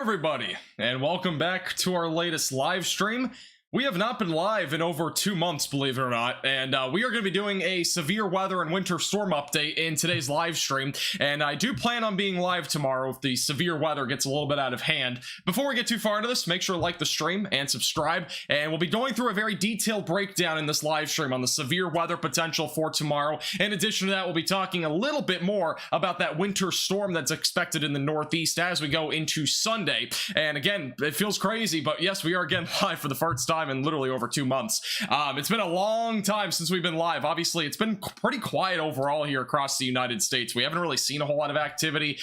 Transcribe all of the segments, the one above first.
Everybody, and welcome back to our latest live stream. We have not been live in over 2 months, believe it or not, and we are going to be doing a severe weather and winter storm update in today's live stream, and I do plan on being live tomorrow if the severe weather gets a little bit out of hand. Before we get too far into this, make sure to like the stream and subscribe, and we'll be going through a very detailed breakdown in this live stream on the severe weather potential for tomorrow. In addition to that, we'll be talking a little bit more about that winter storm that's expected in the Northeast as we go into Sunday. And again, it feels crazy, but yes, we are again live for the first time in literally over 2 months. It's been a long time since we've been live. Obviously, it's been pretty quiet overall here across the United States. We haven't really seen a whole lot of activity.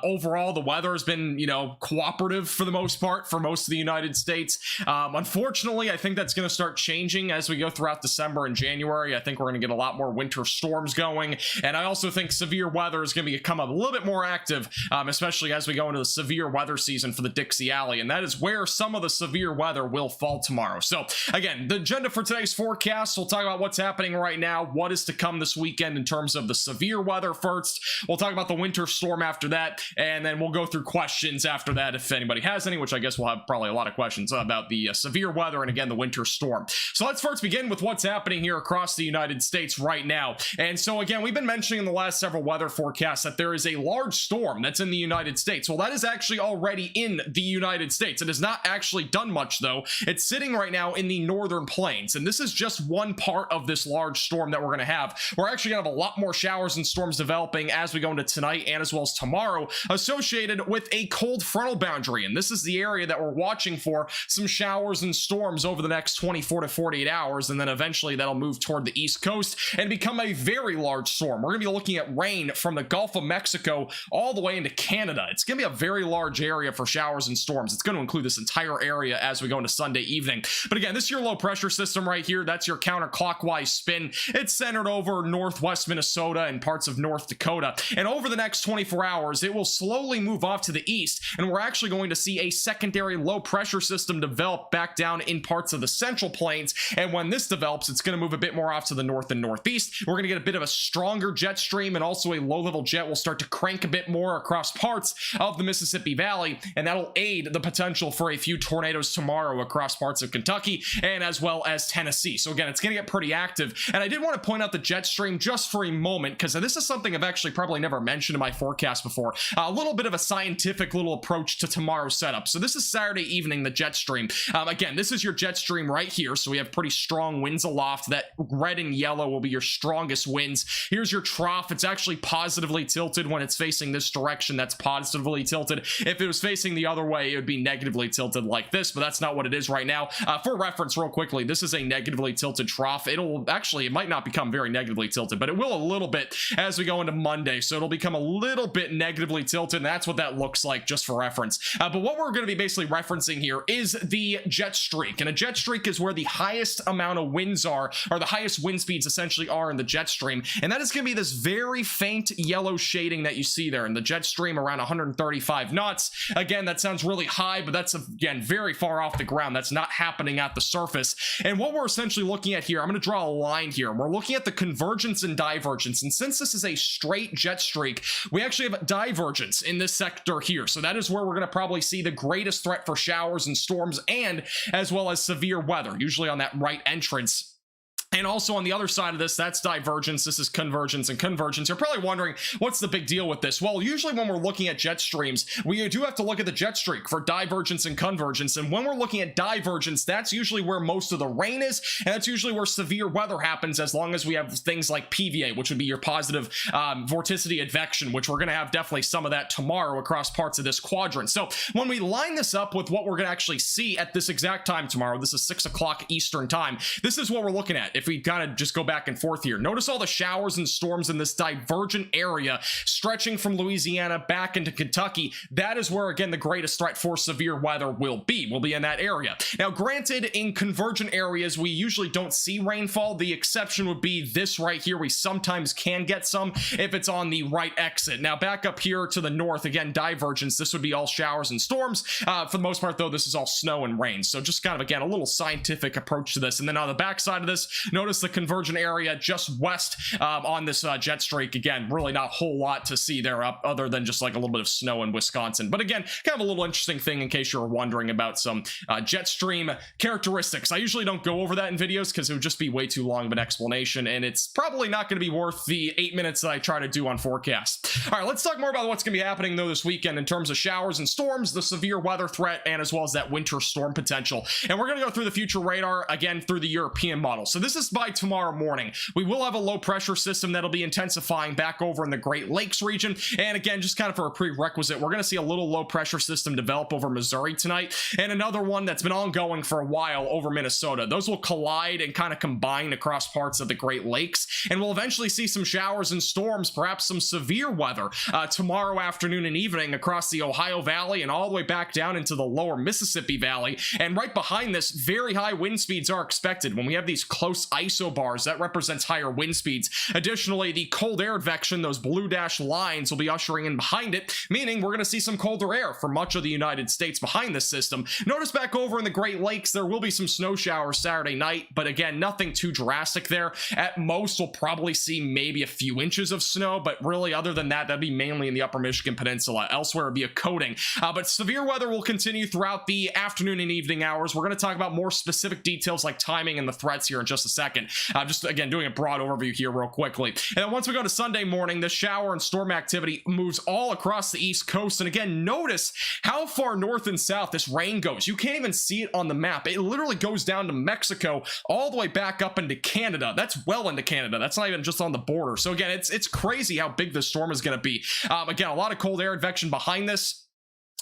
Overall, the weather has been, cooperative for the most part for most of the United States. Unfortunately, I think that's going to start changing as we go throughout December and January. I think we're going to get a lot more winter storms going, and I also think severe weather is going to become a little bit more active, especially as we go into the severe weather season for the Dixie Alley, and that is where some of the severe weather will fall tomorrow. So again, the agenda for today's forecast, we'll talk about what's happening right now, what is to come this weekend in terms of the severe weather first. We'll talk about the winter storm after that, and then we'll go through questions after that if anybody has any, which I guess we'll have probably a lot of questions about the severe weather and again the winter storm. So let's first begin with what's happening here across the United States right now. And so again, we've been mentioning in the last several weather forecasts that there is a large storm that's in the United States. Well, that is actually already in the United States. It has not actually done much though. It's sitting right now in the northern plains, and this is just one part of this large storm that we're going to have. We're actually going to have a lot more showers and storms developing as we go into tonight and as well as tomorrow, associated with a cold frontal boundary, and this is the area that we're watching for some showers and storms over the next 24 to 48 hours, and then eventually that'll move toward the east coast and become a very large storm. We're going to be looking at rain from the Gulf of Mexico all the way into Canada. It's going to be a very large area for showers and storms. It's going to include this entire area as we go into Sunday evening. But again, this is your low pressure system right here. That's your counterclockwise spin. It's centered over northwest Minnesota and parts of North Dakota. And over the next 24 hours, it will slowly move off to the east. And we're actually going to see a secondary low pressure system develop back down in parts of the central plains. And when this develops, it's going to move a bit more off to the north and northeast. We're going to get a bit of a stronger jet stream, and also a low level jet will start to crank a bit more across parts of the Mississippi Valley. And that'll aid the potential for a few tornadoes tomorrow across parts of Kentucky and as well as Tennessee. So again, it's going to get pretty active. And I did want to point out the jet stream just for a moment, because this is something I've actually probably never mentioned in my forecast before. A little bit of a scientific little approach to tomorrow's setup. So this is Saturday evening, the jet stream. Again, this is your jet stream right here. So we have pretty strong winds aloft. That red and yellow will be your strongest winds. Here's your trough. It's actually positively tilted when it's facing this direction. That's positively tilted. If it was facing the other way, it would be negatively tilted like this, but that's not what it is right now. For reference, real quickly, this is a negatively tilted trough. It might not become very negatively tilted, but it will a little bit as we go into Monday. So it'll become a little bit negatively tilted, and that's what that looks like, just for reference. But what we're going to be basically referencing here is the jet streak, and a jet streak is where the highest amount of winds are, or the highest wind speeds essentially are in the jet stream, and that is going to be this very faint yellow shading that you see there in the jet stream around 135 knots. Again, that sounds really high, but that's again very far off the ground. That's not happening at the surface. And what we're essentially looking at here, I'm going to draw a line here, and we're looking at the convergence and divergence. And since this is a straight jet streak, we actually have divergence in this sector here. So that is where we're going to probably see the greatest threat for showers and storms, and as well as severe weather, usually on that right entrance. And also on the other side of this, that's divergence. This is convergence and convergence. You're probably wondering, what's the big deal with this? Well, usually when we're looking at jet streams, we do have to look at the jet streak for divergence and convergence. And when we're looking at divergence, that's usually where most of the rain is, and that's usually where severe weather happens, as long as we have things like PVA, which would be your positive vorticity advection, which we're going to have definitely some of that tomorrow across parts of this quadrant. So when we line this up with what we're going to actually see at this exact time tomorrow, this is 6 o'clock Eastern time, this is what we're looking at. If we kind of just go back and forth here, notice all the showers and storms in this divergent area stretching from Louisiana back into Kentucky. That is where, again, the greatest threat for severe weather will be in that area. Now, granted, in convergent areas, we usually don't see rainfall. The exception would be this right here. We sometimes can get some if it's on the right exit. Now, back up here to the north, again, divergence, this would be all showers and storms. For the most part, though, this is all snow and rain. So just kind of, again, a little scientific approach to this. And then on the back side of this, Notice the convergent area just west on this jet streak. Again, really not a whole lot to see there other than just like a little bit of snow in Wisconsin. But again, kind of a little interesting thing in case you're wondering about some jet stream characteristics. I usually don't go over that in videos because it would just be way too long of an explanation, and it's probably not going to be worth the 8 minutes that I try to do on forecast. All right, let's talk more about what's going to be happening though this weekend in terms of showers and storms, the severe weather threat, and as well as that winter storm potential. And we're going to go through the future radar again through the European model. So this is by tomorrow morning. We will have a low pressure system that'll be intensifying back over in the Great Lakes region. And again, just kind of for a prerequisite, we're going to see a little low pressure system develop over Missouri tonight, and another one that's been ongoing for a while over Minnesota. Those will collide and kind of combine across parts of the Great Lakes, and we'll eventually see some showers and storms, perhaps some severe weather tomorrow afternoon and evening across the Ohio Valley and all the way back down into the lower Mississippi Valley. And right behind this, very high wind speeds are expected. When we have these close isobars, that represents higher wind speeds. Additionally, the cold air advection, those blue dashed lines, will be ushering in behind it, meaning we're going to see some colder air for much of the United States behind this system. Notice back over in the Great Lakes, there will be some snow showers Saturday night, but again, nothing too drastic there. At most, we'll probably see maybe a few inches of snow, but really other than that, that'd be mainly in the upper Michigan Peninsula. Elsewhere, it'd be a coating. But severe weather will continue throughout the afternoon and evening hours. We're going to talk about more specific details like timing and the threats here in just a second. Just again, doing a broad overview here real quickly. And then once we go to Sunday morning, the shower and storm activity moves all across the East Coast. And again, notice how far north and south this rain goes. You can't even see it on the map. It literally goes down to Mexico all the way back up into Canada. That's well into Canada. That's not even just on the border. So again, it's crazy how big this storm is going to be. Again, a lot of cold air advection behind this.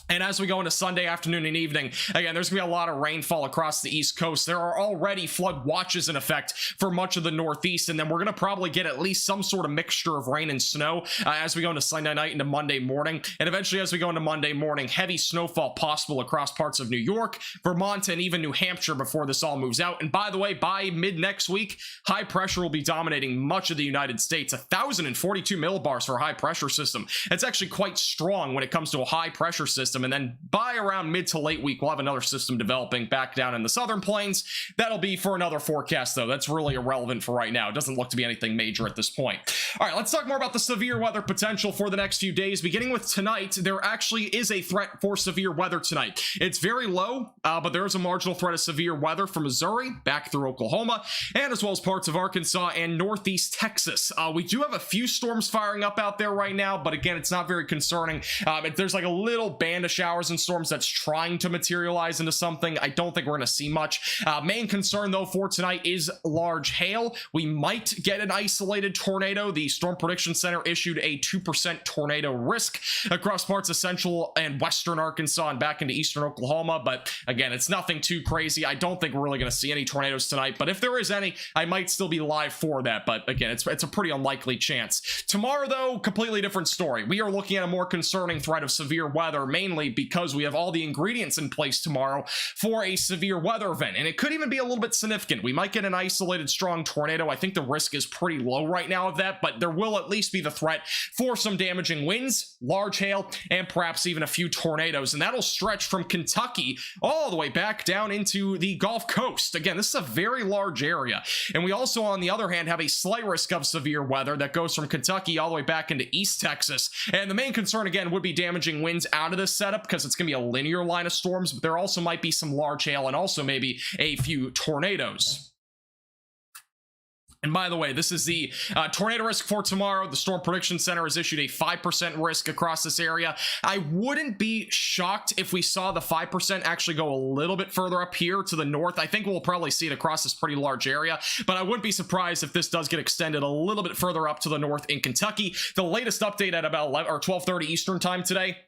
And as we go into Sunday afternoon and evening, again, there's going to be a lot of rainfall across the East Coast. There are already flood watches in effect for much of the Northeast, and then we're going to probably get at least some sort of mixture of rain and snow as we go into Sunday night into Monday morning. And eventually, as we go into Monday morning, heavy snowfall possible across parts of New York, Vermont, and even New Hampshire before this all moves out. And by the way, by mid-next week, high pressure will be dominating much of the United States. 1,042 millibars for a high pressure system. It's actually quite strong when it comes to a high pressure system. And then by around mid to late week, we'll have another system developing back down in the southern plains. That'll be for another forecast, though. That's really irrelevant for right now. It doesn't look to be anything major at this point. All right, let's talk more about the severe weather potential for the next few days. Beginning with tonight, there actually is a threat for severe weather tonight. It's very low, but there is a marginal threat of severe weather from Missouri back through Oklahoma, and as well as parts of Arkansas and northeast Texas. We do have a few storms firing up out there right now, but again, it's not very concerning. There's like a little band of showers and storms that's trying to materialize into something. I don't think we're going to see much. Main concern, though, for tonight is large hail. We might get an isolated tornado. The Storm Prediction Center issued a 2% tornado risk across parts of central and western Arkansas and back into eastern Oklahoma. But again, it's nothing too crazy. I don't think we're really going to see any tornadoes tonight. But if there is any, I might still be live for that. But again, it's a pretty unlikely chance. Tomorrow, though, completely different story. We are looking at a more concerning threat of severe weather, mainly because we have all the ingredients in place tomorrow for a severe weather event, and it could even be a little bit significant. We might get an isolated strong tornado. I think the risk is pretty low right now of that, but there will at least be the threat for some damaging winds, large hail, and perhaps even a few tornadoes, and that'll stretch from Kentucky all the way back down into the Gulf Coast. Again, this is a very large area, and we also, on the other hand, have a slight risk of severe weather that goes from Kentucky all the way back into East Texas, and the main concern, again, would be damaging winds out of this setup because it's going to be a linear line of storms, but there also might be some large hail and also maybe a few tornadoes. And by the way, this is the tornado risk for tomorrow. The Storm Prediction Center has issued a 5% risk across this area. I wouldn't be shocked if we saw the 5% actually go a little bit further up here to the north. I think we'll probably see it across this pretty large area, but I wouldn't be surprised if this does get extended a little bit further up to the north in Kentucky. The latest update at about 11 or 12:30 Eastern time today,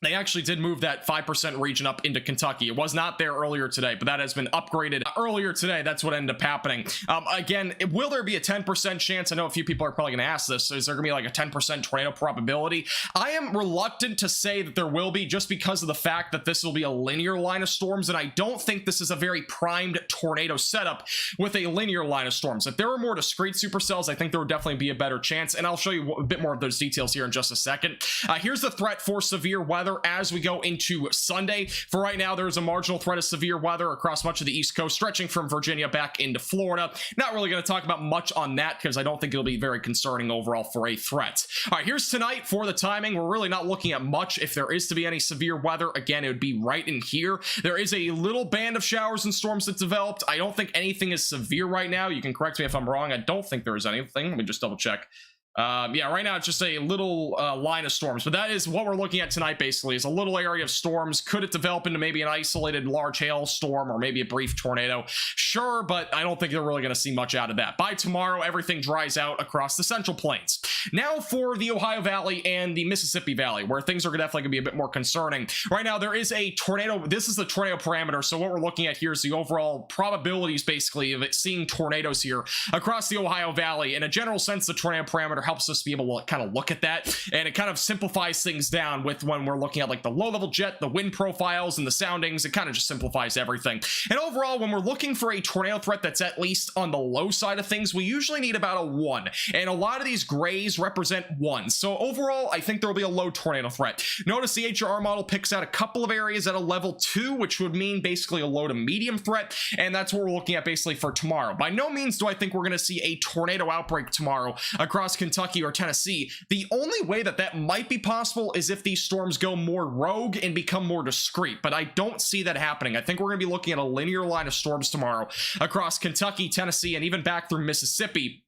they actually did move that 5% region up into Kentucky. It was not there earlier today, but that has been upgraded earlier today. That's what ended up happening. Again, will there be a 10% chance? I know a few people are probably going to ask this. Is there going to be like a 10% tornado probability? I am reluctant to say that there will be, just because of the fact that this will be a linear line of storms, and I don't think this is a very primed tornado setup with a linear line of storms. If there were more discrete supercells, I think there would definitely be a better chance, and I'll show you a bit more of those details here in just a second. Here's the threat for severe weather weather as we go into Sunday. For right now, there's a marginal threat of severe weather across much of the East Coast, stretching from Virginia back into Florida. Not really going to talk about much on that because I don't think it'll be very concerning overall for a threat. All right, here's tonight for the timing. We're really not looking at much. If there is to be any severe weather, again, it would be right in here. There is a little band of showers and storms that developed. I don't think anything is severe right now. You can correct me if I'm wrong. I don't think there is anything. Let me just double check. Yeah, right now it's just a little line of storms, but that is what we're looking at tonight. Basically is a little area of storms. Could it develop into maybe an isolated large hail storm or maybe a brief tornado? Sure, but I don't think they're really going to see much out of that. By tomorrow, everything dries out across the Central Plains. Now for the Ohio Valley and the Mississippi Valley, where things are definitely going to be a bit more concerning. Right now, there is a tornado. This is the tornado parameter. So what we're looking at here is the overall probabilities, basically, of it seeing tornadoes here across the Ohio Valley. In a general sense, the tornado parameter helps us be able to kind of look at that, and it kind of simplifies things down with when we're looking at like the low-level jet, the wind profiles, and the soundings. It kind of just simplifies everything. And overall, when we're looking for a tornado threat that's at least on the low side of things, we usually need about a 1, and a lot of these grays represent 1. So overall, I think there will be a low tornado threat. Notice the HRR model picks out a couple of areas at a level 2, which would mean basically a low to medium threat, and that's what we're looking at basically for tomorrow. By no means do I think we're going to see a tornado outbreak tomorrow across Kentucky or Tennessee. The only way that that might be possible is if these storms go more rogue and become more discrete, but I don't see that happening. I think we're going to be looking at a linear line of storms tomorrow across Kentucky, Tennessee, and even back through Mississippi.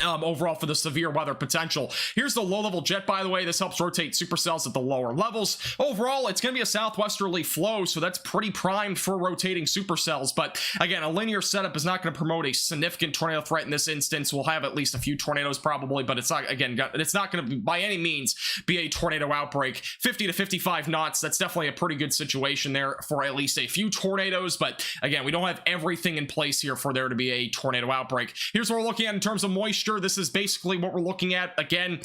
Overall for the severe weather potential. Here's the low-level jet, by the way. This helps rotate supercells at the lower levels. Overall, it's going to be a southwesterly flow, so that's pretty primed for rotating supercells. But again, a linear setup is not going to promote a significant tornado threat in this instance. We'll have at least a few tornadoes probably, but it's not, again, it's not going to by any means be a tornado outbreak. 50 to 55 knots, that's definitely a pretty good situation there for at least a few tornadoes. But again, we don't have everything in place here for there to be a tornado outbreak. Here's what we're looking at in terms of moisture. This is basically what we're looking at. Again,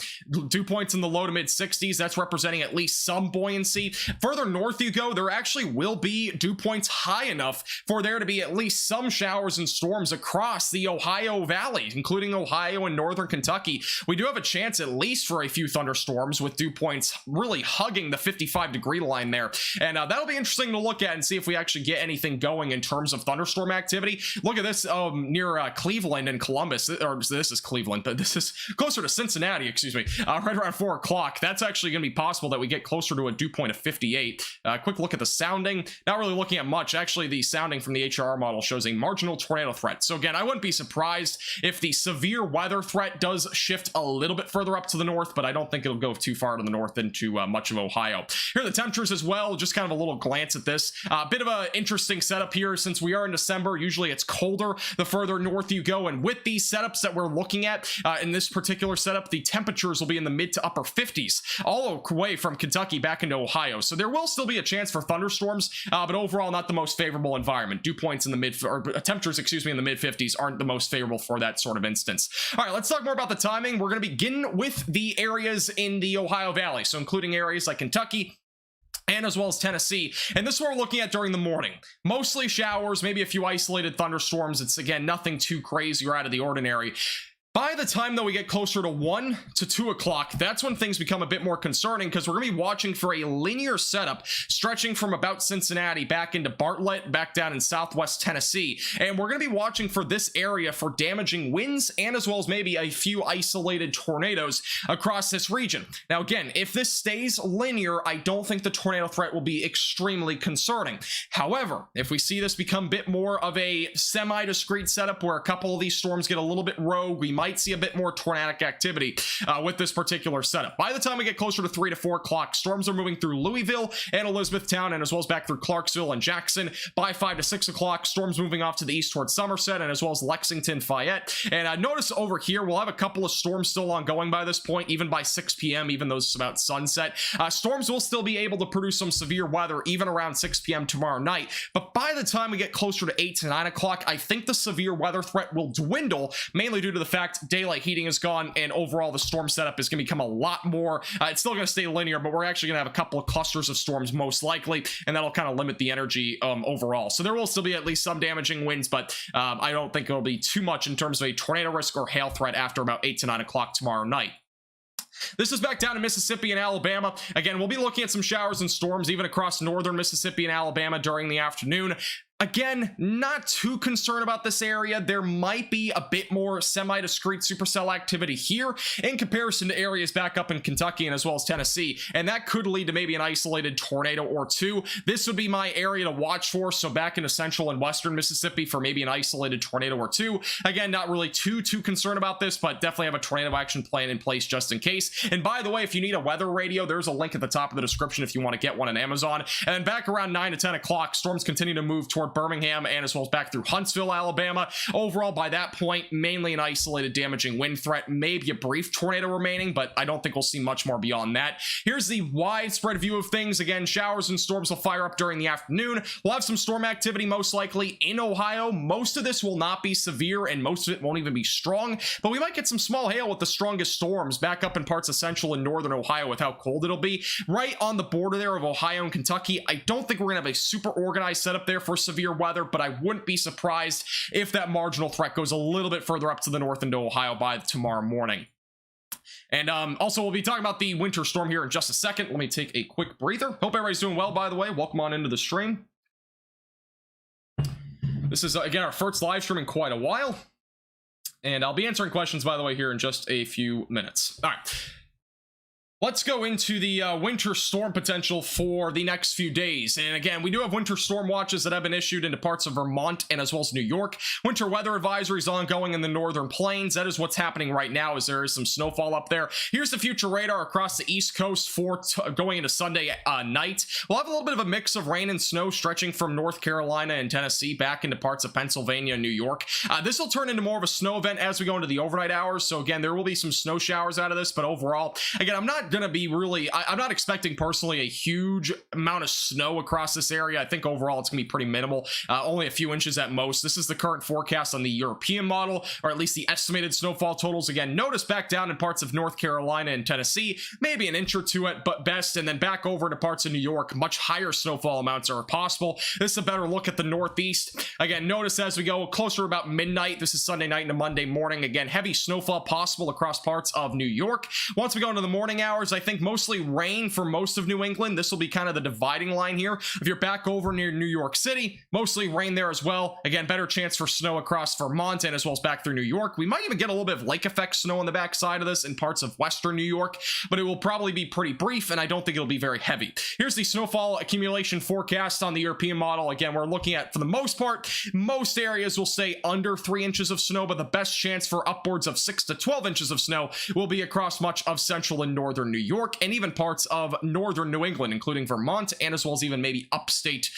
dew points in the low to mid 60s. That's representing at least some buoyancy. Further north you go, there actually will be dew points high enough for there to be at least some showers and storms across the Ohio Valley, including Ohio and northern Kentucky. We do have a chance at least for a few thunderstorms with dew points really hugging the 55-degree line there. And that'll be interesting to look at and see if we actually get anything going in terms of thunderstorm activity. Look at this near Cleveland and Columbus, or this is Cleveland, but this is closer to Cincinnati, excuse me, right around 4 o'clock. That's actually going to be possible that we get closer to a dew point of 58. Quick look at the sounding. Not really looking at much. Actually, the sounding from the HRR model shows a marginal tornado threat. So again, I wouldn't be surprised if the severe weather threat does shift a little bit further up to the north, but I don't think it'll go too far to the north into much of Ohio. Here are the temperatures as well. Just kind of a little glance at this. Bit of an interesting setup here since we are in December. Usually it's colder the further north you go, and with these setups that we're looking at in this particular setup, the temperatures will be in the mid to upper 50s all the way from Kentucky back into Ohio. So there will still be a chance for thunderstorms, but overall not the most favorable environment. Dew points in the temperatures, excuse me, in the mid 50s aren't the most favorable for that sort of instance. All right, let's talk more about the timing. We're going to begin with the areas in the Ohio Valley, so including areas like Kentucky and as well as Tennessee. And this is what we're looking at during the morning. Mostly showers, maybe a few isolated thunderstorms. It's, again, nothing too crazy or out of the ordinary. By the time, though, we get closer to 1 to 2 o'clock, that's when things become a bit more concerning because we're going to be watching for a linear setup stretching from about Cincinnati back into Bartlett, back down in southwest Tennessee. And we're going to be watching for this area for damaging winds and as well as maybe a few isolated tornadoes across this region. Now, again, if this stays linear, I don't think the tornado threat will be extremely concerning. However, if we see this become a bit more of a semi-discrete setup where a couple of these storms get a little bit rogue, we might see a bit more tornadic activity with this particular setup. By the time we get closer to 3 to 4 o'clock, storms are moving through Louisville and Elizabethtown and as well as back through Clarksville and Jackson. By 5 to 6 o'clock, storms moving off to the east towards Somerset and as well as Lexington, Fayette. And notice over here, we'll have a couple of storms still ongoing by this point, even by 6 p.m., even though it's about sunset. Storms will still be able to produce some severe weather even around 6 p.m. tomorrow night. But by the time we get closer to 8 to 9 o'clock, I think the severe weather threat will dwindle, mainly due to the fact daylight heating is gone and overall the storm setup is going to become a lot more, it's still going to stay linear, but we're actually going to have a couple of clusters of storms most likely, and that'll kind of limit the energy overall. So there will still be at least some damaging winds, but I don't think it'll be too much in terms of a tornado risk or hail threat after about 8 to 9 o'clock tomorrow night. This is back down to Mississippi and Alabama. Again, we'll be looking at some showers and storms even across northern Mississippi and Alabama during the afternoon. Again, not too concerned about this area. There might be a bit more semi-discrete supercell activity here in comparison to areas back up in Kentucky and as well as Tennessee, and that could lead to maybe an isolated tornado or two. This would be my area to watch for, so back into central and western Mississippi for maybe an isolated tornado or two. Again, not really too concerned about this, but definitely have a tornado action plan in place just in case. And by the way, if you need a weather radio, there's a link at the top of the description if you want to get one on Amazon. And then back around 9 to 10 o'clock, storms continue to move toward Birmingham and as well as back through Huntsville, Alabama. Overall, by that point, mainly an isolated damaging wind threat, maybe a brief tornado remaining, but I don't think we'll see much more beyond that. Here's the widespread view of things. Again, showers and storms will fire up during the afternoon. We'll have some storm activity most likely in Ohio. Most of this will not be severe and most of it won't even be strong, but we might get some small hail with the strongest storms back up in parts of central and northern Ohio with how cold it'll be. Right on the border there of Ohio and Kentucky, I don't think we're gonna have a super organized setup there for severe weather, but I wouldn't be surprised if that marginal threat goes a little bit further up to the north into Ohio by tomorrow morning. And also, we'll be talking about the winter storm here in just a second. Let me take a quick breather. Hope everybody's doing well, by the way. Welcome on into the stream. This is, again, our first live stream in quite a while. And I'll be answering questions, by the way, here in just a few minutes. All right. Let's go into the winter storm potential for the next few days. And again, we do have winter storm watches that have been issued into parts of Vermont and as well as New York. Winter weather advisories ongoing in the northern plains. That is what's happening right now, as there is some snowfall up there. Here's the future radar across the East Coast for going into Sunday night. We'll have a little bit of a mix of rain and snow stretching from North Carolina and Tennessee back into parts of Pennsylvania and New York. This will turn into more of a snow event as we go into the overnight hours. So again, there will be some snow showers out of this, but overall, again, I'm not gonna be really, I'm not expecting personally a huge amount of snow across this area. I think overall it's gonna be pretty minimal, only a few inches at most. This is the current forecast on the European model, or at least the estimated snowfall totals. Again, notice back down in parts of North Carolina and Tennessee, maybe an inch or two at best, and then back over to parts of New York, much higher snowfall amounts are possible. This is a better look at the Northeast. Again, notice as we go closer about midnight, this is Sunday night into Monday morning, again, heavy snowfall possible across parts of New York. Once we go into the morning hours, I think mostly rain for most of New England. This will be kind of the dividing line here. If you're back over near New York City, mostly rain there as well. Again, better chance for snow across Vermont and as well as back through New York. We might even get a little bit of lake effect snow on the backside of this in parts of western New York, but it will probably be pretty brief and I don't think it'll be very heavy. Here's the snowfall accumulation forecast on the European model. Again, we're looking at, for the most part, most areas will stay under 3 inches of snow, but the best chance for upwards of 6 to 12 inches of snow will be across much of central and northern New York and even parts of northern New England, including Vermont and as well as even maybe upstate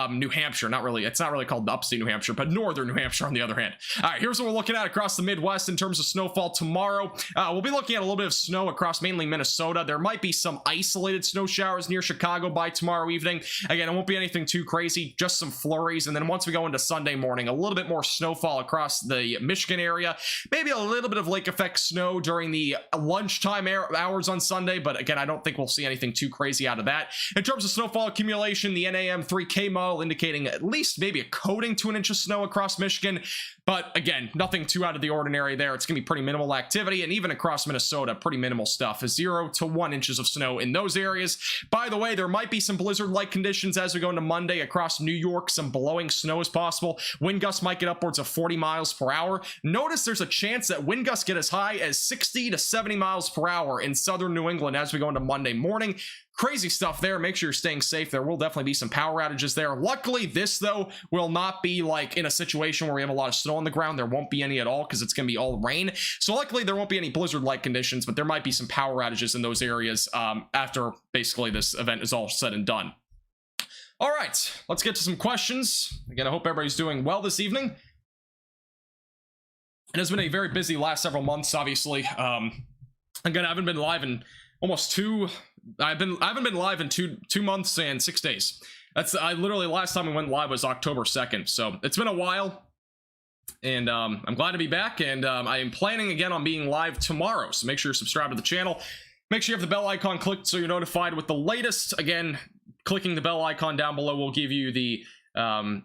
New Hampshire. It's not really called upstate New Hampshire, but northern New Hampshire on the other hand. All right, here's what we're looking at across the Midwest in terms of snowfall tomorrow. We'll be looking at a little bit of snow across mainly Minnesota. There might be some isolated snow showers near Chicago by tomorrow evening. Again, it won't be anything too crazy, just some flurries. And then once we go into Sunday morning, a little bit more snowfall across the Michigan area, maybe a little bit of lake effect snow during the lunchtime hours on Sunday. But again, I don't think we'll see anything too crazy out of that. In terms of snowfall accumulation, the NAM3K model indicating at least maybe a coating to an inch of snow across Michigan. But again, nothing too out of the ordinary there. It's going to be pretty minimal activity. And even across Minnesota, pretty minimal stuff. 0 to 1 inches of snow in those areas. By the way, there might be some blizzard-like conditions as we go into Monday across New York. Some blowing snow is possible. Wind gusts might get upwards of 40 miles per hour. Notice there's a chance that wind gusts get as high as 60 to 70 miles per hour in southern New England as we go into Monday morning. Crazy stuff there. Make sure you're staying safe. There will definitely be some power outages there. Luckily, this, though, will not be like in a situation where we have a lot of snow on the ground. There won't be any at all because it's going to be all rain. So luckily, there won't be any blizzard-like conditions, but there might be some power outages in those areas after basically this event is all said and done. All right, let's get to some questions. Again, I hope everybody's doing well this evening. It has been a very busy last several months, obviously. Again, I haven't been live in almost I haven't been live in two months and 6 days. Literally last time we went live was October 2nd. So it's been a while and I'm glad to be back. And I am planning again on being live tomorrow. So make sure you're subscribed to the channel. Make sure you have the bell icon clicked so you're notified with the latest. Again, clicking the bell icon down below will give you the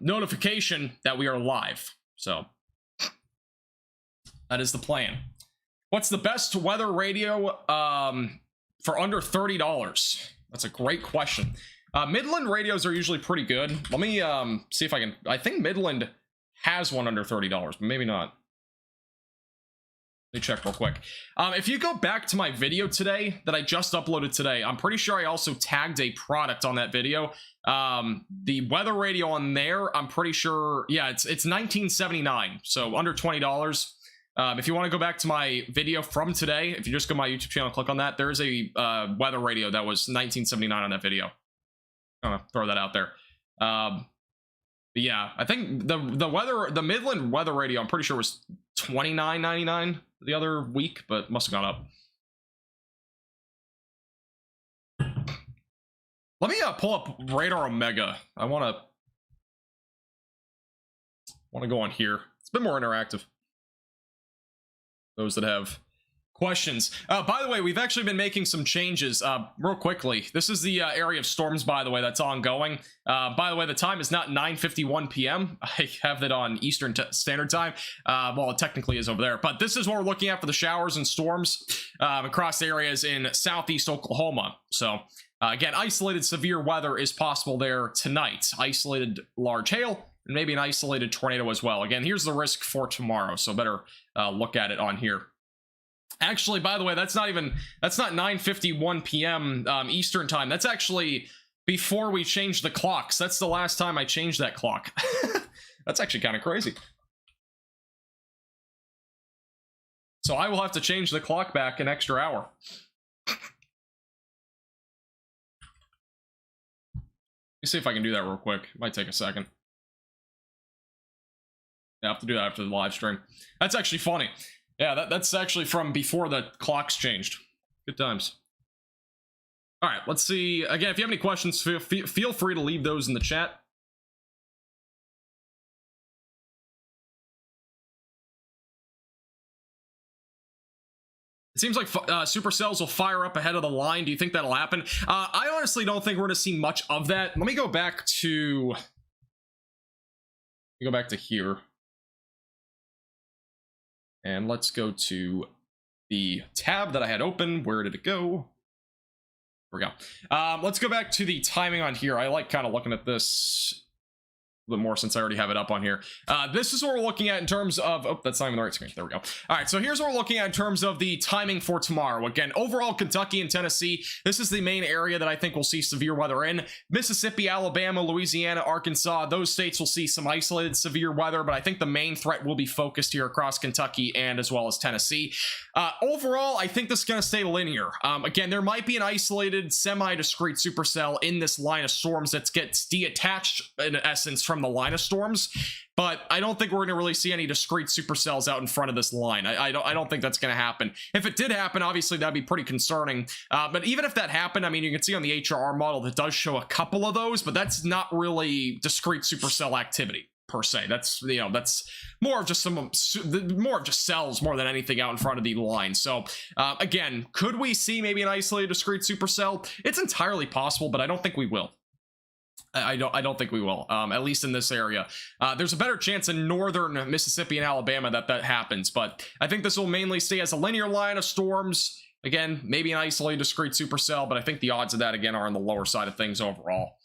notification that we are live. So that is the plan. What's the best weather radio for under $30? That's a great question. Midland radios are usually pretty good. Let me see if I can. I think Midland has one under $30, but maybe not. Let me check real quick. If you go back to my video today that I just uploaded today, I'm pretty sure I also tagged a product on that video. The weather radio on there, I'm pretty sure, yeah, it's $19.79, so under $20. If you want to go back to my video from today, if you just go to my YouTube channel and click on that, there's a weather radio that was $19.79 on that video. I'm gonna throw that out there. But yeah, I think the Midland weather radio, I'm pretty sure was $29.99 the other week, but must have gone up. Let me pull up Radar Omega. I want to go on here. It's a bit more interactive. Those that have questions. By the way, we've actually been making some changes real quickly. This is the area of storms, by the way, that's ongoing. By the way, the time is not 9:51 p.m. I have that on Eastern Standard Time. Well, it technically is over there, but this is what we're looking at for the showers and storms across areas in southeast Oklahoma. So again, isolated severe weather is possible there tonight. Isolated large hail and maybe an isolated tornado as well. Again, here's the risk for tomorrow, so better look at it on here. Actually, by the way, that's not 9:51 p.m. Eastern time. That's actually before we changed the clocks. That's the last time I changed that clock. That's actually kind of crazy. So I will have to change the clock back an extra hour. Let me see if I can do that real quick. It might take a second. Yeah, I have to do that after the live stream. That's actually funny. Yeah, that's actually from before the clocks changed. Good times. All right, let's see. Again, if you have any questions, feel free to leave those in the chat. It seems like supercells will fire up ahead of the line. Do you think that'll happen? I honestly don't think we're going to see much of that. Let me go back to... here. And let's go to the tab that I had open. Where did it go? There we go. Let's go back to the timing on here. I like kind of looking at this a bit more since I already have it up on here. This is what we're looking at in terms of... Oh, that's not even the right screen. There we go. All right, so here's what we're looking at in terms of the timing for tomorrow. Again, overall, Kentucky and Tennessee, this is the main area that I think we'll see severe weather in. Mississippi, Alabama, Louisiana, Arkansas, those states will see some isolated severe weather, but I think the main threat will be focused here across Kentucky and as well as Tennessee. Overall, I think this is going to stay linear. Again, there might be an isolated semi-discrete supercell in this line of storms that gets detached, in essence, from the line of storms, but I don't think we're going to really see any discrete supercells out in front of this line. I don't think that's going to happen. If it did happen, obviously that'd be pretty concerning. But even if that happened, I mean, you can see on the HRR model that does show a couple of those, but that's not really discrete supercell activity per se. That's, you know, that's more of just cells more than anything out in front of the line. So again, could we see maybe an isolated discrete supercell? It's entirely possible, but I don't think we will. I don't think we will, at least in this area. There's a better chance in northern Mississippi and Alabama that happens, but I think this will mainly stay as a linear line of storms. Again, maybe an isolated discrete supercell, but I think the odds of that, again, are on the lower side of things overall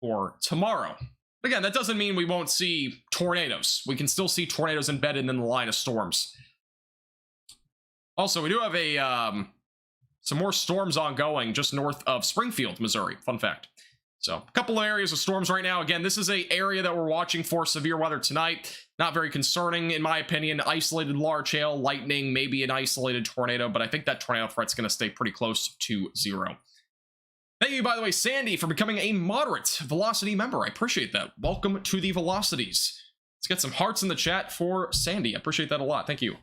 for tomorrow. Again, that doesn't mean we won't see tornadoes. We can still see tornadoes embedded in the line of storms. Also, we do have some more storms ongoing just north of Springfield, Missouri. Fun fact. So, a couple of areas of storms right now. Again, this is an area that we're watching for severe weather tonight. Not very concerning, in my opinion. Isolated large hail, lightning, maybe an isolated tornado, but I think that tornado threat's going to stay pretty close to zero. Thank you, by the way, Sandy, for becoming a moderate Velocity member. I appreciate that. Welcome to the Velocities. Let's get some hearts in the chat for Sandy. I appreciate that a lot. Thank you.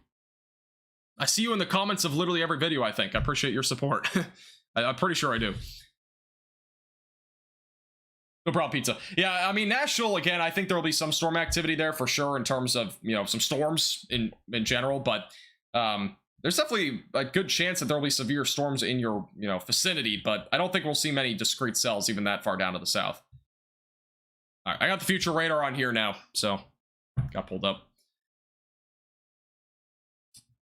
I see you in the comments of literally every video, I think. I appreciate your support. I'm pretty sure I do. No problem, pizza. Yeah, I mean, Nashville, again, I think there will be some storm activity there for sure in terms of, you know, some storms in general, but there's definitely a good chance that there will be severe storms in your, you know, vicinity, but I don't think we'll see many discrete cells even that far down to the south. All right, I got the future radar on here now, so got pulled up.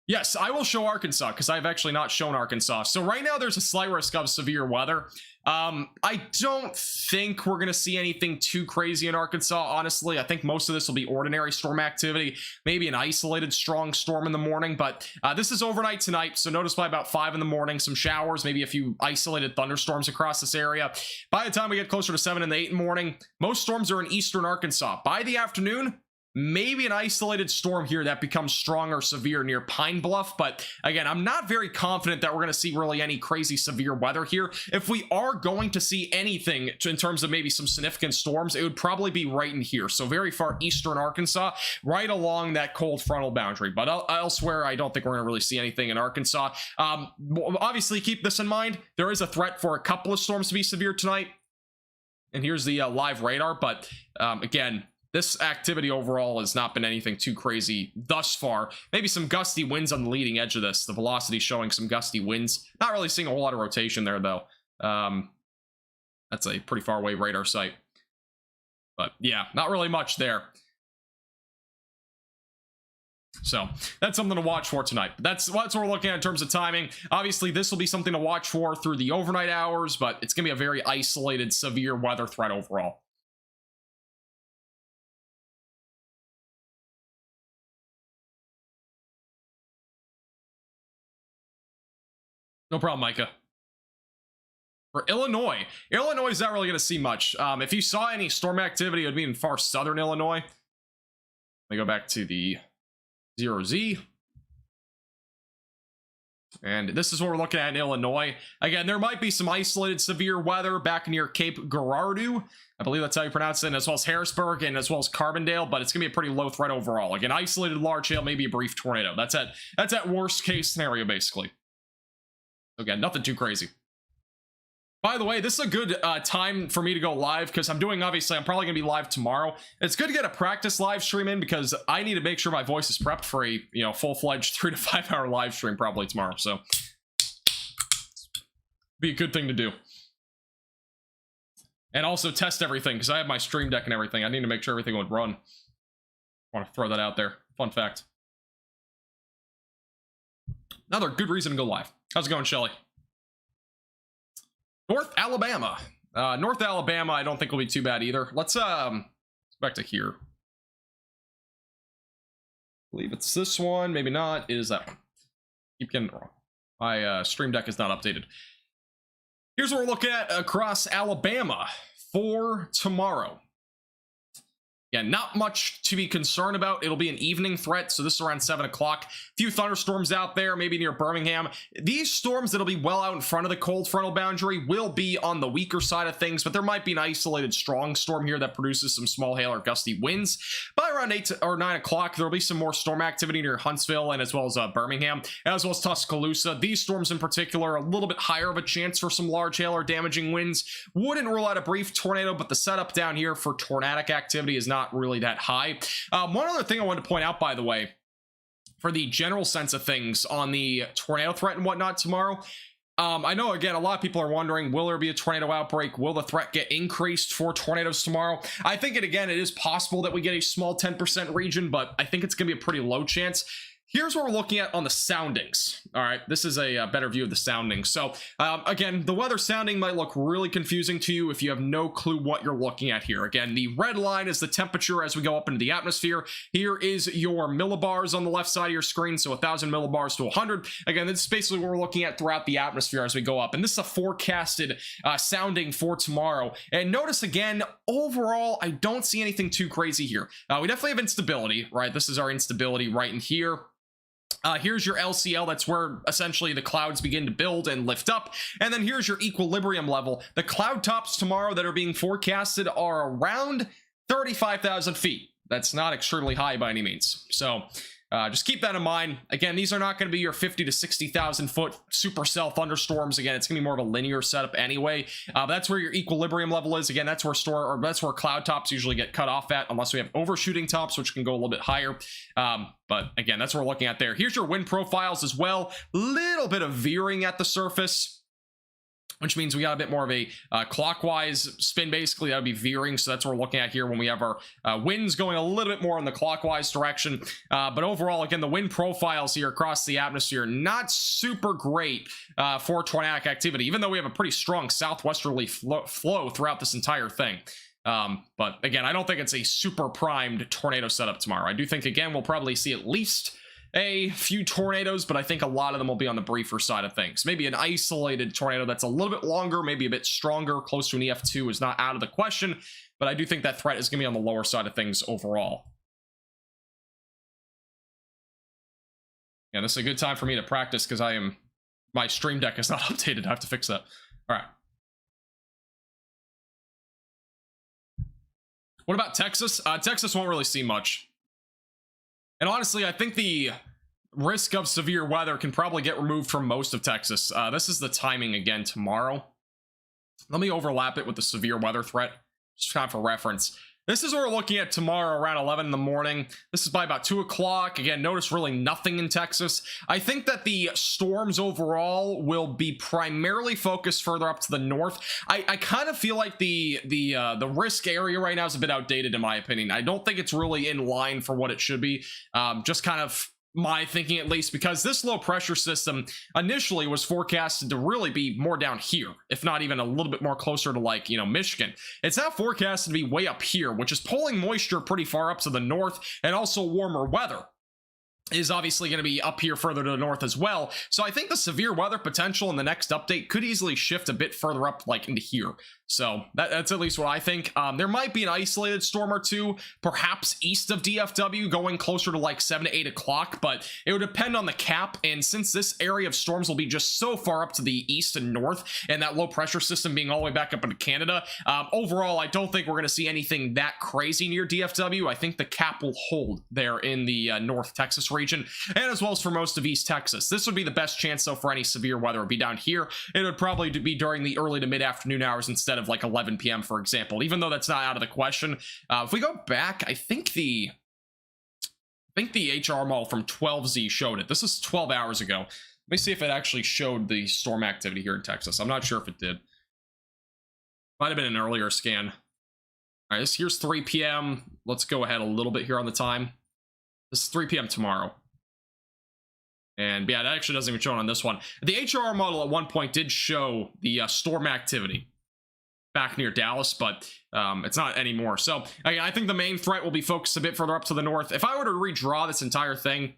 Yes, I will show Arkansas because I've actually not shown Arkansas. So right now there's a slight risk of severe weather. I don't think we're going to see anything too crazy in Arkansas, honestly. I think most of this will be ordinary storm activity, maybe an isolated strong storm in the morning, but this is overnight tonight, so notice by about 5 in the morning, some showers, maybe a few isolated thunderstorms across this area. By the time we get closer to 7 and 8 in the morning, most storms are in eastern Arkansas. By the afternoon, maybe an isolated storm here that becomes strong or severe near Pine Bluff, but again, I'm not very confident that we're going to see really any crazy severe weather here. If we are going to see anything in terms of maybe some significant storms, it would probably be right in here, so very far eastern Arkansas, right along that cold frontal boundary. But elsewhere, I don't think we're going to really see anything in Arkansas. Obviously, keep this in mind. There is a threat for a couple of storms to be severe tonight, and here's the live radar, but again, this activity overall has not been anything too crazy thus far. Maybe some gusty winds on the leading edge of this. The velocity showing some gusty winds. Not really seeing a whole lot of rotation there, though. That's a pretty far away radar site. But yeah, not really much there. So that's something to watch for tonight. That's what we're looking at in terms of timing. Obviously, this will be something to watch for through the overnight hours, but it's going to be a very isolated, severe weather threat overall. No problem, Micah. For Illinois is not really going to see much. If you saw any storm activity, it would be in far southern Illinois. Let me go back to the 0Z. And this is what we're looking at in Illinois. Again, there might be some isolated severe weather back near Cape Girardeau. I believe that's how you pronounce it, as well as Harrisburg and as well as Carbondale, but it's going to be a pretty low threat overall. Again, isolated large hail, maybe a brief tornado. That's at worst case scenario, basically. Again, nothing too crazy. By the way, this is a good time for me to go live because I'm probably going to be live tomorrow. It's good to get a practice live stream in because I need to make sure my voice is prepped for a full-fledged 3 to 5 hour live stream probably tomorrow. So, be a good thing to do. And also test everything because I have my stream deck and everything. I need to make sure everything would run. I want to throw that out there. Fun fact. Another good reason to go live. How's it going, Shelly? North Alabama. North Alabama, I don't think will be too bad either. Let's go back to here. I believe it's this one. Maybe not. It is that one. Keep getting it wrong. My stream deck is not updated. Here's what we're looking at across Alabama for tomorrow. Yeah, not much to be concerned about. It'll be an evening threat, so this is around 7 o'clock. Few thunderstorms out there, maybe near Birmingham. These storms that'll be well out in front of the cold frontal boundary will be on the weaker side of things, but there might be an isolated strong storm here that produces some small hail or gusty winds. By around 8 or 9 o'clock, there'll be some more storm activity near Huntsville and as well as Birmingham, as well as Tuscaloosa. These storms in particular are a little bit higher of a chance for some large hail or damaging winds. Wouldn't rule out a brief tornado, but the setup down here for tornadic activity is not really that high. One other thing I wanted to point out, by the way, for the general sense of things on the tornado threat and whatnot tomorrow, I know, again, a lot of people are wondering, will there be a tornado outbreak? Will the threat get increased for tornadoes tomorrow? I think, it is possible that we get a small 10% region, but I think it's going to be a pretty low chance. Here's what we're looking at on the soundings. All right, this is a better view of the soundings. So again, the weather sounding might look really confusing to you if you have no clue what you're looking at here. Again, the red line is the temperature as we go up into the atmosphere. Here is your millibars on the left side of your screen, so 1,000 millibars to 100. Again, this is basically what we're looking at throughout the atmosphere as we go up. And this is a forecasted sounding for tomorrow. And notice again, overall, I don't see anything too crazy here. We definitely have instability, right? This is our instability right in here. Here's your LCL, that's where essentially the clouds begin to build and lift up. And then here's your equilibrium level. The cloud tops tomorrow that are being forecasted are around 35,000 feet. That's not extremely high by any means. So just keep that in mind. Again, these are not going to be your 50 to 60,000 foot supercell thunderstorms. Again, it's going to be more of a linear setup anyway. That's where your equilibrium level is. Again, that's where cloud tops usually get cut off at, unless we have overshooting tops, which can go a little bit higher. But again, that's what we're looking at there. Here's your wind profiles as well. Little bit of veering at the surface. which means we got a bit more of a clockwise spin. Basically, that would be veering, so that's what we're looking at here when we have our winds going a little bit more in the clockwise direction. But overall, again, the wind profiles here across the atmosphere, not super great for tornadic activity, even though we have a pretty strong southwesterly flow throughout this entire thing. But again, I don't think it's a super primed tornado setup tomorrow. I do think, again, we'll probably see at least a few tornadoes, but I think a lot of them will be on the briefer side of things. Maybe an isolated tornado that's a little bit longer, maybe a bit stronger, close to an EF2 is not out of the question, but I do think that threat is going to be on the lower side of things overall. Yeah, this is a good time for me to practice because my stream deck is not updated. I have to fix that. All right. What about Texas? Texas won't really see much. And honestly, I think the risk of severe weather can probably get removed from most of Texas. This is the timing again tomorrow. Let me overlap it with the severe weather threat, just kind of for reference. This is what we're looking at tomorrow around 11 in the morning. This is by about 2 o'clock. Again, notice really nothing in Texas. I think that the storms overall will be primarily focused further up to the north. I kind of feel like the risk area right now is a bit outdated in my opinion. I don't think it's really in line for what it should be. Just kind of my thinking at least, because this low pressure system initially was forecasted to really be more down here, if not even a little bit more closer to, like, you know, Michigan. It's now forecasted to be way up here, which is pulling moisture pretty far up to the north, and also warmer weather is obviously going to be up here further to the north as well. So I think the severe weather potential in the next update could easily shift a bit further up, like into here. So that's at least what I think. There might be an isolated storm or two, perhaps east of DFW, going closer to like 7 to 8 o'clock, but it would depend on the cap. And since this area of storms will be just so far up to the east and north, and that low pressure system being all the way back up into Canada, overall, I don't think we're going to see anything that crazy near DFW. I think the cap will hold there in the North Texas region, and as well as for most of East Texas. This would be the best chance, though, for any severe weather would be down here. It would probably be during the early to mid-afternoon hours instead of like 11 p.m., for example, even though that's not out of the question. If we go back, I think the HR model from 12Z showed it. This is 12 hours ago. Let me see if it actually showed the storm activity here in Texas. I'm not sure if it did. Might have been an earlier scan. All right, here's 3 p.m. Let's go ahead a little bit here on the time. This is 3 p.m. tomorrow. And yeah, that actually doesn't even show on this one. The HR model at one point did show the storm activity back near Dallas, but it's not anymore. So I think the main threat will be focused a bit further up to the north. If I were to redraw this entire thing,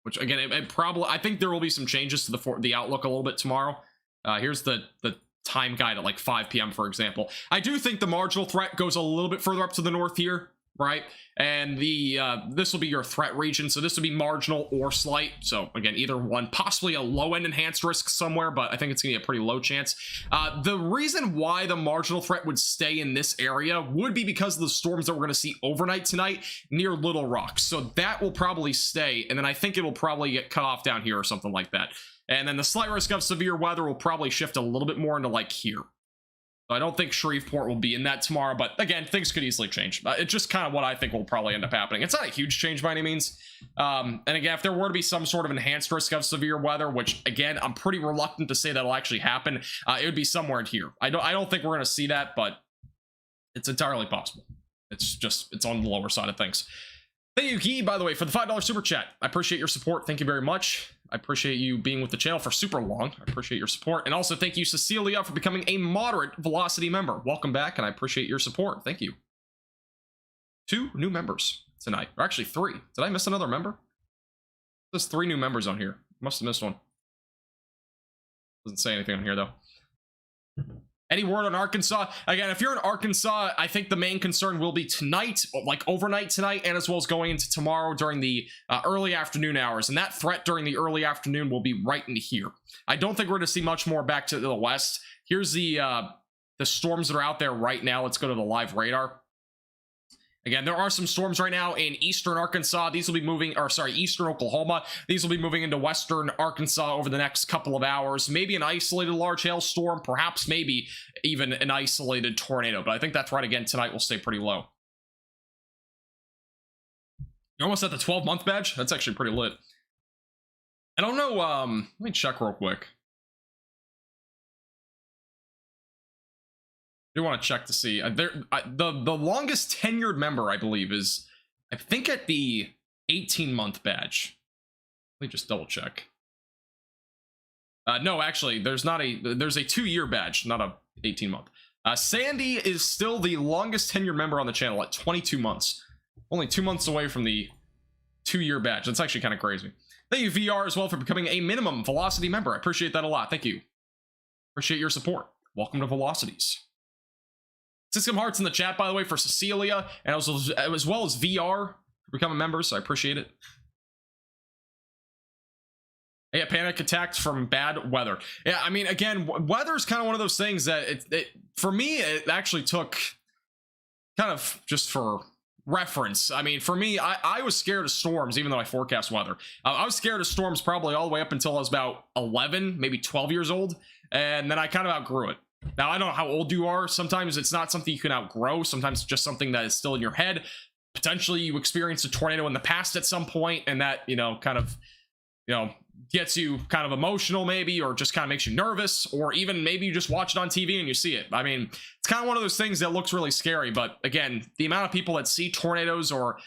which again, it probably, I think there will be some changes to the outlook a little bit tomorrow. Here's the time guide at like 5 p.m., for example. I do think the marginal threat goes a little bit further up to the north here, right? And this will be your threat region, so this would be marginal or slight. So again, either one, possibly a low end enhanced risk somewhere, but I think it's gonna be a pretty low chance. The reason why the marginal threat would stay in this area would be because of the storms that we're gonna see overnight tonight near Little Rock. So that will probably stay, and then I think it will probably get cut off down here or something like that. And then the slight risk of severe weather will probably shift a little bit more into like here. So I don't think Shreveport will be in that tomorrow, but again, things could easily change. It's just kind of what I think will probably end up happening. It's not a huge change by any means. And again, if there were to be some sort of enhanced risk of severe weather, which again, I'm pretty reluctant to say that'll actually happen, it would be somewhere in here. I don't think we're going to see that, but it's entirely possible. It's on the lower side of things. Thank you, Key, by the way, for the $5 super chat. I appreciate your support. Thank you very much. I appreciate you being with the channel for super long. I appreciate your support. And also thank you, Cecilia, for becoming a moderate Velocity member. Welcome back, and I appreciate your support. Thank you. 2 new members tonight. Or actually 3. Did I miss another member? There's 3 new members on here. Must have missed one. Doesn't say anything on here, though. Any word on Arkansas? Again, if you're in Arkansas, I think the main concern will be tonight, like overnight tonight, and as well as going into tomorrow during the early afternoon hours. And that threat during the early afternoon will be right into here. I don't think we're going to see much more back to the west. Here's the storms that are out there right now. Let's go to the live radar. Again, there are some storms right now in eastern Arkansas. These will be moving, or sorry, eastern Oklahoma. These will be moving into western Arkansas over the next couple of hours. Maybe an isolated large hailstorm, perhaps maybe even an isolated tornado. But I think that threat again tonight will stay pretty low. You're almost at the 12-month badge? That's actually pretty lit. I don't know, let me check real quick. do want to check to see. The longest tenured member, I believe, is, I think, at the 18-month badge. Let me just double check. No, actually, there's a 2-year badge, not a 18-month. Sandy is still the longest tenured member on the channel at 22 months. Only 2 months away from the 2-year badge. That's actually kind of crazy. Thank you, VR, as well, for becoming a minimum Velocity member. I appreciate that a lot. Thank you. Appreciate your support. Welcome to Velocities. System Hearts in the chat, by the way, for Cecilia, and also, as well as VR for becoming members, so I appreciate it. Yeah, panic attacks from bad weather. Yeah, I mean, again, weather is kind of one of those things that for me, it actually took kind of just for reference. I mean, for me, I was scared of storms, even though I forecast weather. I was scared of storms probably all the way up until I was about 11, maybe 12 years old, and then I kind of outgrew it. Now, I don't know how old you are. Sometimes it's not something you can outgrow. Sometimes it's just something that is still in your head. Potentially, you experienced a tornado in the past at some point, and that, kind of, gets you kind of emotional maybe, or just kind of makes you nervous, or even maybe you just watch it on TV and you see it. I mean, it's kind of one of those things that looks really scary, but again, the amount of people that see tornadoes or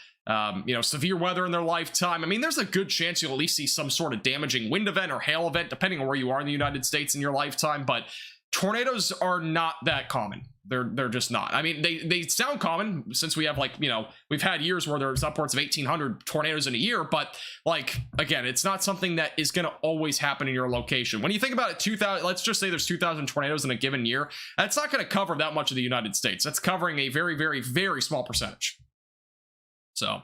severe weather in their lifetime, I mean, there's a good chance you'll at least see some sort of damaging wind event or hail event, depending on where you are in the United States in your lifetime, but tornadoes are not that common. They're just not. I mean, they sound common since we have, like, we've had years where there's upwards of 1,800 tornadoes in a year, but, like, again, it's not something that is going to always happen in your location. When you think about it, let's just say there's 2,000 tornadoes in a given year, that's not going to cover that much of the United States. That's covering a very, very, very small percentage. So,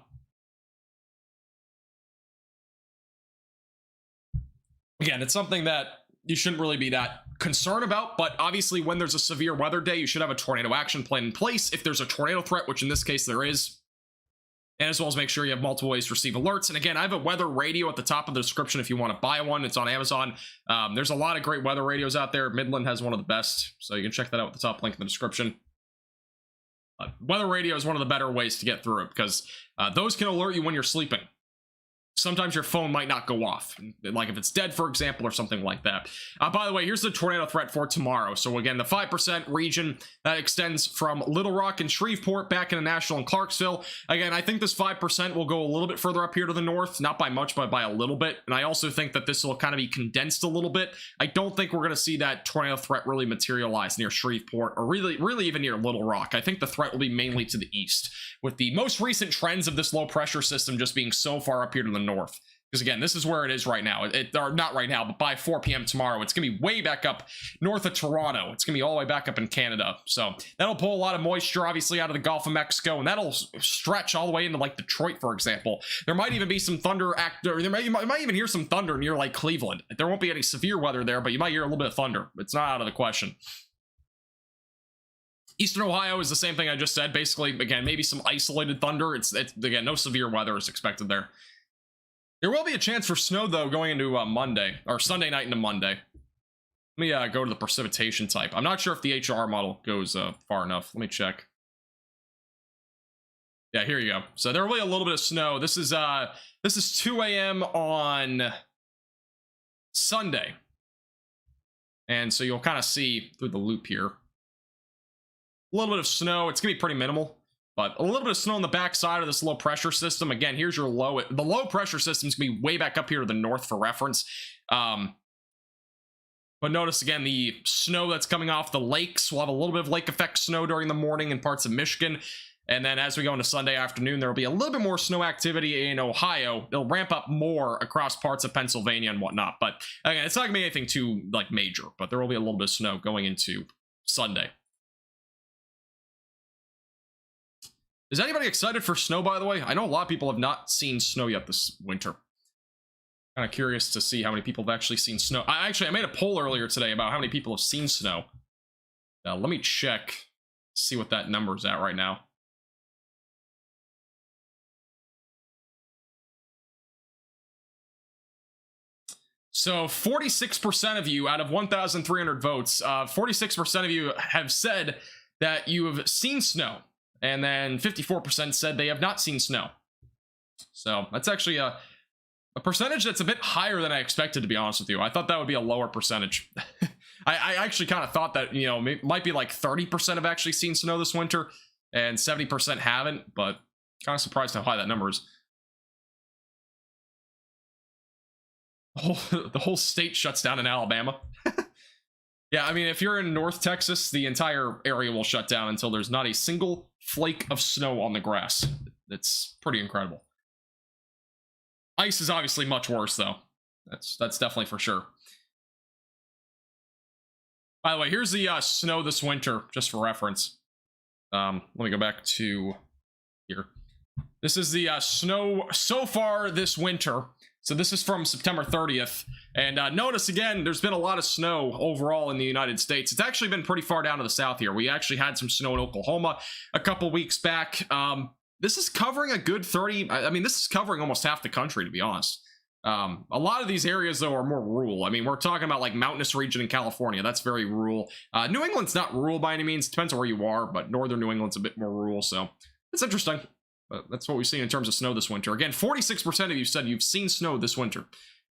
again, it's something that you shouldn't really be that concerned about, but obviously when there's a severe weather day, you should have a tornado action plan in place if there's a tornado threat, which in this case there is, and as well as make sure you have multiple ways to receive alerts. And again, I have a weather radio at the top of the description if you want to buy one. It's on Amazon. There's a lot of great weather radios out there. Midland has one of the best, so you can check that out at the top link in the description. Weather radio is one of the better ways to get through it, because those can alert you when you're sleeping. Sometimes your phone might not go off, like if it's dead, for example, or something like that. By the way, here's the tornado threat for tomorrow. So again, the 5% region that extends from Little Rock and Shreveport back into Nashville and Clarksville. Again, I think this 5% will go a little bit further up here to the north, not by much, but by a little bit. And I also think that this will kind of be condensed a little bit. I don't think we're going to see that tornado threat really materialize near Shreveport, or really even near Little Rock. I think the threat will be mainly to the east, with the most recent trends of this low pressure system just being so far up here to the north. Because again, this is where it is right now. Or not right now, but by 4 p.m. tomorrow, it's going to be way back up north of Toronto. It's going to be all the way back up in Canada. So that'll pull a lot of moisture, obviously, out of the Gulf of Mexico, and that'll stretch all the way into, like, Detroit, for example. There might even be some thunder, you might even hear some thunder near, like, Cleveland. There won't be any severe weather there, but you might hear a little bit of thunder. It's not out of the question. Eastern Ohio is the same thing I just said. Basically, again, maybe some isolated thunder. It's again, no severe weather is expected there. There will be a chance for snow, though, going into Monday, or Sunday night into Monday. Let me go to the precipitation type. I'm not sure if the HRR model goes far enough. Let me check. Yeah, here you go. So there will be a little bit of snow. This is 2 a.m. on Sunday. And so you'll kind of see through the loop here. A little bit of snow. It's going to be pretty minimal. But a little bit of snow on the backside of this low pressure system. Again, here's your low. The low pressure system is going to be way back up here to the north for reference. But notice again, the snow that's coming off the lakes. We'll have a little bit of lake effect snow during the morning in parts of Michigan. And then as we go into Sunday afternoon, there will be a little bit more snow activity in Ohio. It'll ramp up more across parts of Pennsylvania and whatnot. But again, it's not going to be anything too, like, major. But there will be a little bit of snow going into Sunday. Is anybody excited for snow, by the way? I know a lot of people have not seen snow yet this winter. Kind of curious to see how many people have actually seen snow. I made a poll earlier today about how many people have seen snow. Let me check, see what that number's at right now. So 46% of you out of 1,300 votes, 46% of you have said that you have seen snow. And then 54% said they have not seen snow. So that's actually a percentage that's a bit higher than I expected, to be honest with you. I thought that would be a lower percentage. I actually kind of thought that, you know, might be like 30% have actually seen snow this winter and 70% haven't, but kind of surprised how high that number is. The whole state shuts down in Alabama. Yeah, I mean, if you're in North Texas, the entire area will shut down until there's not a single flake of snow on the grass. It's pretty incredible. Ice is obviously much worse, though. That's definitely for sure. By the way, here's the snow this winter, just for reference. Let me go back to here. This is the snow so far this winter. So this is from September 30th. And notice again, there's been a lot of snow overall in the United States. It's actually been pretty far down to the south here. We actually had some snow in Oklahoma a couple weeks back. This is covering a good 30. I mean, this is covering almost half the country, to be honest. A lot of these areas, though, are more rural. I mean, we're talking about like mountainous region in California. That's very rural. New England's not rural by any means. Depends on where you are, but northern New England's a bit more rural. So it's interesting. But that's what we've seen in terms of snow this winter. Again, 46% of you said you've seen snow this winter.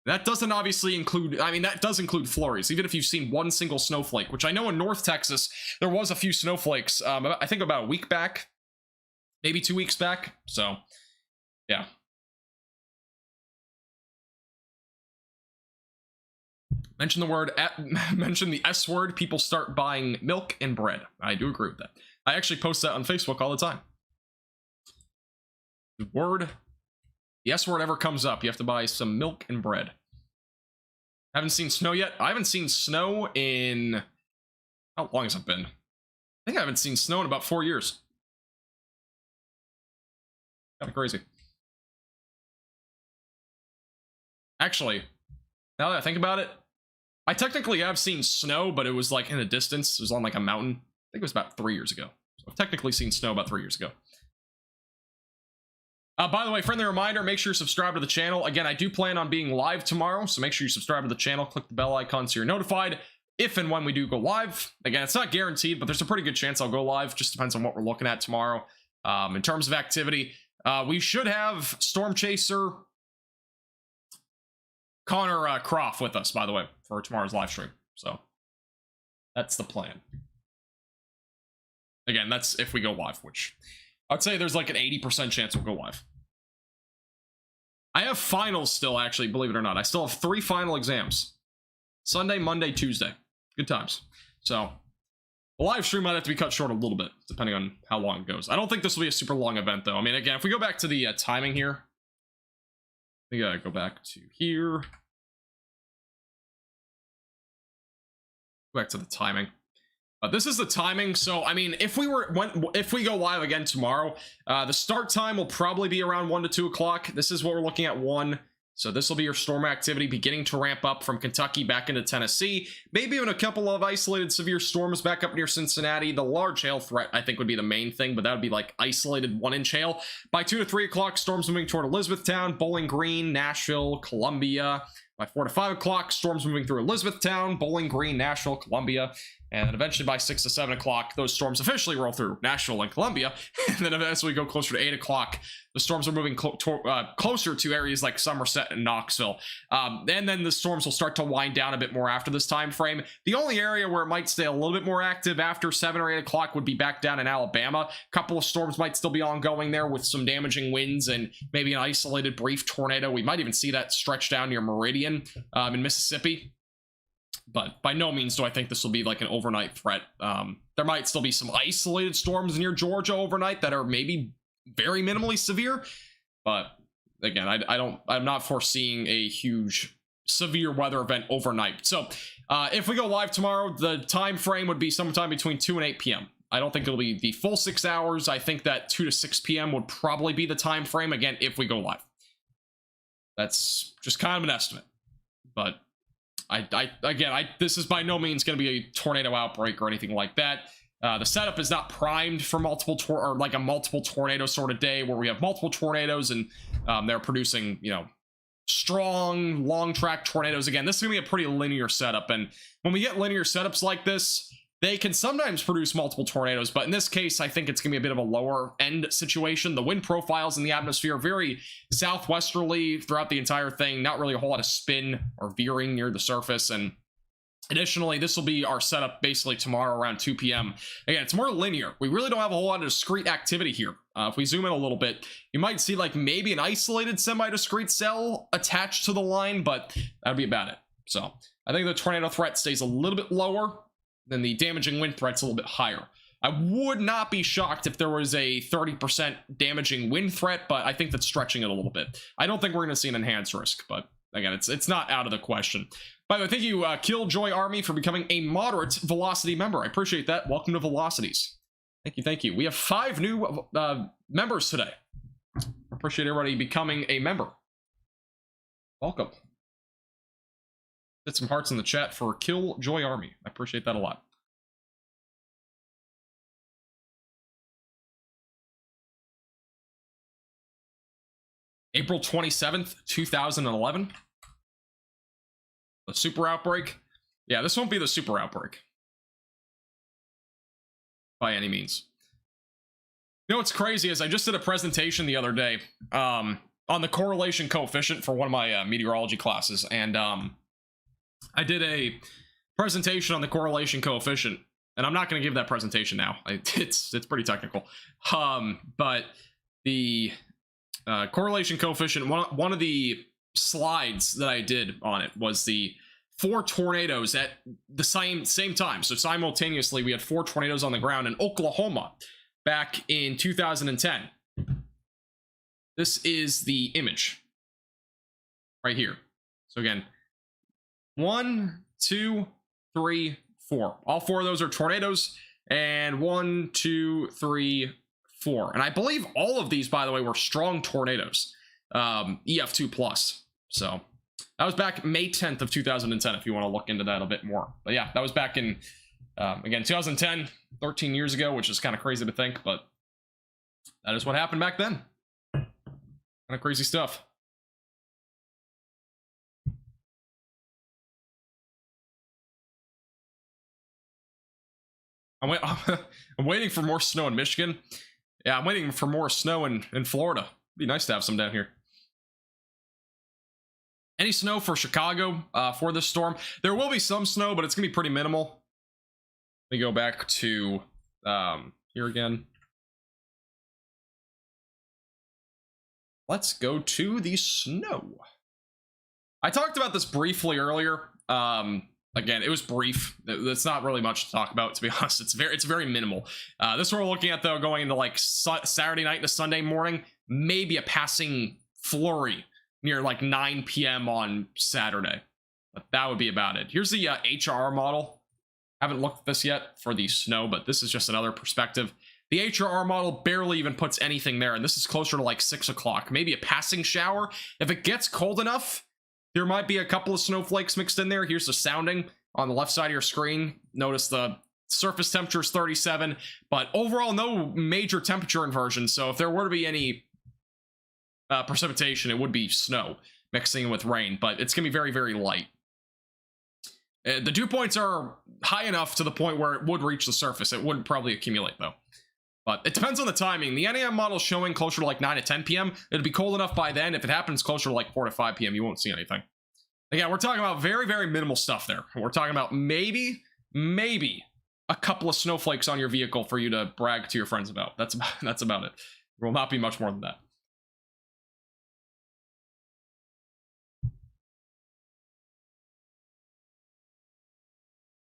That doesn't obviously include, I mean, that does include flurries, even if you've seen one single snowflake, which I know in North Texas, there was a few snowflakes, I think about a week back, maybe 2 weeks back. So, yeah. Mention the S word, people start buying milk and bread. I do agree with that. I actually post that on Facebook all the time. The S word ever comes up, you have to buy some milk and bread. Haven't seen snow yet. I haven't seen snow in, how long has it been? I think I haven't seen snow in about 4 years. Kind of crazy. Actually, now that I think about it, I technically have seen snow, but it was like in the distance. It was on like a mountain. I think it was about 3 years ago. So I've technically seen snow about 3 years ago. By the way, friendly reminder, make sure you subscribe to the channel. Again, I do plan on being live tomorrow, so make sure you subscribe to the channel, click the bell icon so you're notified if and when we do go live. Again, it's not guaranteed, but there's a pretty good chance I'll go live. Just depends on what we're looking at tomorrow. In terms of activity, we should have Storm Chaser Connor Croft with us, by the way, for tomorrow's live stream. So that's the plan. Again, that's if we go live, which I'd say there's like an 80% chance we'll go live. I have finals still, actually, believe it or not. I still have 3 final exams. Sunday, Monday, Tuesday. Good times. So the live stream might have to be cut short a little bit, depending on how long it goes. I don't think this will be a super long event, though. I mean, again, if we go back to the timing here, we gotta go back to here. Go back to the timing. This is the timing. So, I mean, if we go live again tomorrow, the start time will probably be around 1 to 2 o'clock. This is what we're looking at, 1. So this will be your storm activity beginning to ramp up from Kentucky back into Tennessee. Maybe even a couple of isolated severe storms back up near Cincinnati. The large hail threat, I think, would be the main thing, but that would be like isolated 1-inch hail. By 2 to 3 o'clock, storms moving toward Elizabethtown, Bowling Green, Nashville, Columbia. By 4 to 5 o'clock, storms moving through Elizabethtown, Bowling Green, Nashville, Columbia. And then eventually by 6 to 7 o'clock, those storms officially roll through Nashville and Columbia. And then as we go closer to 8 o'clock, the storms are moving closer to areas like Somerset and Knoxville. And then the storms will start to wind down a bit more after this time frame. The only area where it might stay a little bit more active after 7 or 8 o'clock would be back down in Alabama. A couple of storms might still be ongoing there with some damaging winds and maybe an isolated brief tornado. We might even see that stretch down near Meridian in Mississippi. But by no means do I think this will be like an overnight threat. There might still be some isolated storms near Georgia overnight that are maybe very minimally severe. But again, I'm not foreseeing a huge severe weather event overnight. So if we go live tomorrow, the time frame would be sometime between 2 and 8 p.m. I don't think it'll be the full 6 hours. I think that 2 to 6 p.m. would probably be the time frame, again, if we go live. That's just kind of an estimate. But this is by no means going to be a tornado outbreak or anything like that. The setup is not primed for multiple tornado sort of day where we have multiple tornadoes and they're producing, strong long track tornadoes. Again, this is gonna be a pretty linear setup, and when we get linear setups like this, they can sometimes produce multiple tornadoes, but in this case, I think it's going to be a bit of a lower end situation. The wind profiles in the atmosphere are very southwesterly throughout the entire thing. Not really a whole lot of spin or veering near the surface. And Additionally, this will be our setup basically tomorrow around 2 p.m. Again, it's more linear. We really don't have a whole lot of discrete activity here. If we zoom in a little bit, you might see like maybe an isolated semi-discrete cell attached to the line, but that'd be about it. So I think the tornado threat stays a little bit lower than the damaging wind threat's a little bit higher. I would not be shocked if there was a 30% damaging wind threat, but I think that's stretching it a little bit. I don't think we're going to see an enhanced risk, but again, it's not out of the question. By the way, thank you, Killjoy Army, for becoming a moderate Velocity member. I appreciate that. Welcome to Velocities. Thank you, thank you. We have 5 new members today. I appreciate everybody becoming a member. Welcome. Did some hearts in the chat for Killjoy Army. I appreciate that a lot. April 27th, 2011. The super outbreak. Yeah, this won't be the super outbreak. By any means. You know what's crazy is I just did a presentation the other day on the correlation coefficient for one of my meteorology classes. And I did a presentation on the correlation coefficient. And I'm not going to give that presentation now. It's pretty technical. But the correlation coefficient, one of the slides that I did on it was the 4 tornadoes at the same time. So simultaneously, we had 4 tornadoes on the ground in Oklahoma back in 2010. This is the image right here. So again, 1, 2, 3, 4. All 4 of those are tornadoes, and 1, 2, 3, 4. And I believe all of these, by the way, were strong tornadoes. EF2 plus. So that was back May 10th of 2010, if you want to look into that a bit more. But yeah, that was back in, again, 2010, 13 years ago, which is kind of crazy to think, but that is what happened back then. Kind of crazy stuff. I'm waiting for more snow in Michigan. Yeah, I'm waiting for more snow in Florida. It'd be nice to have some down here. Any snow for Chicago for this storm? There will be some snow, but it's going to be pretty minimal. Let me go back to here again. Let's go to the snow. I talked about this briefly earlier. Again, it was brief. It's not really much to talk about, to be honest. It's very minimal. This one we're looking at, though, going into like Saturday night to Sunday morning. Maybe a passing flurry near like 9 p.m. on Saturday. But that would be about it. Here's the HRR model. Haven't looked at this yet for the snow, but this is just another perspective. The HRR model barely even puts anything there, and this is closer to like 6 o'clock. Maybe a passing shower. If it gets cold enough, there might be a couple of snowflakes mixed in there. Here's the sounding on the left side of your screen. Notice the surface temperature is 37, but overall no major temperature inversion. So if there were to be any precipitation, it would be snow mixing with rain, but it's gonna be very light. The dew points are high enough to the point where it would reach the surface. It wouldn't probably accumulate though, but it depends on the timing. The NAM model is showing closer to like 9 to 10 p.m. It'll be cold enough by then. If it happens closer to like 4 to 5 p.m., you won't see anything. Again, we're talking about very minimal stuff there. We're talking about maybe a couple of snowflakes on your vehicle for you to brag to your friends about. That's about it. There will not be much more than that.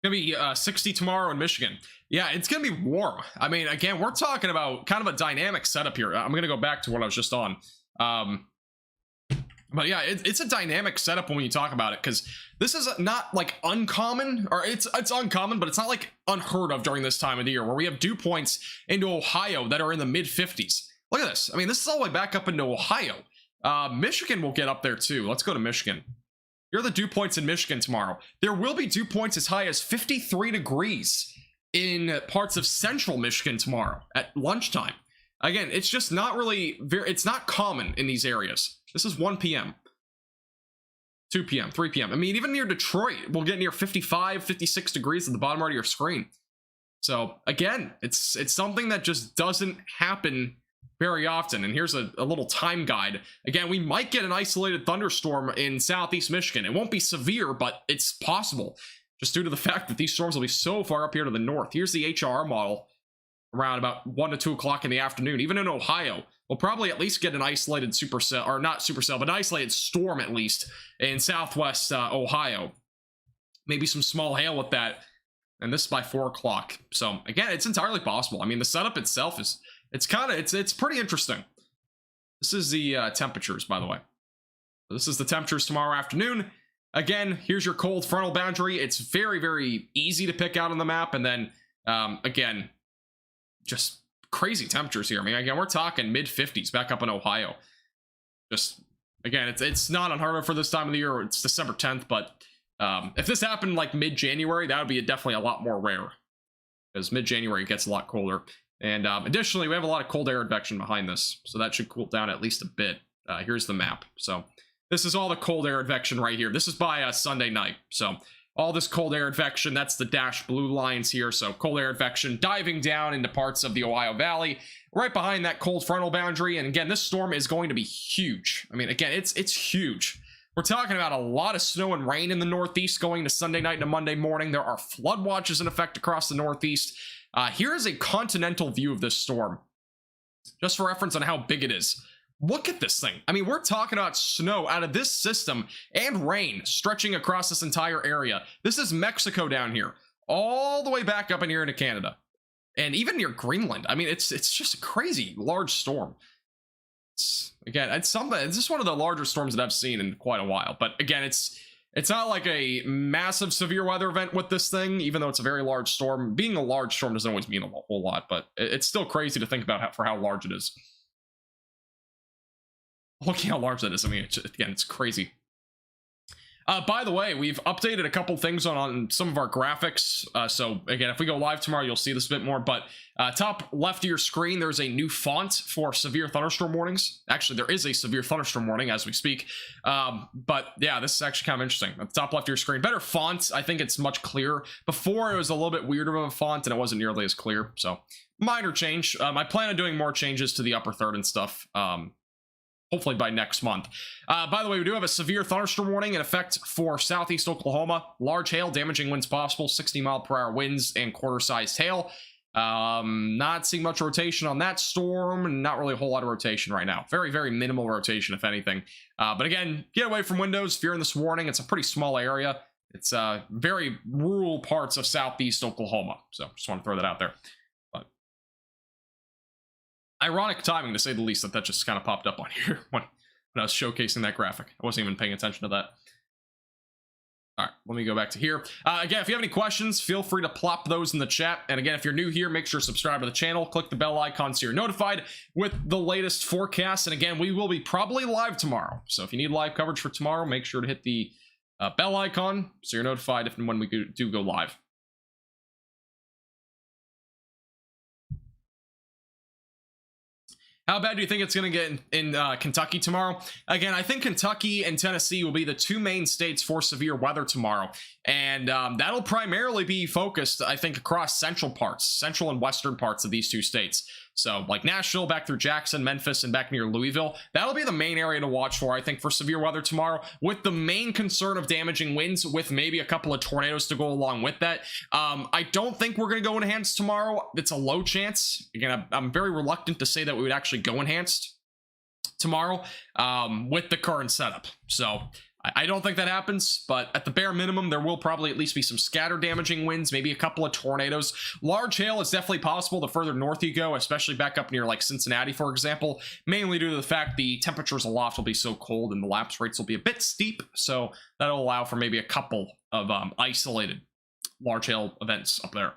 Gonna be 60 tomorrow in Michigan. Yeah, it's gonna be warm. I mean, again, we're talking about kind of a dynamic setup here. I'm gonna go back to what I was just on. But yeah, it's a dynamic setup when you talk about it, because this is not like uncommon, or it's uncommon, but it's not like unheard of during this time of the year, where we have dew points into Ohio that are in the mid 50s. Look at this. I mean, this is all the way back up into Ohio. Michigan will get up there too. Let's go to Michigan. Here are the dew points in Michigan tomorrow. There will be dew points as high as 53 degrees in parts of central Michigan tomorrow at lunchtime. Again, it's just not really it's not common in these areas. This is 1 p.m., 2 p.m., 3 p.m. I mean, even near Detroit, we'll get near 55, 56 degrees at the bottom right of your screen. So again, it's something that just doesn't happen very often. And here's a little time guide. Again, we might get an isolated thunderstorm in southeast Michigan. It won't be severe, but it's possible. just due to the fact that these storms will be so far up here to the north. Here's the HRR model around about 1 to 2 o'clock in the afternoon. Even in Ohio, we'll probably at least get an isolated supercell, or not supercell, but an isolated storm at least in southwest Ohio. Maybe some small hail with that. And this is by 4 o'clock. So again, it's entirely possible. I mean, the setup itself is, it's pretty interesting. This is the temperatures, by the way. So this is the temperatures tomorrow afternoon. Again, here's your cold frontal boundary. It's very, very easy to pick out on the map. And then, again, just crazy temperatures here. I mean, again, we're talking mid-50s back up in Ohio. Just, again, it's not unheard of for this time of the year. It's December 10th, but if this happened like mid-January, that would be definitely a lot more rare. Because mid-January gets a lot colder. And additionally, we have a lot of cold air advection behind this. So that should cool down at least a bit. Here's the map. So this is all the cold air advection right here. This is by Sunday night. So all this cold air advection, that's the dashed blue lines here. So cold air advection diving down into parts of the Ohio Valley, right behind that cold frontal boundary. And again, this storm is going to be huge. I mean, again, it's huge. We're talking about a lot of snow and rain in the Northeast going to Sunday night and Monday morning. There are flood watches in effect across the Northeast. Here is a continental view of this storm, just for reference on how big it is. Look at this thing. I mean, we're talking about snow out of this system and rain stretching across this entire area. This is Mexico down here, all the way back up in here into Canada, and even near Greenland. I mean, it's just a crazy large storm. Again, it's just one of the larger storms that I've seen in quite a while. But again, it's not like a massive severe weather event with this thing, even though it's a very large storm. Being a large storm doesn't always mean a whole lot, but it's still crazy to think about for how large it is. Looking how large that is, I mean, again, it's crazy. By the way, we've updated a couple things on some of our graphics. So again, if we go live tomorrow, you'll see this a bit more. But top left of your screen, there's a new font for severe thunderstorm warnings. Actually, there is a severe thunderstorm warning as we speak. But yeah, this is actually kind of interesting. At the top left of your screen, better font. I think it's much clearer. Before, it was a little bit weirder of a font, and it wasn't nearly as clear. So minor change. I plan on doing more changes to the upper third and stuff. Hopefully by next month. By the way, we do have a severe thunderstorm warning in effect for southeast Oklahoma. Large hail, damaging winds possible, 60-mile-per-hour winds, and quarter-sized hail. Not seeing much rotation on that storm. Not really a whole lot of rotation right now. Very, very minimal rotation, if anything. But again, get away from windows if you're in this warning. It's a pretty small area. It's very rural parts of southeast Oklahoma. So just want to throw that out there. Ironic timing, to say the least, that just kind of popped up on here when I was showcasing that graphic. I wasn't even paying attention to that. All right, let me go back to here. Again, if you have any questions, feel free to plop those in the chat. And again, if you're new here, make sure to subscribe to the channel. Click the bell icon so you're notified with the latest forecasts. And again, we will be probably live tomorrow. So if you need live coverage for tomorrow, make sure to hit the bell icon so you're notified if and when we do go live. How bad do you think it's going to get in Kentucky tomorrow? Again, I think Kentucky and Tennessee will be the two main states for severe weather tomorrow. And that'll primarily be focused, I think, across central and western parts of these two states. So like Nashville, back through Jackson, Memphis, and back near Louisville. That'll be the main area to watch for, I think, for severe weather tomorrow, with the main concern of damaging winds, with maybe a couple of tornadoes to go along with that. I don't think we're going to go enhanced tomorrow. It's a low chance. Again, I'm very reluctant to say that we would actually go enhanced tomorrow with the current setup. So I don't think that happens, but at the bare minimum, there will probably at least be some scattered damaging winds, maybe a couple of tornadoes. Large hail is definitely possible the further north you go, especially back up near like Cincinnati, for example, mainly due to the fact the temperatures aloft will be so cold and the lapse rates will be a bit steep. So that'll allow for maybe a couple of isolated large hail events up there.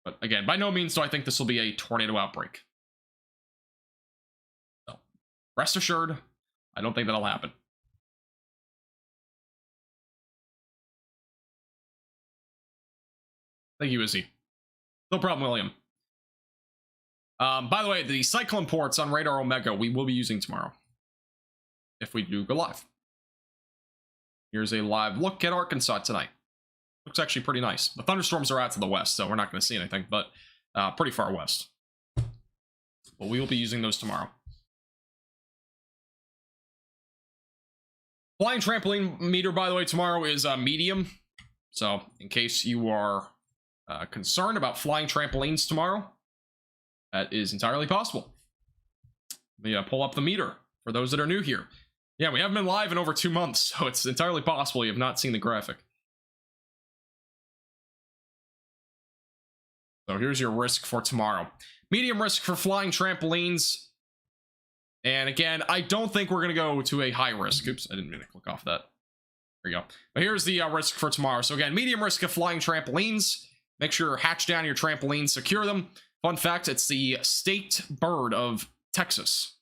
But again, by no means do I think this will be a tornado outbreak. So rest assured, I don't think that'll happen. Thank you, Izzy. No problem, William. By the way, the cyclone ports on Radar Omega we will be using tomorrow, if we do go live. Here's a live look at Arkansas tonight. Looks actually pretty nice. The thunderstorms are out to the west, so we're not going to see anything, but pretty far west. But we will be using those tomorrow. Flying trampoline meter, by the way, tomorrow is medium. So in case you are concerned about flying trampolines tomorrow, that is entirely possible. Let me pull up the meter for those that are new here. Yeah, we haven't been live in over 2 months, so it's entirely possible you have not seen the graphic. So here's your risk for tomorrow. Medium risk for flying trampolines. And again, I don't think we're going to go to a high risk. Oops, I didn't mean to click off that. There you go. But here's the risk for tomorrow. So again, medium risk of flying trampolines. Make sure to hatch down your trampolines, secure them. Fun fact, it's the state bird of Texas.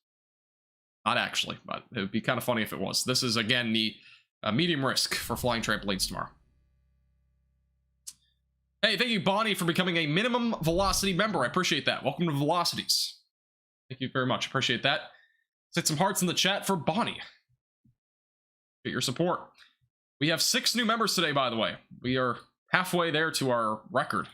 Not actually, but it would be kind of funny if it was. This is, again, the medium risk for flying trampolines tomorrow. Hey, thank you, Bonnie, for becoming a minimum velocity member. I appreciate that. Welcome to Velocities. Thank you very much. Appreciate that. Let's hit some hearts in the chat for Bonnie. Get your support. We have 6 new members today, by the way. We are halfway there to our record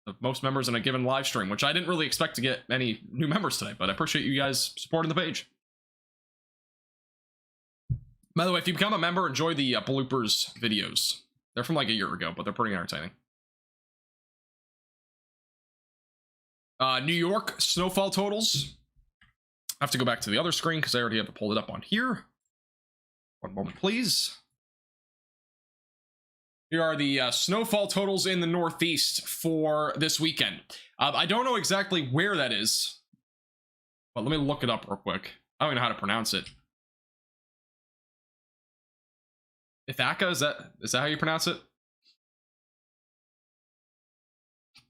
of most members in a given live stream, which I didn't really expect to get any new members today, but I appreciate you guys supporting the page. By the way, if you become a member, enjoy the bloopers videos. They're from like a year ago, but they're pretty entertaining. New York snowfall totals. I have to go back to the other screen because I already have to pull it up on here. One moment, please. Here are the snowfall totals in the Northeast for this weekend. I don't know exactly where that is, but let me look it up real quick. I don't even know how to pronounce it. Ithaca, is that how you pronounce it?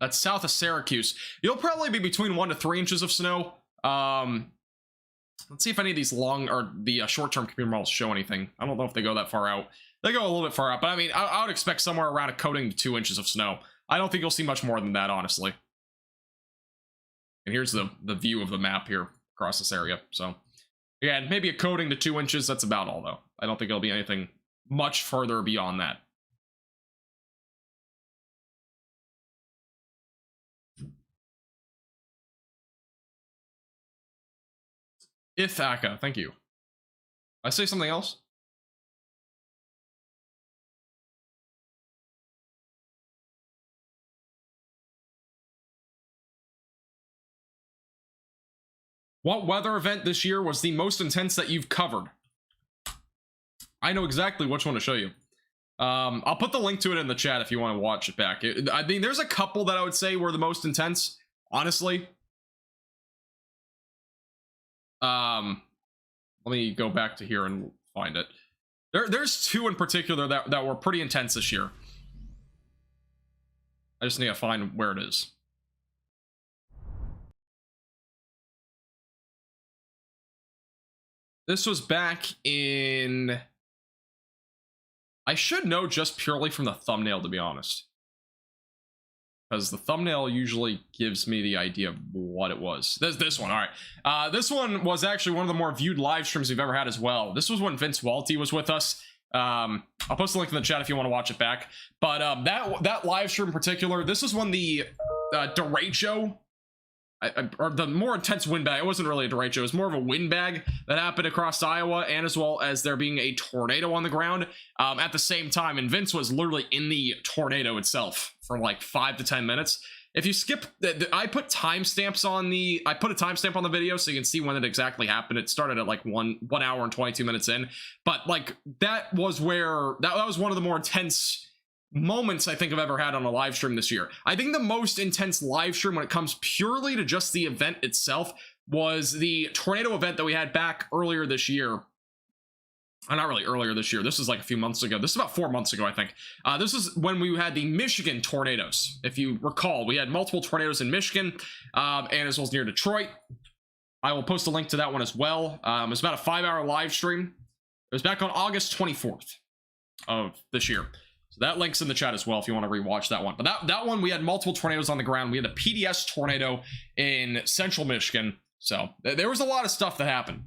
That's south of Syracuse. You'll probably be between 1 to 3 inches of snow. Let's see if any of these long or the short-term computer models show anything. I don't know if they go that far out. They go a little bit far out, but I mean, I would expect somewhere around a coating to 2 inches of snow. I don't think you'll see much more than that, honestly. And here's the view of the map here across this area. So, again, maybe a coating to 2 inches. That's about all, though. I don't think it'll be anything much further beyond that. Ithaca, thank you. I say something else? What weather event this year was the most intense that you've covered? I know exactly which one to show you. I'll put the link to it in the chat if you want to watch it back. I mean, there's a couple that I would say were the most intense, honestly. Let me go back to here and find it. There's 2 in particular that were pretty intense this year. I just need to find where it is. This was back in... I should know just purely from the thumbnail, to be honest. Because the thumbnail usually gives me the idea of what it was. This one, all right. This one was actually one of the more viewed live streams we've ever had as well. This was when Vince Walty was with us. I'll post the link in the chat if you want to watch it back. But that live stream in particular, this was when the derecho, or the more intense windbag, it wasn't really a derecho, it was more of a windbag that happened across Iowa, and as well as there being a tornado on the ground at the same time, and Vince was literally in the tornado itself for like 5 to 10 minutes. If you skip, I put timestamps on I put a timestamp on the video so you can see when it exactly happened. It started at like 1 hour and 22 minutes in, but like that was where, that was one of the more intense moments I think I've ever had on a live stream this year. I think the most intense live stream when it comes purely to just the event itself was the tornado event that we had back earlier this year. Not really earlier this year. This is like a few months ago. This is about 4 months ago, I think. This is when we had the Michigan tornadoes. If you recall, we had multiple tornadoes in Michigan, and as well as near Detroit. I will post a link to that one as well. It was about a 5-hour live stream. It was back on August 24th of this year. So that link's in the chat as well if you want to rewatch that one. But that one, we had multiple tornadoes on the ground. We had a PDS tornado in central Michigan. So there was a lot of stuff that happened,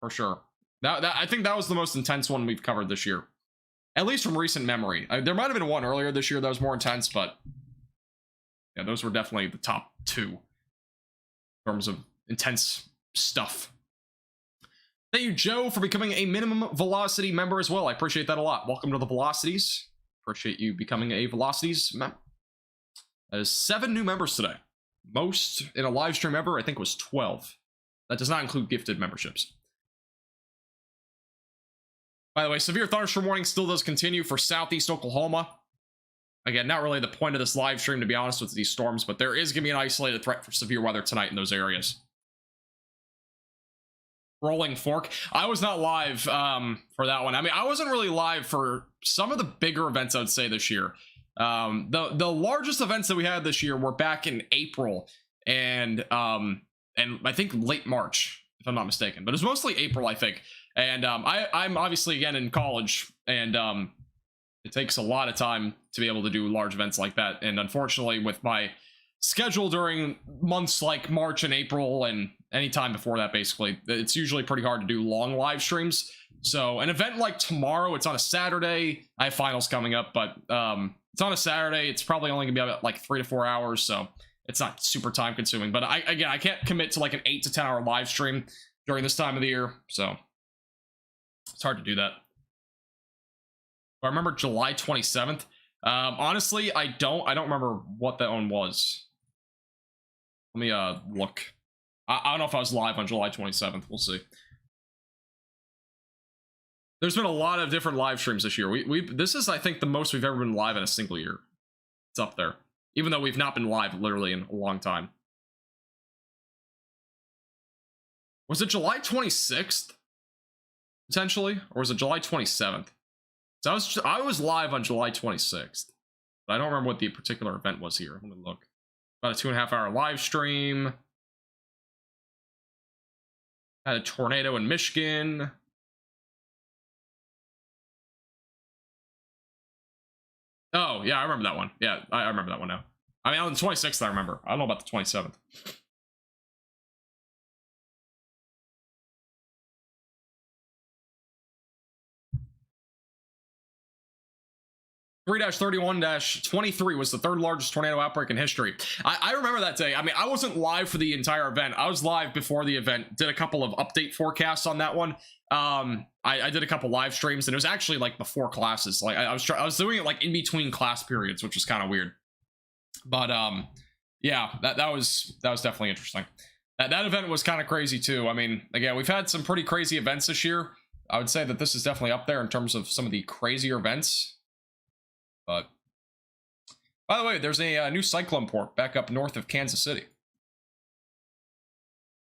for sure. I think that was the most intense one we've covered this year, at least from recent memory. There might have been one earlier this year that was more intense, but yeah, those were definitely the top 2 in terms of intense stuff. Thank you, Joe, for becoming a minimum velocity member as well. I appreciate that a lot. Welcome to the Velocities. Appreciate you becoming a Velocities member. That is 7 new members today. Most in a live stream ever, I think, was 12. That does not include gifted memberships. By the way, severe thunderstorm warning still does continue for southeast Oklahoma. Again, not really the point of this live stream, to be honest, with these storms, but there is going to be an isolated threat for severe weather tonight in those areas. Rolling Fork. I was not live for that one. I mean, I wasn't really live for some of the bigger events, I would say, this year. The largest events that we had this year were back in April and I think late March, if I'm not mistaken, but it was mostly April, I think. And I'm obviously again in college, and it takes a lot of time to be able to do large events like that. And unfortunately, with my schedule during months like March and April and any time before that, basically, it's usually pretty hard to do long live streams. So an event like tomorrow, it's on a Saturday. I have finals coming up, but it's on a Saturday. It's probably only gonna be about like 3 to 4 hours, so it's not super time consuming. But I can't commit to like an 8 to 10 hour live stream during this time of the year, so it's hard to do that. I remember July 27th. Honestly, I don't remember what that one was. Let me look. I don't know if I was live on July 27th. We'll see. There's been a lot of different live streams this year. This is, I think, the most we've ever been live in a single year. It's up there, even though we've not been live literally in a long time. Was it July 26th potentially, or was it July 27th? So I was live on July 26th, but I don't remember what the particular event was here. Let me look. About a 2.5 hour live stream. Had a tornado in Michigan. Oh, yeah, I remember that one. Yeah, I remember that one now. I mean, on the 26th, I remember. I don't know about the 27th. 3-31-23 was the 3rd largest tornado outbreak in history. I remember that day. I mean, I wasn't live for the entire event. I was live before the event. Did a couple of update forecasts on that one. I did a couple live streams, and it was actually like before classes. Like I was doing it like in between class periods, which was kind of weird. But yeah, that was definitely interesting. That event was kind of crazy too. I mean, again, we've had some pretty crazy events this year. I would say that this is definitely up there in terms of some of the crazier events. But by the way, there's a new cyclone port back up north of Kansas City.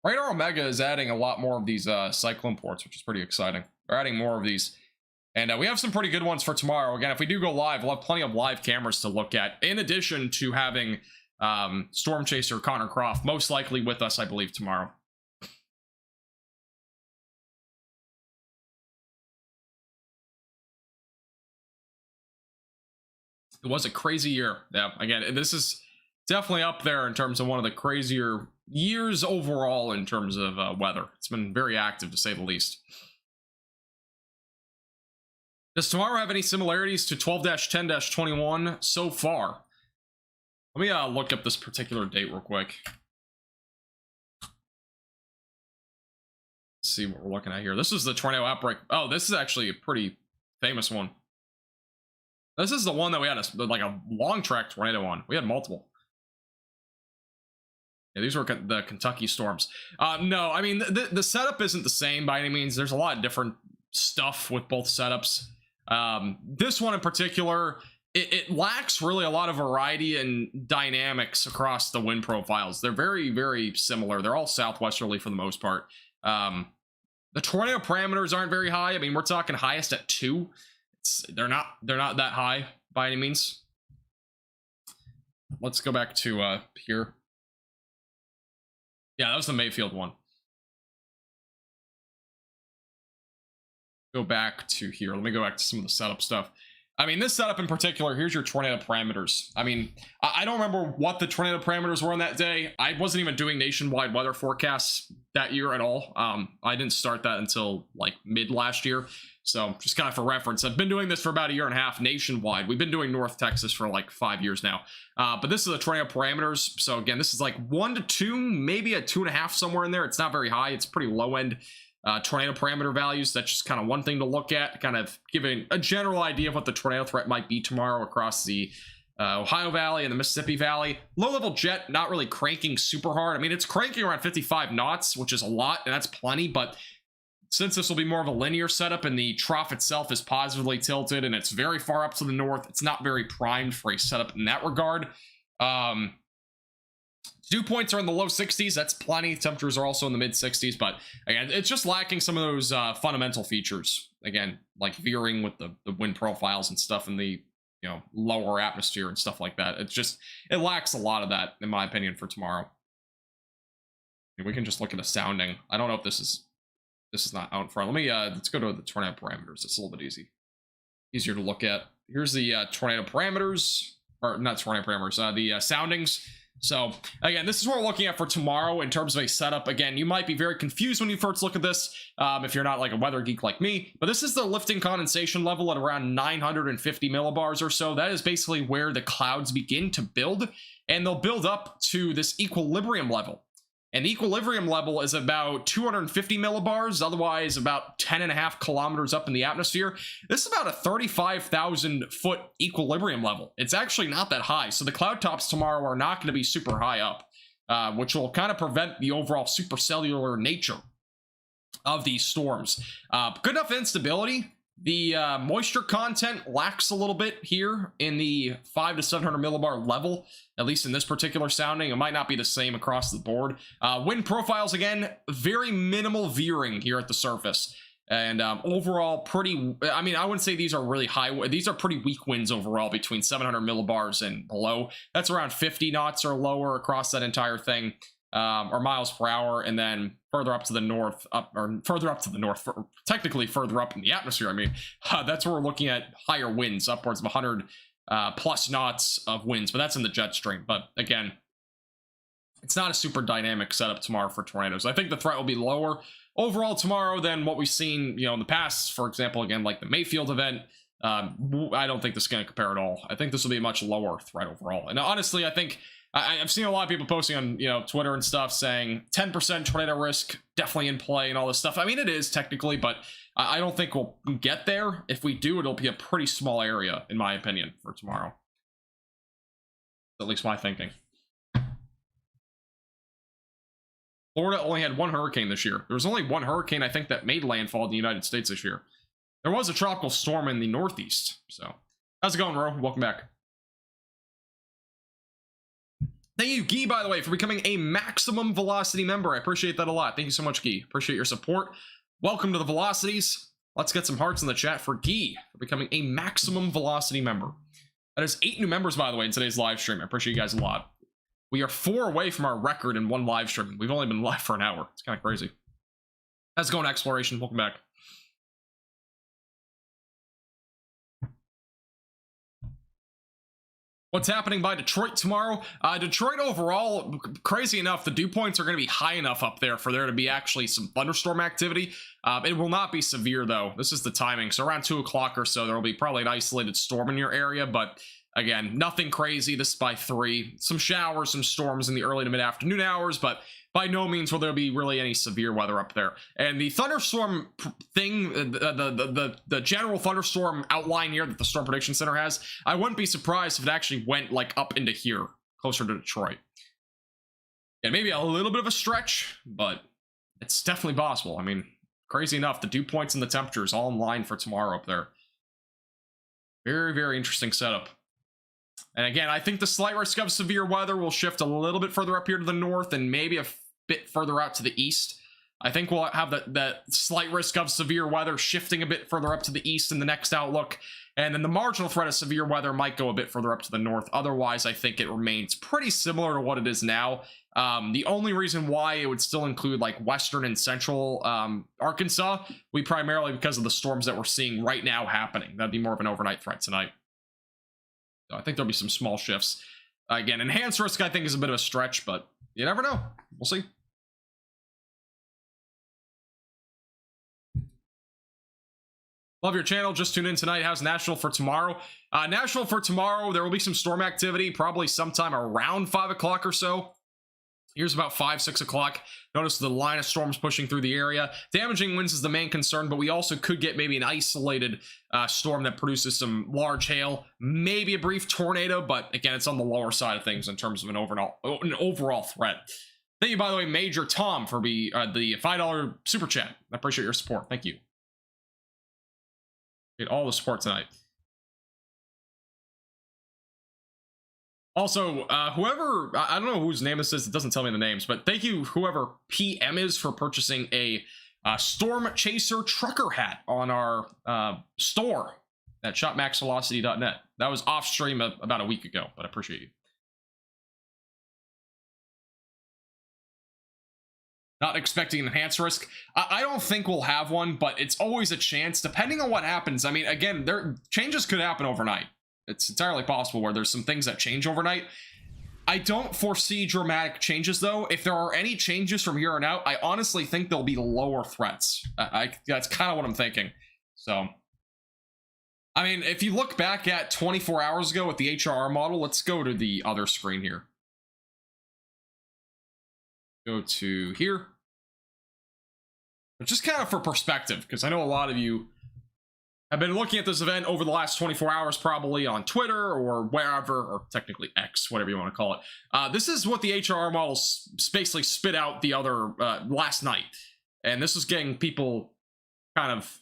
Radar Omega is adding a lot more of these cyclone ports, which is pretty exciting. They're adding more of these. And we have some pretty good ones for tomorrow. Again, if we do go live, we'll have plenty of live cameras to look at, in addition to having Storm Chaser Connor Croft most likely with us, I believe, tomorrow. It was a crazy year. Yeah, again, this is definitely up there in terms of one of the crazier years overall in terms of weather. It's been very active, to say the least. Does tomorrow have any similarities to 12-10-21 so far? Let me look up this particular date real quick. Let's see what we're looking at here. This is the tornado outbreak. Oh, this is actually a pretty famous one. This is the one that we had like a long track tornado on. We had multiple. Yeah, these were the Kentucky storms. No, I mean, the setup isn't the same by any means. There's a lot of different stuff with both setups. This one in particular, it lacks really a lot of variety and dynamics across the wind profiles. They're very, very similar. They're all southwesterly for the most part. The tornado parameters aren't very high. I mean, we're talking highest at 2. They're not that high by any means. Let's go back to here. Yeah, that was the Mayfield one. Go back to here. Let me go back to some of the setup stuff. I mean, this setup in particular, here's your tornado parameters. I mean, I don't remember what the tornado parameters were on that day. I wasn't even doing nationwide weather forecasts that year at all. I didn't start that until like mid last year. So just kind of for reference, I've been doing this for about 1.5 years nationwide. We've been doing North Texas for like 5 years now. But this is the tornado parameters. So again, this is like 1 to 2, maybe a 2.5 somewhere in there. It's not very high. It's pretty low end. tornado parameter values. That's just kind of one thing to look at, kind of giving a general idea of what the tornado threat might be tomorrow across the Ohio Valley and the Mississippi Valley. Low-level jet not really cranking super hard. I mean, it's cranking around 55 knots, which is a lot, and that's plenty, but since this will be more of a linear setup and the trough itself is positively tilted and it's very far up to the north, it's not very primed for a setup in that regard. Dew points are in the low 60s. That's plenty. Temperatures are also in the mid 60s, but again, it's just lacking some of those fundamental features. Again, like veering with the wind profiles and stuff in the lower atmosphere and stuff like that. It lacks a lot of that, in my opinion, for tomorrow. We can just look at the sounding. I don't know if this is not out in front. Let's go to the tornado parameters. It's a little bit easier to look at. Here's the tornado parameters, or not tornado parameters, the soundings. So again, this is what we're looking at for tomorrow in terms of a setup. Again, you might be very confused when you first look at this if you're not like a weather geek like me, but this is the lifting condensation level at around 950 millibars or so. That is basically where the clouds begin to build, and they'll build up to this equilibrium level. And the equilibrium level is about 250 millibars, otherwise about 10.5 kilometers up in the atmosphere. This is about a 35,000 foot equilibrium level. It's actually not that high. So the cloud tops tomorrow are not going to be super high up, which will kind of prevent the overall supercellular nature of these storms. Good enough instability. The moisture content lacks a little bit here in the 500 to 700 millibar level, at least in this particular sounding. It might not be the same across the board. Wind profiles, again, very minimal veering here at the surface. And overall, pretty, I mean, I wouldn't say these are really high. These are pretty weak winds overall between 700 millibars and below. That's around 50 knots or lower across that entire thing. Or miles per hour, and then further up to the north, technically further up in the atmosphere. I mean, that's where we're looking at higher winds, upwards of 100 plus knots of winds, but that's in the jet stream. But again, it's not a super dynamic setup tomorrow for tornadoes. I think the threat will be lower overall tomorrow than what we've seen, in the past. For example, again, like the Mayfield event. I don't think this is going to compare at all. I think this will be a much lower threat overall. And honestly, I think I've seen a lot of people posting on Twitter and stuff saying 10% tornado risk definitely in play and all this stuff. I mean, it is technically, but I don't think we'll get there. If we do, it'll be a pretty small area, in my opinion, for tomorrow. At least my thinking. Florida only had one hurricane this year. There was only one hurricane, I think, that made landfall in the United States this year. There was a tropical storm in the Northeast. So, how's it going, Ro? Welcome back. Thank you, Guy, by the way, for becoming a Maximum Velocity member. I appreciate that a lot. Thank you so much, Guy. Appreciate your support. Welcome to the Velocities. Let's get some hearts in the chat for Guy for becoming a Maximum Velocity member. That is 8 new members, by the way, in today's live stream. I appreciate you guys a lot. We are 4 away from our record in one live stream. We've only been live for an hour. It's kind of crazy. How's it going, Exploration? Welcome back. What's happening by Detroit tomorrow? Detroit overall, crazy enough, the dew points are going to be high enough up there for there to be actually some thunderstorm activity. It will not be severe, though. This is the timing. So around 2 o'clock or so, there will be probably an isolated storm in your area. But again, nothing crazy. This is by 3. Some showers, some storms in the early to mid-afternoon hours, but by no means will there be really any severe weather up there. And the thunderstorm thing, the general thunderstorm outline here that the Storm Prediction Center has, I wouldn't be surprised if it actually went like up into here, closer to Detroit. Yeah, maybe a little bit of a stretch, but it's definitely possible. I mean, crazy enough, the dew points and the temperatures all in line for tomorrow up there. Very, very interesting setup. And again, I think the slight risk of severe weather will shift a little bit further up here to the north and maybe a bit further out to the east. I think we'll have that slight risk of severe weather shifting a bit further up to the east in the next outlook. And then the marginal threat of severe weather might go a bit further up to the north. Otherwise, I think it remains pretty similar to what it is now. The only reason why it would still include like western and central Arkansas, we primarily because of the storms that we're seeing right now happening. That'd be more of an overnight threat tonight. So I think there'll be some small shifts. Again, enhanced risk I think is a bit of a stretch, but you never know. We'll see. Love your channel. Just tune in tonight. How's National for tomorrow? National for tomorrow, there will be some storm activity, probably sometime around 5 o'clock or so. Here's about 5-6 o'clock. Notice the line of storms pushing through the area. Damaging winds is the main concern, but we also could get maybe an isolated storm that produces some large hail, maybe a brief tornado, but again, it's on the lower side of things in terms of an overall threat. Thank you, by the way, Major Tom, for the $5 super chat. I appreciate your support. Thank you. Get all the support tonight. Also, whoever, I don't know whose name this is, it doesn't tell me the names, but thank you, whoever PM is, for purchasing a Storm Chaser trucker hat on our store at shopmaxvelocity.net. That was off stream about a week ago, but I appreciate you. Not expecting an enhanced risk. I don't think we'll have one, but it's always a chance, depending on what happens. I mean, again, changes could happen overnight. It's entirely possible where there's some things that change overnight. I don't foresee dramatic changes, though. If there are any changes from here on out, I honestly think there'll be lower threats. That's kind of what I'm thinking. So, I mean, if you look back at 24 hours ago with the HRR model, let's go to the other screen here. Go to here. Just kind of for perspective, because I know a lot of you I've been looking at this event over the last 24 hours, probably on Twitter or wherever, or technically X, whatever you want to call it. This is what the HRR model basically spit out the other last night. And this is getting people kind of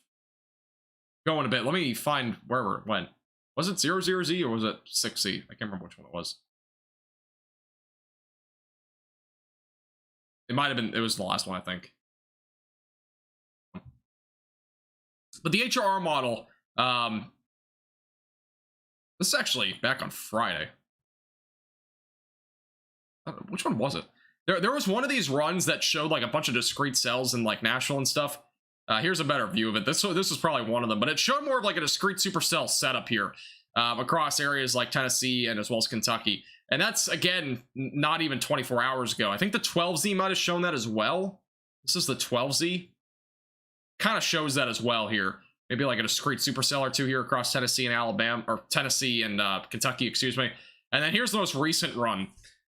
going a bit. Let me find wherever it went. Was it 00Z or was it 6Z? I can't remember which one it was. It might have been, it was the last one, I think. But the HRR model, this is actually back on Friday. Which one was it? There was one of these runs that showed like a bunch of discrete cells in like Nashville and stuff. Here's a better view of it. This is probably one of them, but it showed more of like a discrete supercell setup here across areas like Tennessee and as well as Kentucky. And that's, again, not even 24 hours ago. I think the 12Z might have shown that as well. This is the 12Z. Kind of shows that as well here. Maybe like a discrete supercell or two here across Tennessee and Alabama, or Tennessee and Kentucky, excuse me. And then here's the most recent run.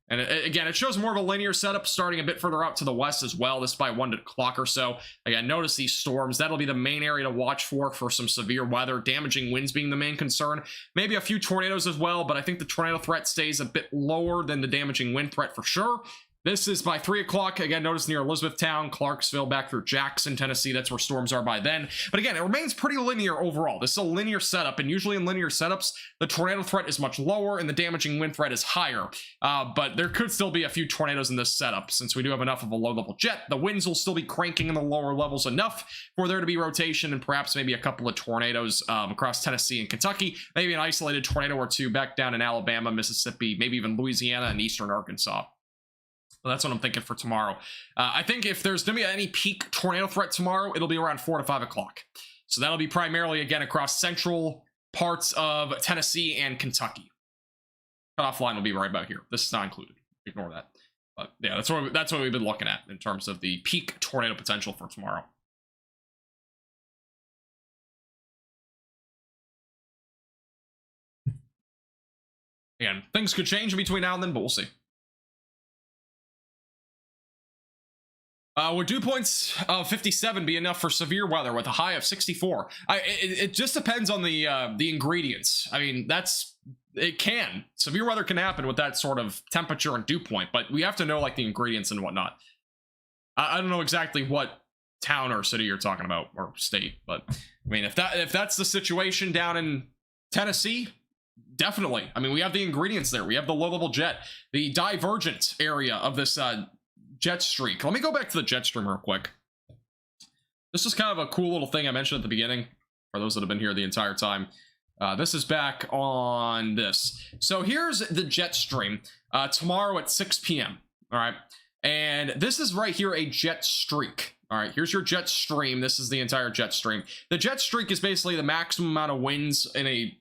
And again, it shows more of a linear setup starting a bit further out to the west as well. This is by 1 o'clock or so. Again, notice these storms. That'll be the main area to watch for some severe weather. Damaging winds being the main concern. Maybe a few tornadoes as well, but I think the tornado threat stays a bit lower than the damaging wind threat for sure. This is by 3 o'clock. Again, notice near Elizabethtown, Clarksville, back through Jackson, Tennessee. That's where storms are by then. But again, it remains pretty linear overall. This is a linear setup, and usually in linear setups, the tornado threat is much lower and the damaging wind threat is higher. But there could still be a few tornadoes in this setup. Since we do have enough of a low-level jet, the winds will still be cranking in the lower levels enough for there to be rotation and perhaps maybe a couple of tornadoes across Tennessee and Kentucky. Maybe an isolated tornado or two back down in Alabama, Mississippi, maybe even Louisiana and eastern Arkansas. Well, that's what I'm thinking for tomorrow. I think if there's going to be any peak tornado threat tomorrow, it'll be around 4 to 5 o'clock. So that'll be primarily, again, across central parts of Tennessee and Kentucky. Cutoff line will be right about here. This is not included. Ignore that. But yeah, that's what we've been looking at in terms of the peak tornado potential for tomorrow. Again, things could change in between now and then, but we'll see. Would dew points of 57 be enough for severe weather with a high of 64? It just depends on the ingredients. I mean, it can. Severe weather can happen with that sort of temperature and dew point, but we have to know like the ingredients and whatnot. I don't know exactly what town or city you're talking about, or state, but I mean, if that's the situation down in Tennessee, definitely. I mean, we have the ingredients there. We have the low-level jet, the divergent area of this jet streak. Let me go back to the jet stream real quick. This is kind of a cool little thing I mentioned at the beginning, for those that have been here the entire time. This is back on this. So here's the jet stream tomorrow at 6 p.m. All right. And this is right here a jet streak. All right, here's your jet stream. This is the entire jet stream. The jet streak is basically the maximum amount of winds in a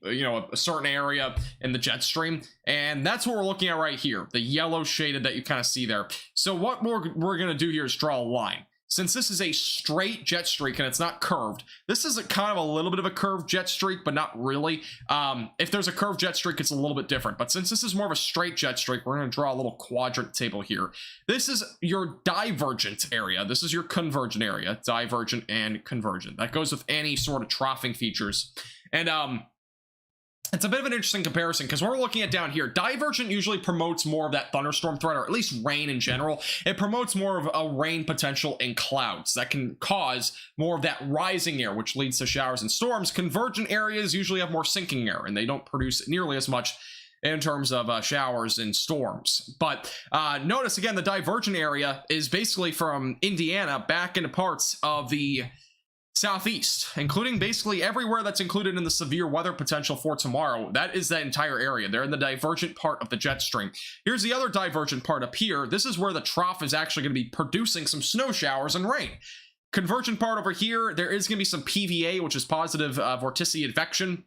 certain area in the jet stream, and that's what we're looking at right here, the yellow shaded that you kind of see there. So what we're going to do here is draw a line. since this is a straight jet streak and it's not curved, this is a kind of a little bit of a curved jet streak, but not really. If there's a curved jet streak, it's a little bit different. But since this is more of a straight jet streak, we're going to draw a little quadrant table here. This is your divergent area. This is your convergent area, divergent and convergent. That goes with any sort of troughing features. And it's a bit of an interesting comparison because when we're looking at down here, divergent usually promotes more of that thunderstorm threat, or at least rain in general. It promotes more of a rain potential in clouds that can cause more of that rising air, which leads to showers and storms. Convergent areas usually have more sinking air, and they don't produce nearly as much in terms of showers and storms. But notice again, the divergent area is basically from Indiana back into parts of the southeast, including basically everywhere that's included in the severe weather potential for tomorrow. That is that entire area. They're in the divergent part of the jet stream. Here's the other divergent part up here. This is where the trough is actually going to be producing some snow showers and rain. Convergent part over here, there is going to be some PVA, which is positive vorticity advection.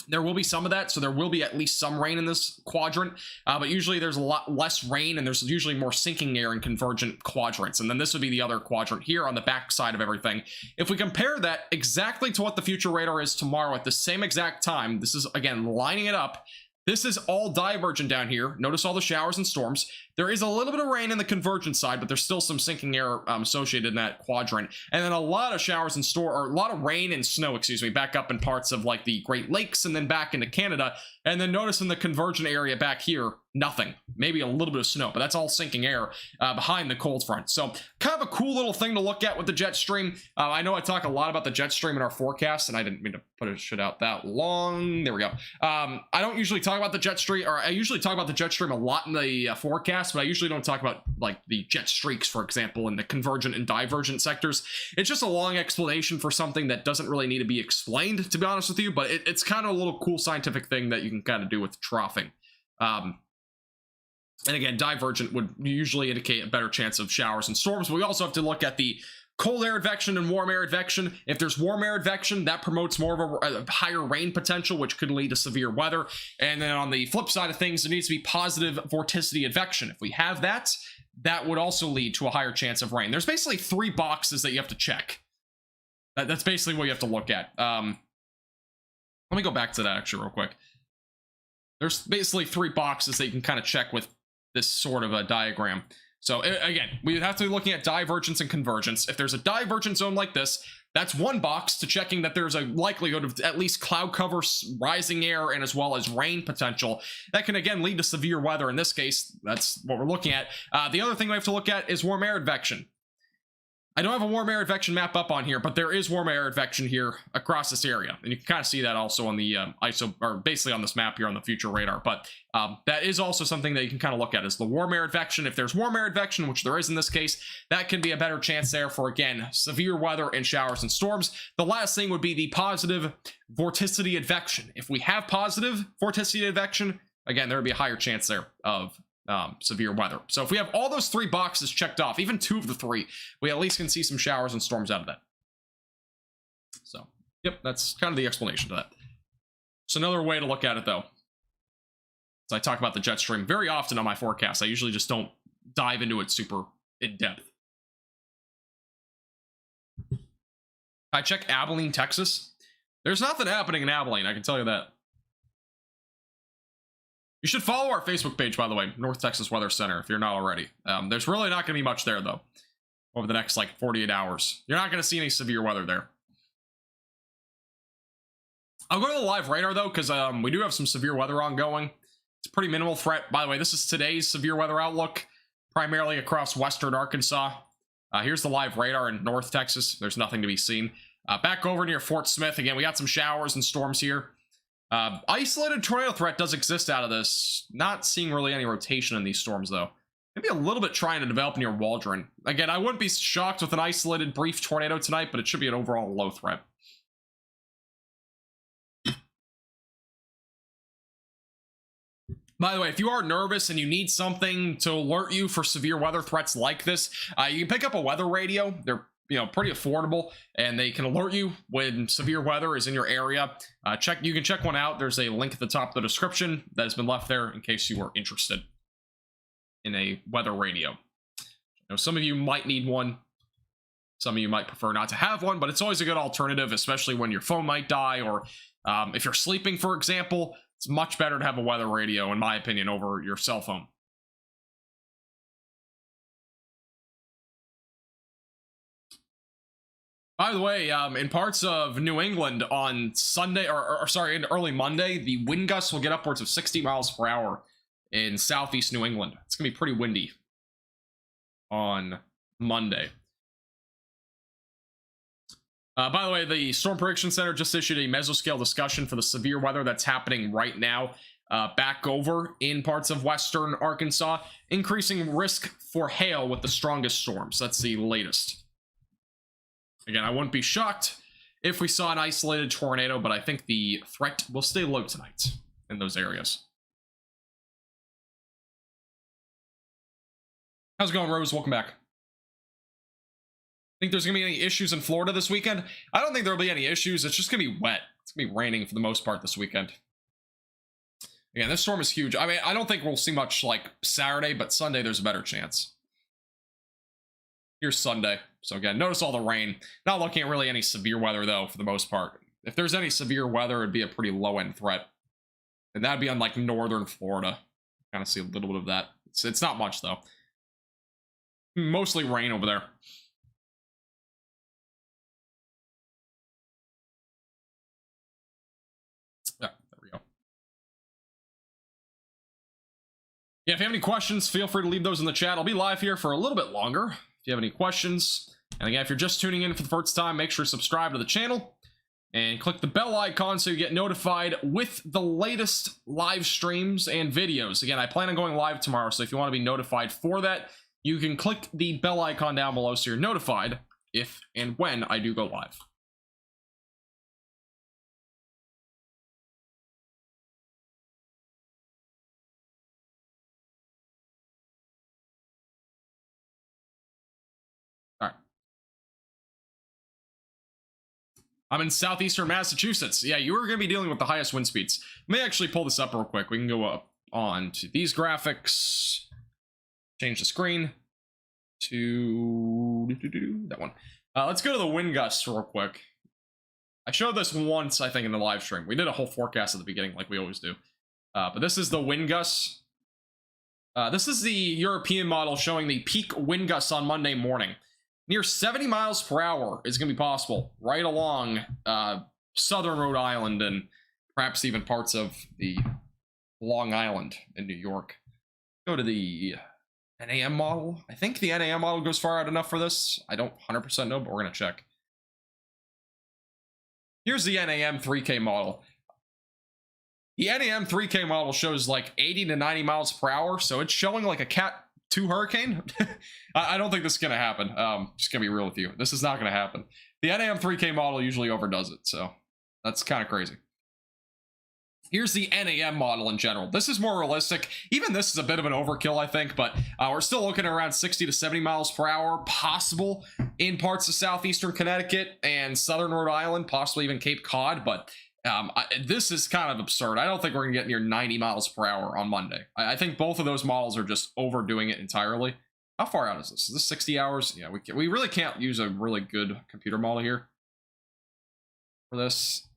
There will be some of that, so there will be at least some rain in this quadrant, but usually there's a lot less rain, and there's usually more sinking air in convergent quadrants. And then this would be the other quadrant here on the back side of everything. If we compare that exactly to what the future radar is tomorrow at the same exact time, this is, again, lining it up. This is all divergent down here. Notice all the showers and storms. There is a little bit of rain in the convergent side, but there's still some sinking air associated in that quadrant. And then a lot of showers and or a lot of rain and snow, excuse me, back up in parts of like the Great Lakes and then back into Canada. And then notice in the convergent area back here, nothing. Maybe a little bit of snow, but that's all sinking air behind the cold front. So kind of a cool little thing to look at with the jet stream. I know I talk a lot about the jet stream in our forecast, and I didn't mean to put it shit out that long. There we go. I don't usually talk about the jet stream, or I usually talk about the jet stream a lot in the forecast, but I usually don't talk about like the jet streaks, for example, in the convergent and divergent sectors. It's just a long explanation for something that doesn't really need to be explained, to be honest with you, but it's kind of a little cool scientific thing that you can kind of do with troughing. And again, divergent would usually indicate a better chance of showers and storms. But we also have to look at the cold air advection and warm air advection. If there's warm air advection, that promotes more of a higher rain potential, which could lead to severe weather. And then on the flip side of things, there needs to be positive vorticity advection. If we have that, that would also lead to a higher chance of rain. There's basically 3 boxes that you have to check. That's basically what you have to look at. Let me go back to that actually real quick. There's basically 3 boxes that you can kind of check with this sort of a diagram. So again, we would have to be looking at divergence and convergence. If there's a divergent zone like this, that's 1 box to checking that there's a likelihood of at least cloud cover, rising air, and as well as rain potential. That can again lead to severe weather. In this case, that's what we're looking at. The other thing we have to look at is warm air advection. I don't have a warm air advection map up on here, but there is warm air advection here across this area. And you can kind of see that also on the ISO, or basically on this map here on the future radar. But that is also something that you can kind of look at, is the warm air advection. If there's warm air advection, which there is in this case, that can be a better chance there for, again, severe weather and showers and storms. The last thing would be the positive vorticity advection. If we have positive vorticity advection, again, there would be a higher chance there of severe weather. So if we have all those 3 boxes checked off, even 2 of the 3, we at least can see some showers and storms out of that. So, yep, that's kind of the explanation to that. So another way to look at it, though, is I talk about the jet stream very often on my forecast. I usually just don't dive into it super in depth. I check Abilene, Texas. There's nothing happening in Abilene, I can tell you that. You should follow our Facebook page, by the way, North Texas Weather Center, if you're not already. There's really not going to be much there, though, over the next, like, 48 hours. You're not going to see any severe weather there. I'll go to the live radar, though, because we do have some severe weather ongoing. It's a pretty minimal threat. By the way, this is today's severe weather outlook, primarily across western Arkansas. Here's the live radar in North Texas. There's nothing to be seen. Back over near Fort Smith, again, we got some showers and storms here. Isolated tornado threat does exist out of this. Not seeing really any rotation in these storms, though. Maybe a little bit trying to develop near Waldron. Again, I wouldn't be shocked with an isolated brief tornado tonight, but it should be an overall low threat. By the way, if you are nervous and you need something to alert you for severe weather threats like this, you can pick up a weather radio. They're pretty affordable, and they can alert you when severe weather is in your area. You can check one out. There's a link at the top of the description that has been left there in case you are interested in a weather radio. Some of you might need one. Some of you might prefer not to have one, but it's always a good alternative, especially when your phone might die, or if you're sleeping, for example. It's much better to have a weather radio, in my opinion, over your cell phone. By the way, in parts of New England on Sunday, or sorry, in early Monday, the wind gusts will get upwards of 60 miles per hour in southeast New England. It's going to be pretty windy on Monday. By the way, the Storm Prediction Center just issued a mesoscale discussion for the severe weather that's happening right now back over in parts of western Arkansas, increasing risk for hail with the strongest storms. That's the latest. Again, I wouldn't be shocked if we saw an isolated tornado, but I think the threat will stay low tonight in those areas. How's it going, Rose? Welcome back. Think there's gonna be any issues in Florida this weekend? I don't think there'll be any issues. It's just gonna be wet. It's gonna be raining for the most part this weekend. Again, this storm is huge. I mean, I don't think we'll see much like Saturday, but Sunday there's a better chance. Here's Sunday. So again, notice all the rain. Not looking at really any severe weather though, for the most part. If there's any severe weather, it'd be a pretty low-end threat. And that'd be on like northern Florida. Kind of see a little bit of that. It's not much though. Mostly rain over there. Yeah, there we go. Yeah, if you have any questions, feel free to leave those in the chat. I'll be live here for a little bit longer. If you have any questions. And again, if you're just tuning in for the first time, make sure to subscribe to the channel and click the bell icon so you get notified with the latest live streams and videos. Again, I plan on going live tomorrow, so if you want to be notified for that, you can click the bell icon down below so you're notified if and when I do go live. All right. I'm in southeastern Massachusetts. Yeah, you are going to be dealing with the highest wind speeds. Let me actually pull this up real quick. We can go up on to these graphics. Change the screen to that one. Let's go to the wind gusts real quick. I showed this once, I think, in the live stream. We did a whole forecast at the beginning, like we always do. But this is the wind gusts. This is the European model showing the peak wind gusts on Monday morning. Near 70 miles per hour is going to be possible right along southern Rhode Island and perhaps even parts of the Long Island in New York. Go to the NAM model. I think the NAM model goes far out enough for this. I don't 100% know, but we're going to check. Here's the NAM 3K model. The NAM 3K model shows like 80 to 90 miles per hour, so it's showing like a Cat 2 hurricane. I don't think this is going to happen. Just going to be real with you. This is not going to happen. The NAM 3K model usually overdoes it, so that's kind of crazy. Here's the NAM model in general. This is more realistic. Even this is a bit of an overkill, I think, but we're still looking at around 60 to 70 miles per hour, possible in parts of southeastern Connecticut and southern Rhode Island, possibly even Cape Cod, but this is kind of absurd. I don't think we're going to get near 90 miles per hour on Monday. I think both of those models are just overdoing it entirely. How far out is this? Is this 60 hours? Yeah, we really can't use a really good computer model here for this.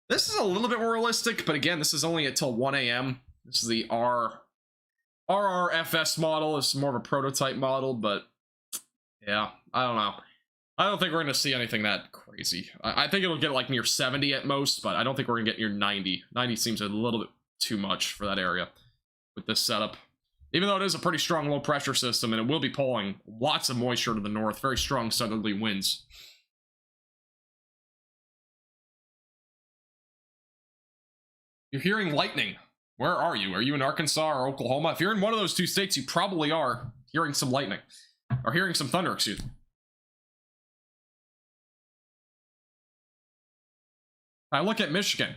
This is a little bit more realistic, but again, this is only until 1 a.m. This is the RRFS model. This is more of a prototype model, but yeah, I don't know. I don't think we're going to see anything that crazy. I think it'll get like near 70 at most, but I don't think we're going to get near 90. 90 seems a little bit too much for that area with this setup. Even though it is a pretty strong low pressure system, and it will be pulling lots of moisture to the north, very strong southerly winds. You're hearing lightning. Where are you? Are you in Arkansas or Oklahoma? If you're in one of those two states, you probably are hearing some lightning. Or hearing some thunder, excuse me. I look at Michigan.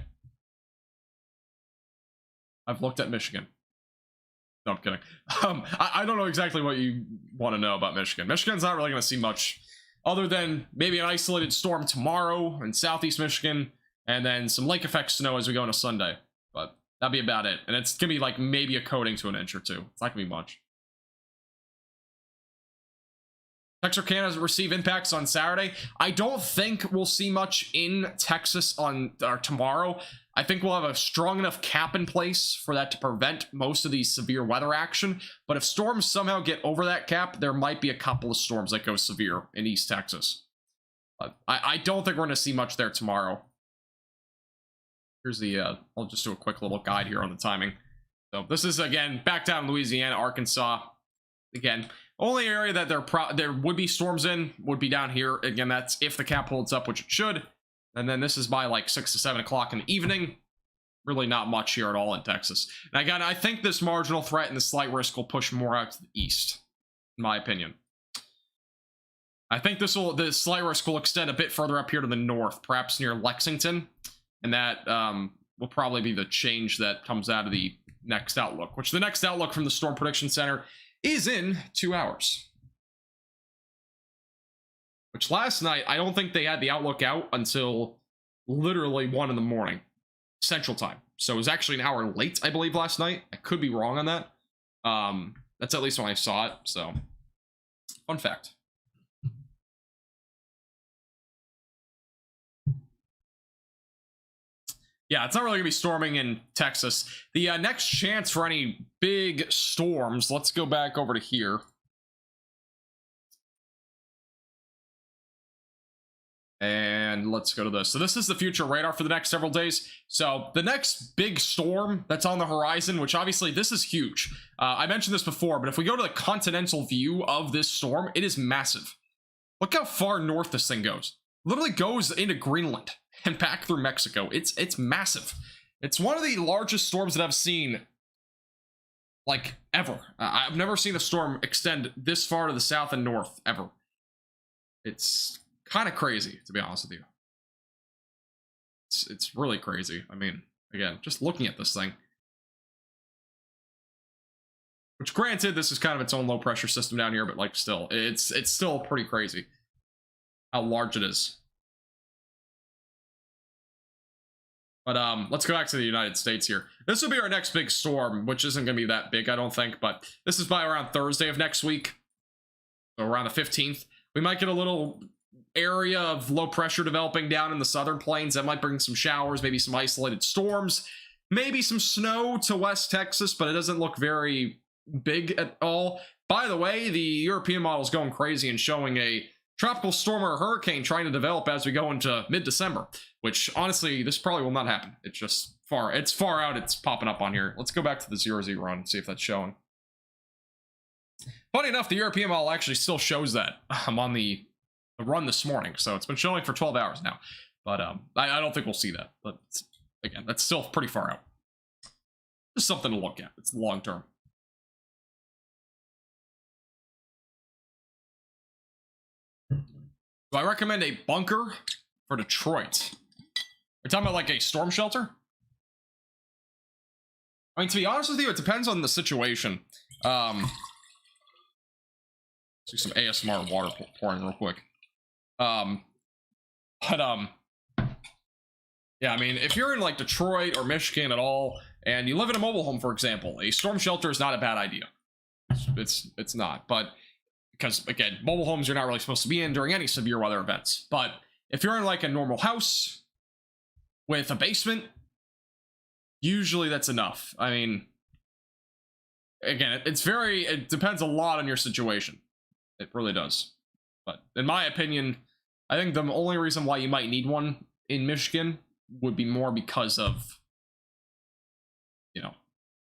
I've looked at Michigan. No, I'm kidding. I don't know exactly what you want to know about Michigan. Michigan's not really going to see much other than maybe an isolated storm tomorrow in southeast Michigan, and then some lake effect snow as we go into Sunday. But that'd be about it. And it's going to be like maybe a coating to an inch or two. It's not going to be much. Texarkana receive impacts on Saturday. I don't think we'll see much in Texas on tomorrow. I think we'll have a strong enough cap in place for that to prevent most of these severe weather action. But if storms somehow get over that cap, there might be a couple of storms that go severe in East Texas. But I don't think we're going to see much there tomorrow. Here's the, I'll just do a quick little guide here on the timing. So this is, again, back down in Louisiana, Arkansas. Again, only area that there would be storms in would be down here. Again, that's if the cap holds up, which it should. And then this is by like 6 to 7 o'clock in the evening. Really not much here at all in Texas. And again, I think this marginal threat and the slight risk will push more out to the east, in my opinion. I think the slight risk will extend a bit further up here to the north, perhaps near Lexington. And that will probably be the change that comes out of the next outlook, which the next outlook from the Storm Prediction Center is in 2 hours. Which last night, I don't think they had the outlook out until literally 1 in the morning, Central Time. So it was actually an hour late, I believe, last night. I could be wrong on that. That's at least when I saw it, so fun fact. Yeah, it's not really going to be storming in Texas. The next chance for any big storms, let's go back over to here. And let's go to this. So this is the future radar for the next several days. So the next big storm that's on the horizon, which obviously this is huge. I mentioned this before, but if we go to the continental view of this storm, it is massive. Look how far north this thing goes. Literally goes into Greenland and back through Mexico. It's massive. It's one of the largest storms that I've seen, like, ever. I've never seen a storm extend this far to the south and north, ever. It's kind of crazy, to be honest with you. It's really crazy. I mean, again, just looking at this thing. Which, granted, this is kind of its own low-pressure system down here, but, like, still, it's still pretty crazy how large it is. But let's go back to the United States here. This will be our next big storm, which isn't going to be that big, I don't think, but this is by around Thursday of next week, so around the 15th. We might get a little area of low pressure developing down in the southern plains that might bring some showers, maybe some isolated storms, maybe some snow to West Texas, but it doesn't look very big at all. By the way, the European model is going crazy and showing a tropical storm or a hurricane trying to develop as we go into mid-December, which honestly, this probably will not happen. It's just far out. It's popping up on here. Let's go back to the 0Z run and see if that's showing. Funny enough, the European model actually still shows that. I'm on the run this morning, so it's been showing for 12 hours now. But I don't think we'll see that. But again, that's still pretty far out. Just something to look at. It's long term. Do I recommend a bunker for Detroit? We're talking about like a storm shelter? I mean, to be honest with you, it depends on the situation. Let's do some ASMR water pouring real quick. Yeah, I mean, if you're in like Detroit or Michigan at all, and you live in a mobile home, for example, a storm shelter is not a bad idea. It's not, but because again, mobile homes you're not really supposed to be in during any severe weather events. But if you're in like a normal house with a basement, usually that's enough. I mean, again, it depends a lot on your situation. It really does. But in my opinion, I think the only reason why you might need one in Michigan would be more because of, you know,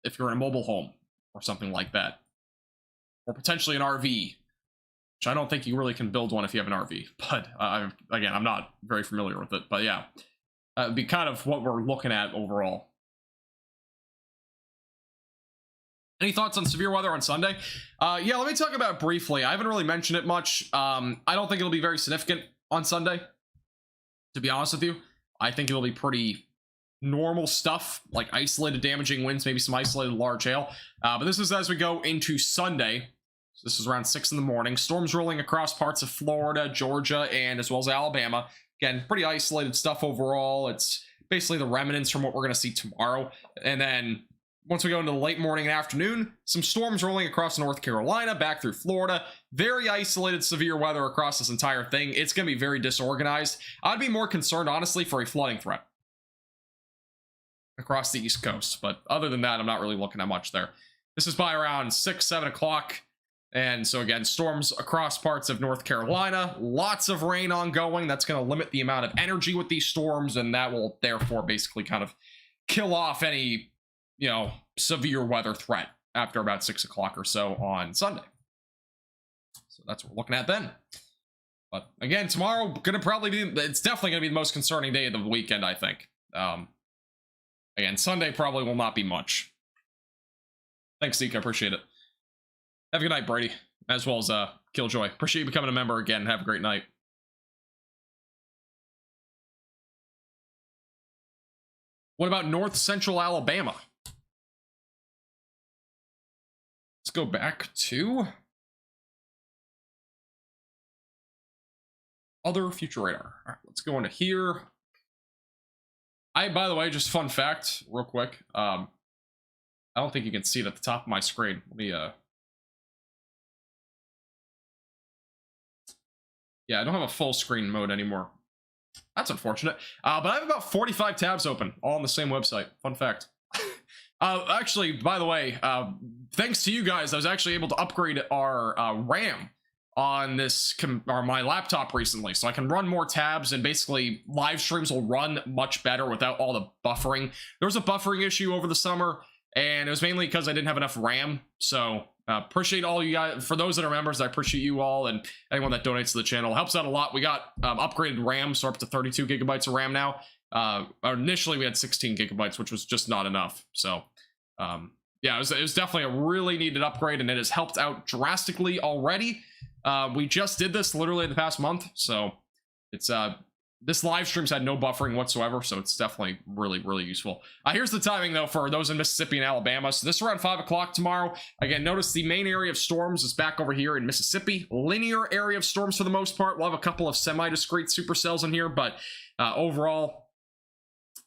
if you're in a mobile home or something like that, or potentially an RV, which I don't think you really can build one if you have an RV. But again, I'm not very familiar with it. But yeah, it'd be kind of what we're looking at overall. Any thoughts on severe weather on Sunday? Yeah, let me talk about it briefly. I haven't really mentioned it much. I don't think it'll be very significant on Sunday, to be honest with you. I think it'll be pretty normal stuff, like isolated damaging winds, maybe some isolated large hail. But this is as we go into Sunday. So this is around 6 in the morning. Storms rolling across parts of Florida, Georgia, and as well as Alabama. Again, pretty isolated stuff overall. It's basically the remnants from what we're going to see tomorrow. And then once we go into the late morning and afternoon, some storms rolling across North Carolina, back through Florida. Very isolated, severe weather across this entire thing. It's going to be very disorganized. I'd be more concerned, honestly, for a flooding threat across the East Coast. But other than that, I'm not really looking at much there. This is by around 6, 7 o'clock. And so again, storms across parts of North Carolina, lots of rain ongoing. That's going to limit the amount of energy with these storms, and that will therefore basically kind of kill off any, you know, severe weather threat after about 6 o'clock or so on Sunday. So that's what we're looking at then. But again, tomorrow gonna probably be, it's definitely gonna be the most concerning day of the weekend, I think. Again, Sunday probably will not be much. Thanks, Zeke, I appreciate it. Have a good night, Brady, as well as Killjoy. Appreciate you becoming a member again. Have a great night. What about North Central Alabama? Let's go back to other future radar. All right, let's go into here. By the way, just fun fact, real quick. I don't think you can see it at the top of my screen. Let me yeah, I don't have a full screen mode anymore. That's unfortunate. But I have about 45 tabs open, all on the same website. Fun fact. Actually, by the way, thanks to you guys, I was actually able to upgrade our RAM on this my laptop recently, so I can run more tabs, and basically live streams will run much better without all the buffering. There was a buffering issue over the summer, and it was mainly because I didn't have enough RAM. So appreciate all you guys. For those that are members, I appreciate you all, and anyone that donates to the channel. It helps out a lot. We got upgraded RAM, so we're up to 32 gigabytes of RAM now. Initially we had 16 gigabytes, which was just not enough. So yeah, it was definitely a really needed upgrade, and it has helped out drastically already. We just did this literally in the past month, so it's this live stream's had no buffering whatsoever, so it's definitely really useful. Here's the timing though for those in Mississippi and Alabama. So this is around 5 o'clock tomorrow. Again, notice the main area of storms is back over here in Mississippi. Linear area of storms for the most part. We'll have a couple of semi-discrete supercells in here, but overall,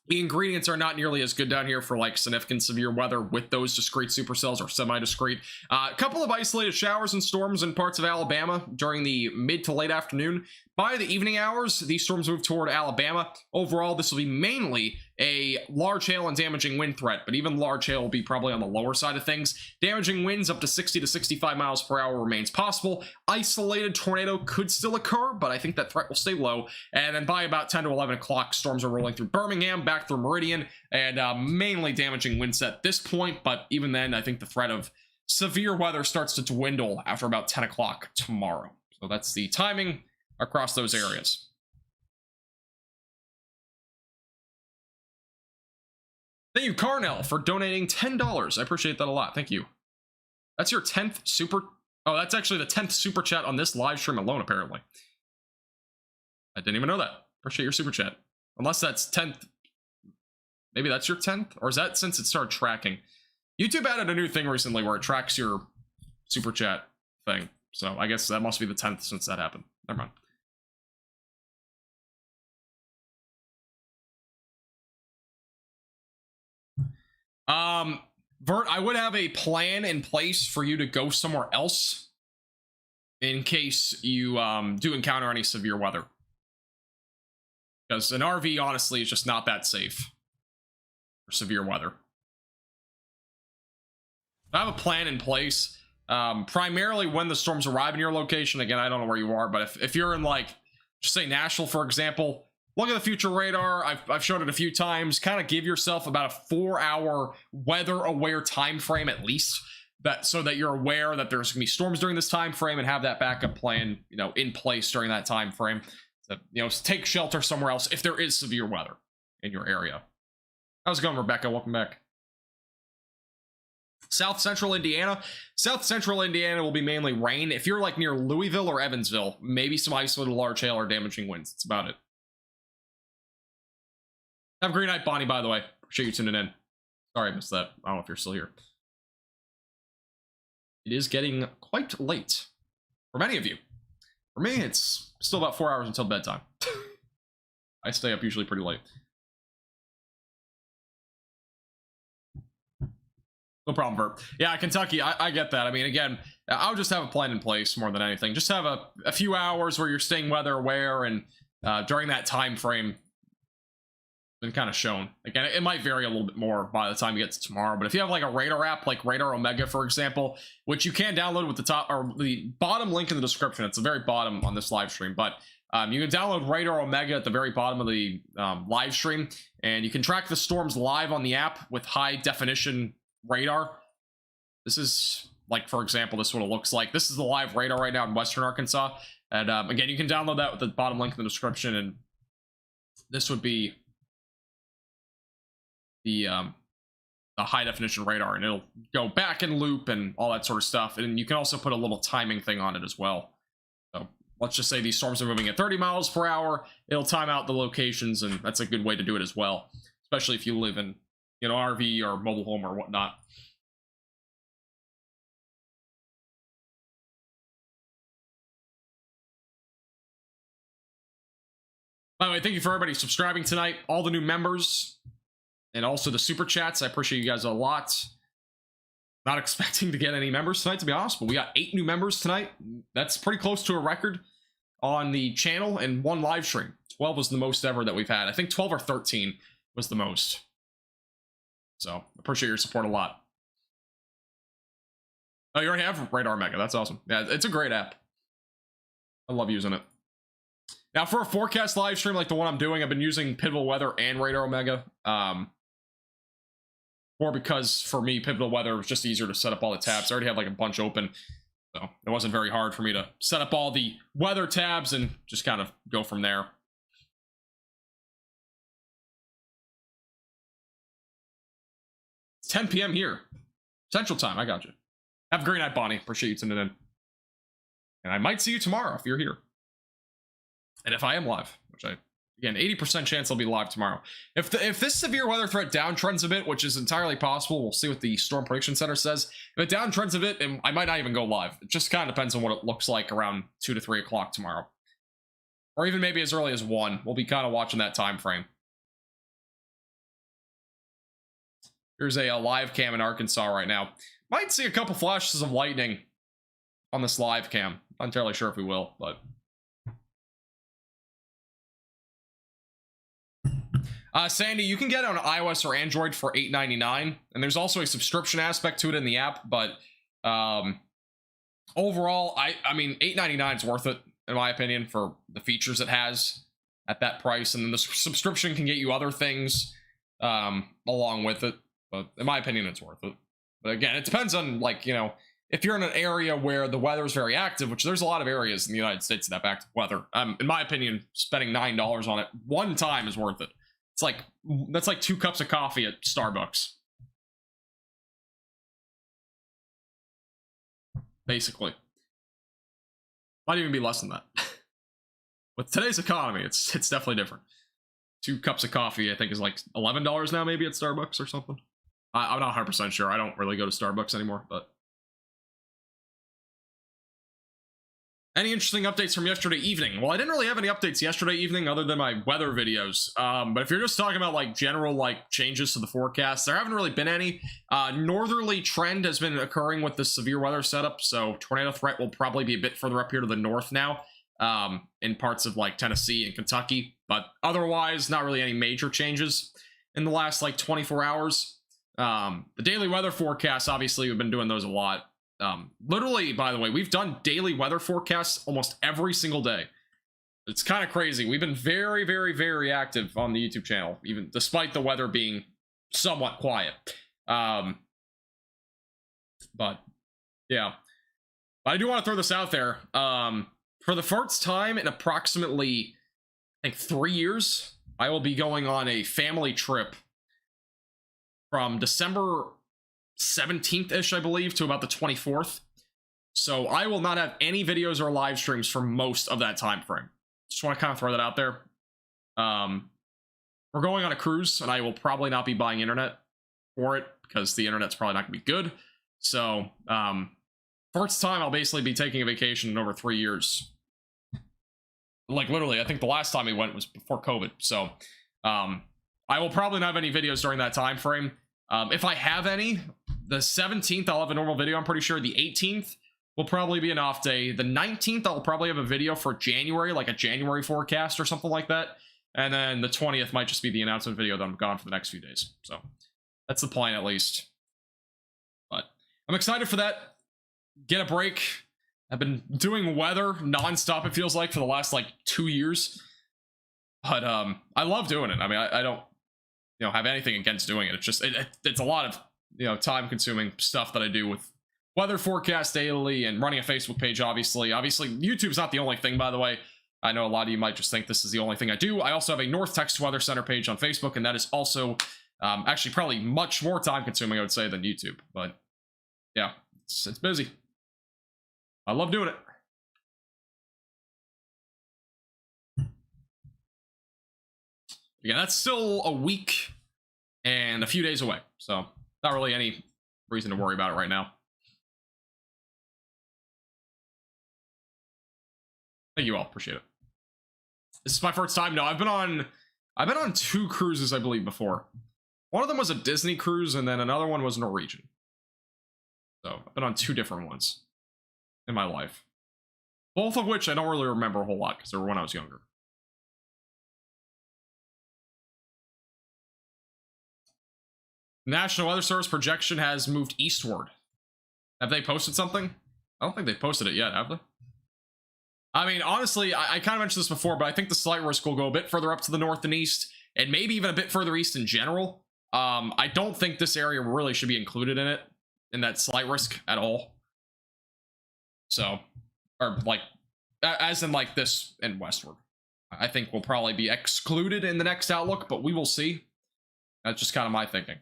the ingredients are not nearly as good down here for like significant severe weather with those discrete supercells or semi-discrete. A couple of isolated showers and storms in parts of Alabama during the mid to late afternoon. By the evening hours, these storms move toward Alabama. Overall, this will be mainly a large hail and damaging wind threat, but even large hail will be probably on the lower side of things. Damaging winds up to 60 to 65 miles per hour remains possible. Isolated tornado could still occur, but I think that threat will stay low. And then by about 10 to 11 o'clock, storms are rolling through Birmingham, back through Meridian, and mainly damaging winds at this point. But even then, I think the threat of severe weather starts to dwindle after about 10 o'clock tomorrow. So that's the timing across those areas. Thank you, Carnell, for donating $10. I appreciate that a lot. Thank you. That's your 10th super... Oh, that's actually the 10th super chat on this live stream alone, apparently. I didn't even know that. Appreciate your super chat. Unless that's 10th. Maybe that's your 10th? Or is that since it started tracking? YouTube added a new thing recently where it tracks your super chat thing. So I guess that must be the 10th since that happened. Never mind. Vert, I would have a plan in place for you to go somewhere else in case you do encounter any severe weather. Because an RV, honestly, is just not that safe for severe weather. I have a plan in place, primarily when the storms arrive in your location. Again, I don't know where you are, but if you're in, like, just say Nashville, for example, look at the future radar. I've shown it a few times. Kind of give yourself about a 4-hour weather-aware time frame at least, so that you're aware that there's gonna be storms during this time frame, and have that backup plan, you know, in place during that time frame. To, you know, take shelter somewhere else if there is severe weather in your area. How's it going, Rebecca? Welcome back. South Central Indiana. South Central Indiana will be mainly rain. If you're like near Louisville or Evansville, maybe some isolated large hail or damaging winds. That's about it. Have a great night, Bonnie, by the way. Appreciate you tuning in. Sorry I missed that. I don't know if you're still here. It is getting quite late for many of you. For me, it's still about 4 hours until bedtime. I stay up usually pretty late. No problem, Vert. Yeah, Kentucky, I get that. I mean, again, I would just have a plan in place more than anything. Just have a few hours where you're staying weather aware, and during that time frame, been kind of shown. Again, it might vary a little bit more by the time you get to tomorrow, but if you have like a radar app, like Radar Omega, for example, which you can download with the top or the bottom link in the description, it's the very bottom on this live stream, but you can download Radar Omega at the very bottom of the live stream, and you can track the storms live on the app with high definition radar. This is, like, for example, this is what it looks like. This is the live radar right now in western Arkansas, and again, you can download that with the bottom link in the description, and this would be the high definition radar, and it'll go back and loop and all that sort of stuff, and you can also put a little timing thing on it as well. So let's just say these storms are moving at 30 miles per hour, it'll time out the locations, and that's a good way to do it as well, especially if you live in, you know, RV or mobile home or whatnot. By the way, thank you for everybody subscribing tonight, all the new members, and also the super chats. I appreciate you guys a lot. Not expecting to get any members tonight, to be honest, but we got 8 new members tonight. That's pretty close to a record on the channel, and 1 live stream. 12 was the most ever that we've had. I think 12 or 13 was the most. So, appreciate your support a lot. Oh, you already have Radar Omega. That's awesome. Yeah, it's a great app. I love using it. Now, for a forecast live stream like the one I'm doing, I've been using Pivotal Weather and Radar Omega. Or because, for me, Pivotal Weather was just easier to set up all the tabs. I already have like a bunch open, so it wasn't very hard for me to set up all the weather tabs and just kind of go from there. It's 10 p.m. here. Central Time, I got you. Have a great night, Bonnie. Appreciate you tuning in. And I might see you tomorrow if you're here. And if I am live, which I, again, 80% chance I'll be live tomorrow. If this severe weather threat downtrends a bit, which is entirely possible, we'll see what the Storm Prediction Center says. If it downtrends a bit, I might not even go live. It just kind of depends on what it looks like around 2 to 3 o'clock tomorrow. Or even maybe as early as 1. We'll be kind of watching that time frame. Here's a live cam in Arkansas right now. Might see a couple flashes of lightning on this live cam. Not entirely sure if we will, but... Sandy, you can get it on iOS or Android for $8.99, and there's also a subscription aspect to it in the app, but overall, I mean, $8.99 is worth it, in my opinion, for the features it has at that price, and then the subscription can get you other things along with it, but in my opinion, it's worth it. But again, it depends on, like, you know, if you're in an area where the weather is very active, which there's a lot of areas in the United States that have active weather, in my opinion, spending $9 on it one time is worth it. It's like, that's like 2 cups of coffee at Starbucks. Basically. Might even be less than that. With today's economy, it's definitely different. 2 cups of coffee, I think, is like $11 now, maybe, at Starbucks or something. I'm not 100% sure. I don't really go to Starbucks anymore, but... Any interesting updates from yesterday evening? Well, I didn't really have any updates yesterday evening other than my weather videos. But if you're just talking about like general like changes to the forecast, there haven't really been any. Northerly trend has been occurring with the severe weather setup, so tornado threat will probably be a bit further up here to the north now, in parts of like Tennessee and Kentucky. But otherwise, not really any major changes in the last like 24 hours. The daily weather forecasts, obviously, we've been doing those a lot. Literally, by the way, we've done daily weather forecasts almost every single day. It's kind of crazy. We've been very, very, very active on the YouTube channel, even despite the weather being somewhat quiet. But yeah, I do want to throw this out there. For the first time in approximately, I think, 3 years, I will be going on a family trip from December 17th-ish, I believe, to about the 24th. So I will not have any videos or live streams for most of that time frame. Just want to kind of throw that out there. We're going on a cruise, and I will probably not be buying internet for it because the internet's probably not going to be good. So, first time I'll basically be taking a vacation in over 3 years. Like, literally, I think the last time we went was before COVID. So, I will probably not have any videos during that time frame. If I have any, the 17th, I'll have a normal video, I'm pretty sure. The 18th will probably be an off day. The 19th, I'll probably have a video for January, like a January forecast or something like that. And then the 20th might just be the announcement video that I'm gone for the next few days. So that's the plan, at least. But I'm excited for that. Get a break. I've been doing weather nonstop, it feels like, for the last like 2 years. But I love doing it. I mean, I don't, you know, have anything against doing it. It's just it's a lot of, you know, time consuming stuff that I do with weather forecast daily and running a Facebook page. Obviously YouTube's not the only thing, by the way. I know a lot of you might just think this is the only thing I do. I also have a North Texas Weather Center page on Facebook, and that is also actually probably much more time consuming, I would say, than YouTube. But yeah, it's busy. I love doing it. Yeah, that's still a week and a few days away, so not really any reason to worry about it right now. Thank you all, appreciate it. This is my first time. No, I've been on 2 cruises, I believe, before. One of them was a Disney cruise, and then another one was Norwegian. So I've been on 2 different ones in my life, both of which I don't really remember a whole lot because they were when I was younger. National Weather Service projection has moved eastward. Have they posted something? I don't think they've posted it yet, have they? I mean, honestly, I kind of mentioned this before, but I think the slight risk will go a bit further up to the north and east, and maybe even a bit further east in general. I don't think this area really should be included in it, in that slight risk at all. So, or like, as in like this and westward. I think will probably be excluded in the next outlook, but we will see. That's just kind of my thinking.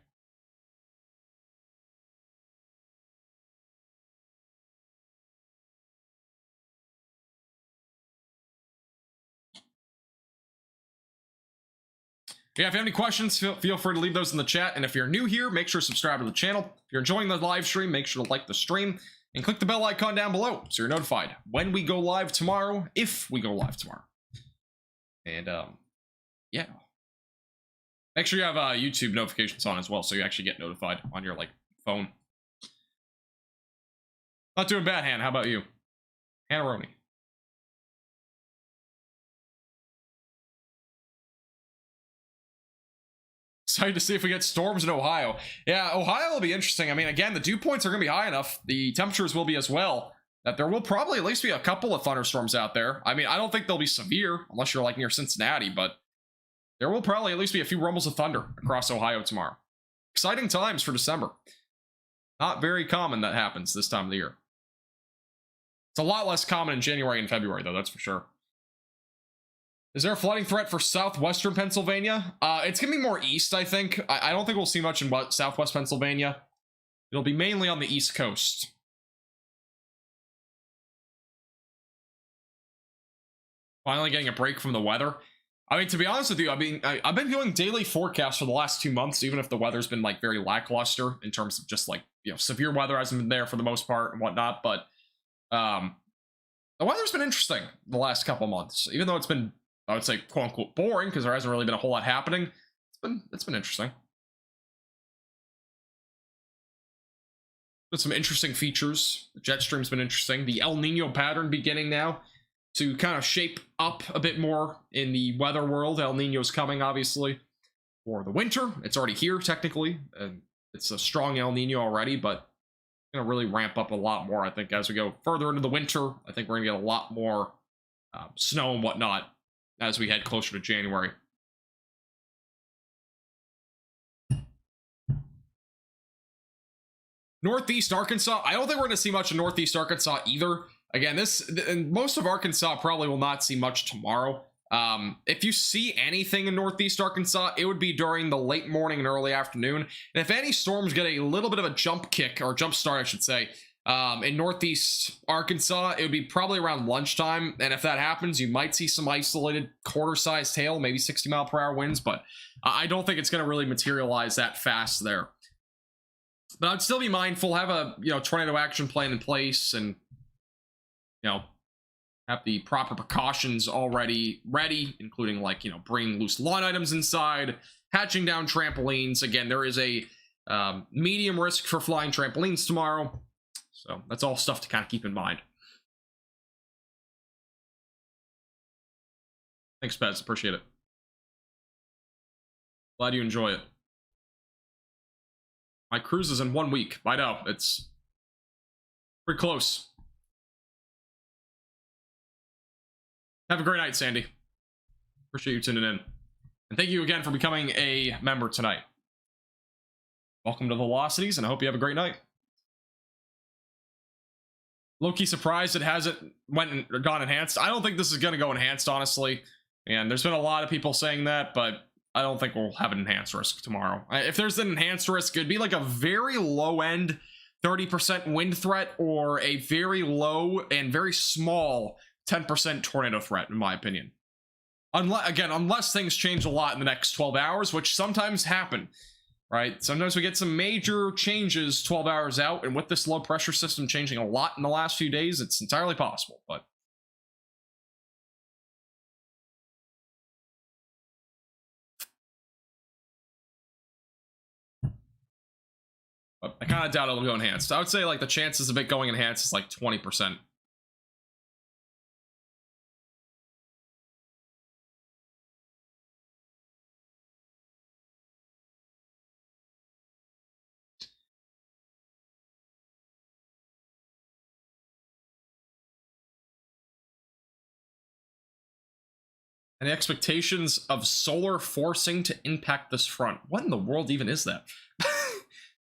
Yeah, if you have any questions, feel free to leave those in the chat. And if you're new here, make sure to subscribe to the channel. If you're enjoying the live stream, make sure to like the stream and click the bell icon down below so you're notified when we go live tomorrow, if we go live tomorrow. And yeah, make sure you have YouTube notifications on as well so you actually get notified on your like phone. Not doing bad, Hannah. How about you? Hannah Roney. Excited to see if we get storms in Ohio. Yeah, Ohio will be interesting. I mean, again, the dew points are going to be high enough. The temperatures will be as well. That there will probably at least be a couple of thunderstorms out there. I mean, I don't think they'll be severe unless you're like near Cincinnati, but there will probably at least be a few rumbles of thunder across Ohio tomorrow. Exciting times for December. Not very common that happens this time of the year. It's a lot less common in January and February, though, that's for sure. Is there a flooding threat for southwestern Pennsylvania? It's going to be more east, I think. I don't think we'll see much in southwest Pennsylvania. It'll be mainly on the East Coast. Finally getting a break from the weather. I mean, to be honest with you, I mean, I've been doing daily forecasts for the last 2 months, even if the weather's been, like, very lackluster in terms of just, like, you know, severe weather hasn't been there for the most part and whatnot, but the weather's been interesting the last couple months, even though it's been, I would say, quote unquote, boring because there hasn't really been a whole lot happening. It's been interesting. With some interesting features. The jet stream's been interesting. The El Nino pattern beginning now to kind of shape up a bit more in the weather world. El Nino's coming, obviously, for the winter. It's already here, technically, and it's a strong El Nino already, but it's going to really ramp up a lot more, I think, as we go further into the winter. I think we're going to get a lot more snow and whatnot as we head closer to January. Northeast Arkansas. I don't think we're going to see much in Northeast Arkansas either. Again, and most of Arkansas probably will not see much tomorrow. If you see anything in Northeast Arkansas, it would be during the late morning and early afternoon. And if any storms get a little bit of a jump kick, or jump start, I should say, in Northeast Arkansas, it would be probably around lunchtime. And if that happens, you might see some isolated quarter-sized hail, maybe 60-mile-per-hour winds, but I don't think it's going to really materialize that fast there. But I'd still be mindful, have a, you know, tornado action plan in place, and, you know, have the proper precautions already ready, including, like, you know, bringing loose lawn items inside, hatching down trampolines. Again, there is a Medium risk for flying trampolines tomorrow. So that's all stuff to kind of keep in mind. Thanks, Pez. Appreciate it. Glad you enjoy it. My cruise is in 1 week. I know. It's pretty close. Have a great night, Sandy. Appreciate you tuning in. And thank you again for becoming a member tonight. Welcome to Velocities, and I hope you have a great night. Low-key surprised it hasn't gone enhanced. I don't think this is going to go enhanced, honestly. And there's been a lot of people saying that, but I don't think we'll have an enhanced risk tomorrow. If there's an enhanced risk, it'd be like a very low-end 30% wind threat or a very low and very small 10% tornado threat, in my opinion. Unless things change a lot in the next 12 hours, which sometimes happen, right? Sometimes we get some major changes 12 hours out, and with this low pressure system changing a lot in the last few days, it's entirely possible, but I kind of doubt it'll go enhanced. I would say like the chances of it going enhanced is like 20%. And the expectations of solar forcing to impact this front. What in the world even is that?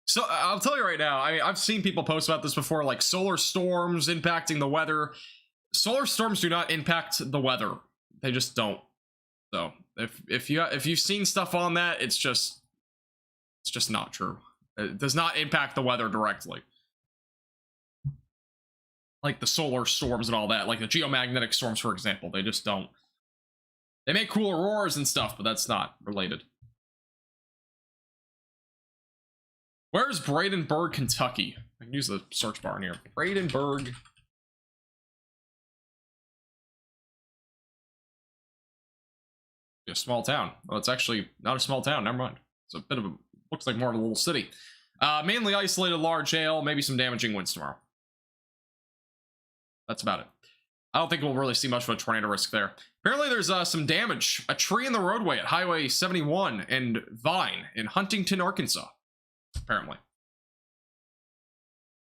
So I'll tell you right now, I mean, I've seen people post about this before, like solar storms impacting the weather. Solar storms do not impact the weather. They just don't. So if you've seen stuff on that, it's just not true. It does not impact the weather directly. Like the solar storms and all that, like the geomagnetic storms, for example, they just don't. They make cool auroras and stuff, but that's not related. Where's Bradenburg, Kentucky? I can use the search bar in here. Bradenburg. A small town. Well, it's actually not a small town. Never mind. It's a bit of a, looks like more of a little city. Mainly isolated large hail, maybe some damaging winds tomorrow. That's about it. I don't think we'll really see much of a tornado risk there. Apparently there's some damage. A tree in the roadway at Highway 71 and Vine in Huntington, Arkansas. Apparently.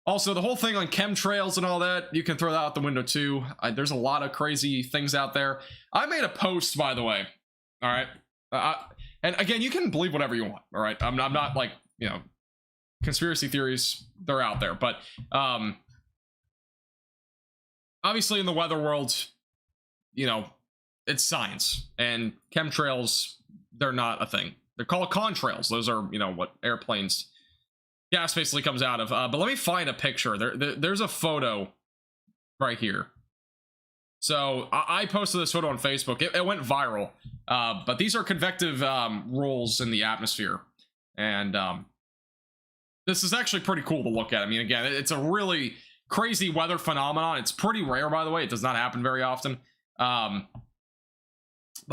Also, the whole thing on chemtrails and all that, you can throw that out the window too. There's a lot of crazy things out there. I made a post, by the way. All right. And again, you can believe whatever you want. All right. I'm not like, you know, conspiracy theories, they're out there. But obviously in the weather world, you know, it's science. And chemtrails, they're not a thing. They're called contrails. Those are, you know, what airplanes gas basically comes out of. But let me find a picture. There's a photo right here. So I posted this photo on Facebook. It went viral. But these are convective rolls in the atmosphere. And this is actually pretty cool to look at. I mean, again, it's a really crazy weather phenomenon. It's pretty rare, by the way. It does not happen very often. But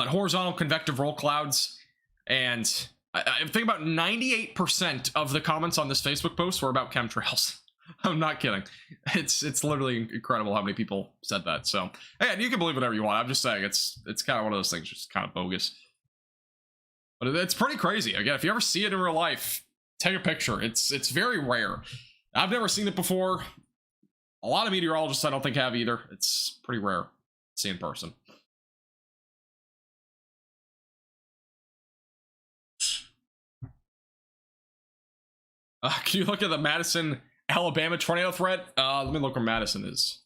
horizontal convective roll clouds. And I think about 98% of the comments on this Facebook post were about chemtrails. I'm not kidding. It's literally incredible how many people said that. So, hey, you can believe whatever you want. I'm just saying it's kind of one of those things, just kind of bogus. But it's pretty crazy. Again, if you ever see it in real life, take a picture. It's very rare. I've never seen it before. A lot of meteorologists I don't think have either. It's pretty rare to see in person. Can you look at the Madison, Alabama tornado threat? Let me look where Madison is.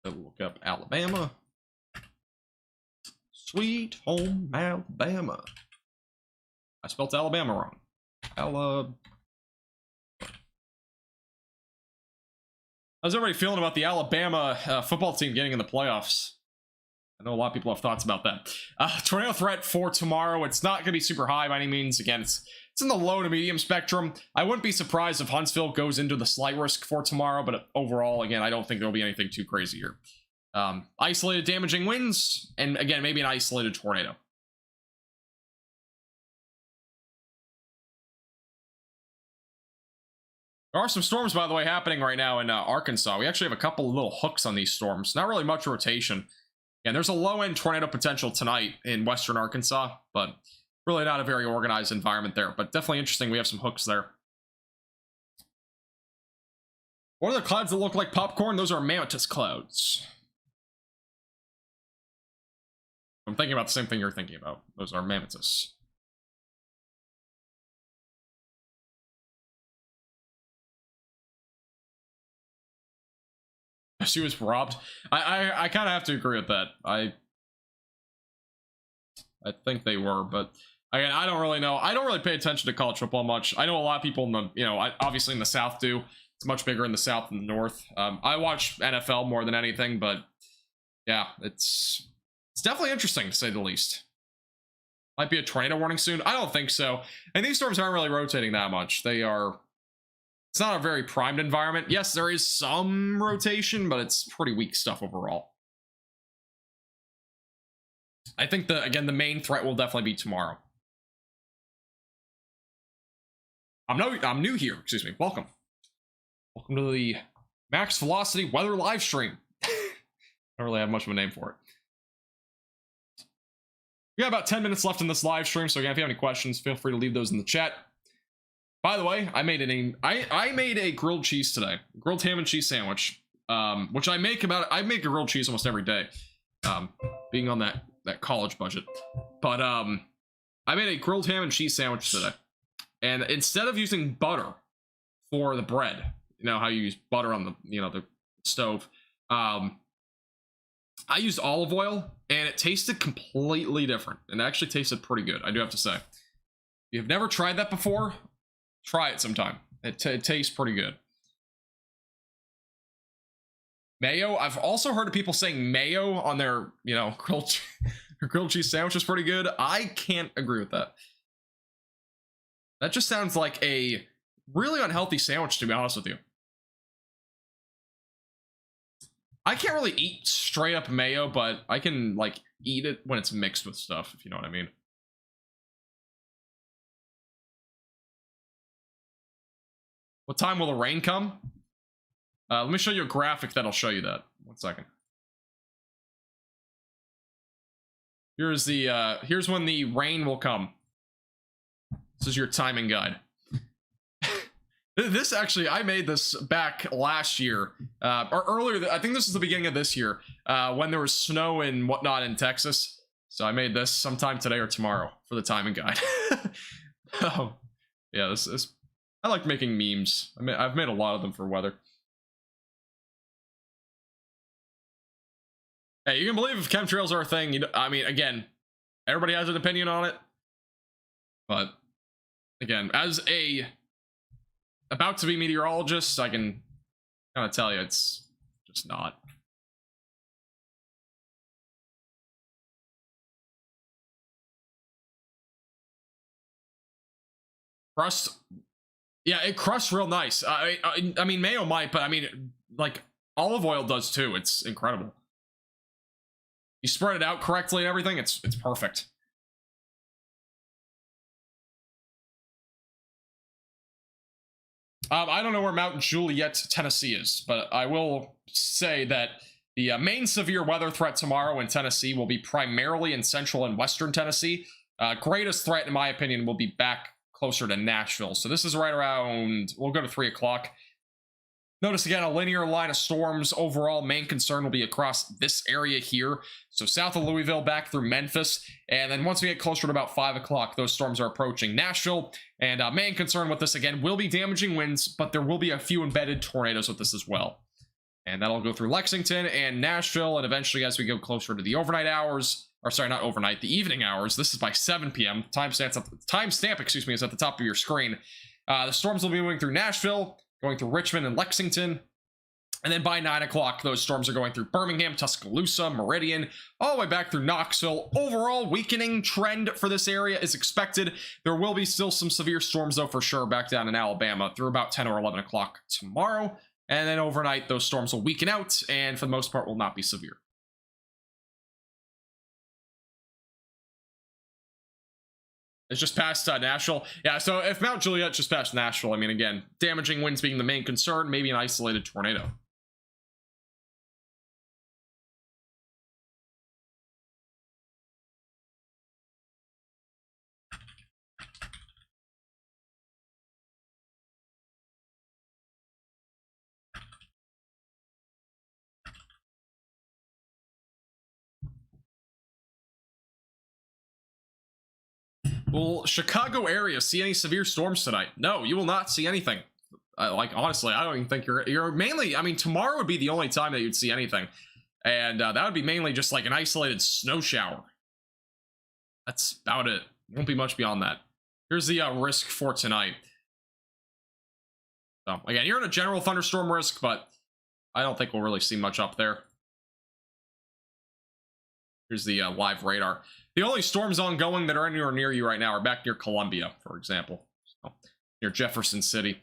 Look up Alabama. Sweet home Alabama. I spelled Alabama wrong. How's everybody feeling about the Alabama football team getting in the playoffs? I know a lot of people have thoughts about that. Tornado threat for tomorrow. It's not going to be super high by any means. Again, it's in the low to medium spectrum. I wouldn't be surprised if Huntsville goes into the slight risk for tomorrow, but overall, again, I don't think there'll be anything too crazy here. Isolated damaging winds, and again, maybe an isolated tornado. There are some storms, by the way, happening right now in Arkansas. We actually have a couple of little hooks on these storms. Not really much rotation. And there's a low-end tornado potential tonight in western Arkansas, but really not a very organized environment there. But definitely interesting. We have some hooks there. What are the clouds that look like popcorn? Those are mantis clouds. I'm thinking about the same thing you're thinking about. Those are mammoths. She was robbed. I kind of have to agree with that. I think they were, but again, I don't really know. I don't really pay attention to college football much. I know a lot of people in the, obviously in the South do. It's much bigger in the South than the North. I watch NFL more than anything, but yeah, it's definitely interesting to say the least. Might be a tornado warning soon. I don't think so. And these storms aren't really rotating that much. It's not a very primed environment. Yes, there is some rotation, but it's pretty weak stuff overall. I think the main threat will definitely be tomorrow. I'm new here. Excuse me. Welcome to the Max Velocity Weather live stream. I don't really have much of a name for it. We got about 10 minutes left in this live stream, so again, if you have any questions, feel free to leave those in the chat. By the way, I made a grilled cheese today, grilled ham and cheese sandwich, which I make a grilled cheese almost every day, being on that college budget. But I made a grilled ham and cheese sandwich today, and instead of using butter for the bread, you know how you use butter on the stove, I used olive oil, and it tasted completely different, and it actually tasted pretty good, I do have to say. If you've never tried that before, try it sometime. It tastes pretty good. Mayo. I've also heard of people saying mayo on their, grilled cheese sandwich is pretty good. I can't agree with that. That just sounds like a really unhealthy sandwich, to be honest with you. I can't really eat straight up mayo, but I can eat it when it's mixed with stuff, if you know what I mean. What time will the rain come? Let me show you a graphic that'll show you that. 1 second. Here's when the rain will come. This is your timing guide. This actually, I made this back last year, or earlier. I think this is the beginning of this year, when there was snow and whatnot in Texas. So I made this sometime today or tomorrow for the timing guide. Yeah, this I like making memes. I've made a lot of them for weather. Hey, you can believe if chemtrails are a thing. Again, everybody has an opinion on it. But again, as a about to be meteorologist, I can kind of tell you it's just not. Crust. Yeah, it crusts real nice. I mean, mayo might, but olive oil does too. It's incredible. You spread it out correctly and everything, it's perfect. I don't know where Mount Juliet, Tennessee is, but I will say that the main severe weather threat tomorrow in Tennessee will be primarily in central and western Tennessee. Greatest threat, in my opinion, will be back closer to Nashville. So this is right around, we'll go to 3 o'clock. Notice again, a linear line of storms. Overall, main concern will be across this area here. So south of Louisville, back through Memphis. And then once we get closer to about 5 o'clock, those storms are approaching Nashville. And main concern with this, again, will be damaging winds, but there will be a few embedded tornadoes with this as well. And that'll go through Lexington and Nashville. And eventually, as we go closer to the overnight hours, or sorry, not overnight, the evening hours, this is by 7 p.m. Timestamp, excuse me, is at the top of your screen. The storms will be moving through Nashville, going through Richmond and Lexington. And then by 9 o'clock, those storms are going through Birmingham, Tuscaloosa, Meridian, all the way back through Knoxville. Overall, weakening trend for this area is expected. There will be still some severe storms, though, for sure, back down in Alabama through about 10 or 11 o'clock tomorrow. And then overnight, those storms will weaken out and, for the most part, will not be severe. It's just past Nashville. Yeah, so if Mount Juliet just past Nashville, I mean, again, damaging winds being the main concern, maybe an isolated tornado. Will Chicago area see any severe storms tonight? No, you will not see anything. Like, honestly, I don't even think you're mainly, I mean, tomorrow would be the only time that you'd see anything. And that would be mainly just like an isolated snow shower. That's about it. Won't be much beyond that. Here's the risk for tonight. So, again, you're in a general thunderstorm risk, but I don't think we'll really see much up there. Here's the live radar. The only storms ongoing that are anywhere near you right now are back near Columbia, for example. So, near Jefferson City.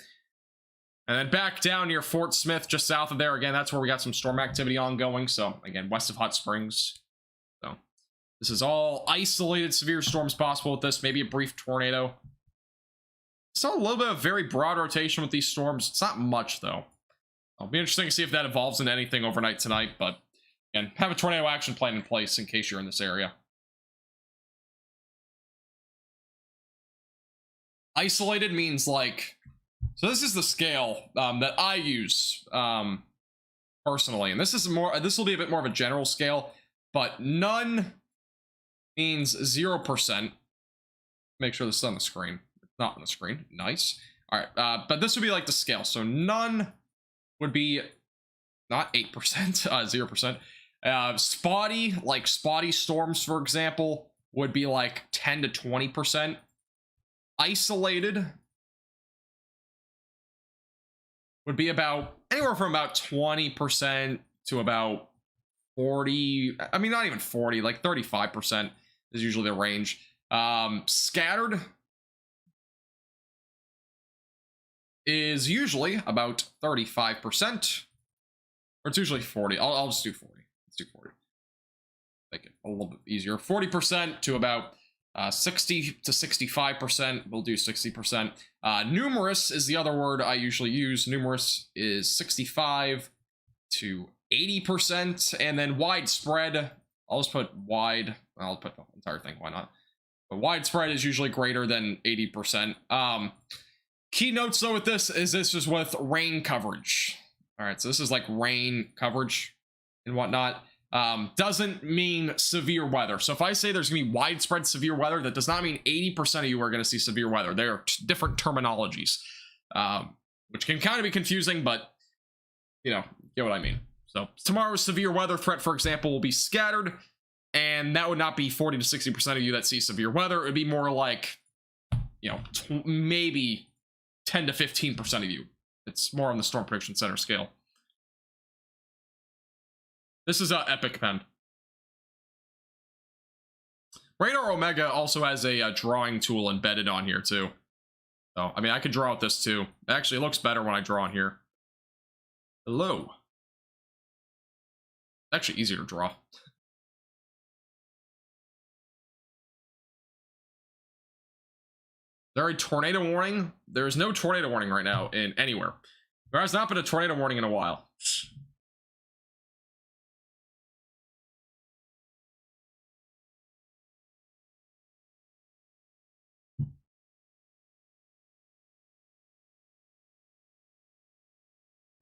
And then back down near Fort Smith, just south of there. Again, that's where we got some storm activity ongoing. So, again, west of Hot Springs. So, this is all isolated severe storms possible with this. Maybe a brief tornado. Still a little bit of very broad rotation with these storms. It's not much, though. It'll be interesting to see if that evolves into anything overnight tonight. But, again, have a tornado action plan in place in case you're in this area. Isolated means like, so this is the scale that I use personally, and this will be a bit more of a general scale, but none means 0%. Make sure this is on the screen. It's not on the screen. Nice. All right, but this would be like the scale. So none would be not 8%, 0%. Spotty, like spotty storms, for example, would be like 10 to 20%. Isolated would be about anywhere from about 20% to about 40. I mean, not even 40, like 35% is usually the range. Scattered is usually about 35%, or it's usually 40. I'll just do 40. Let's do 40. Make it a little bit easier. 40% to about 60 to 65%. We'll do 60%. Numerous is the other word I usually use. Numerous is 65 to 80%. And then widespread, I'll just put wide. I'll put the entire thing. Why not? But widespread is usually greater than 80%. Key notes, though, with this is with rain coverage. All right, so this is like rain coverage and whatnot. Doesn't mean severe weather. So if I say there's gonna be widespread severe weather, that does not mean 80% of you are gonna see severe weather. There are different terminologies, which can kind of be confusing, but you know, get what I mean. So tomorrow's severe weather threat, for example, will be scattered, and that would not be 40 to 60% of you that see severe weather. It would be more like, you know, maybe 10 to 15% of you. It's more on the Storm Prediction Center scale. This is Epic Pen. Radar Omega also has a drawing tool embedded on here too. So, I mean, I could draw with this too. Actually, it looks better when I draw on here. Hello. Actually, easier to draw. Is there a tornado warning? There is no tornado warning right now in anywhere. There has not been a tornado warning in a while.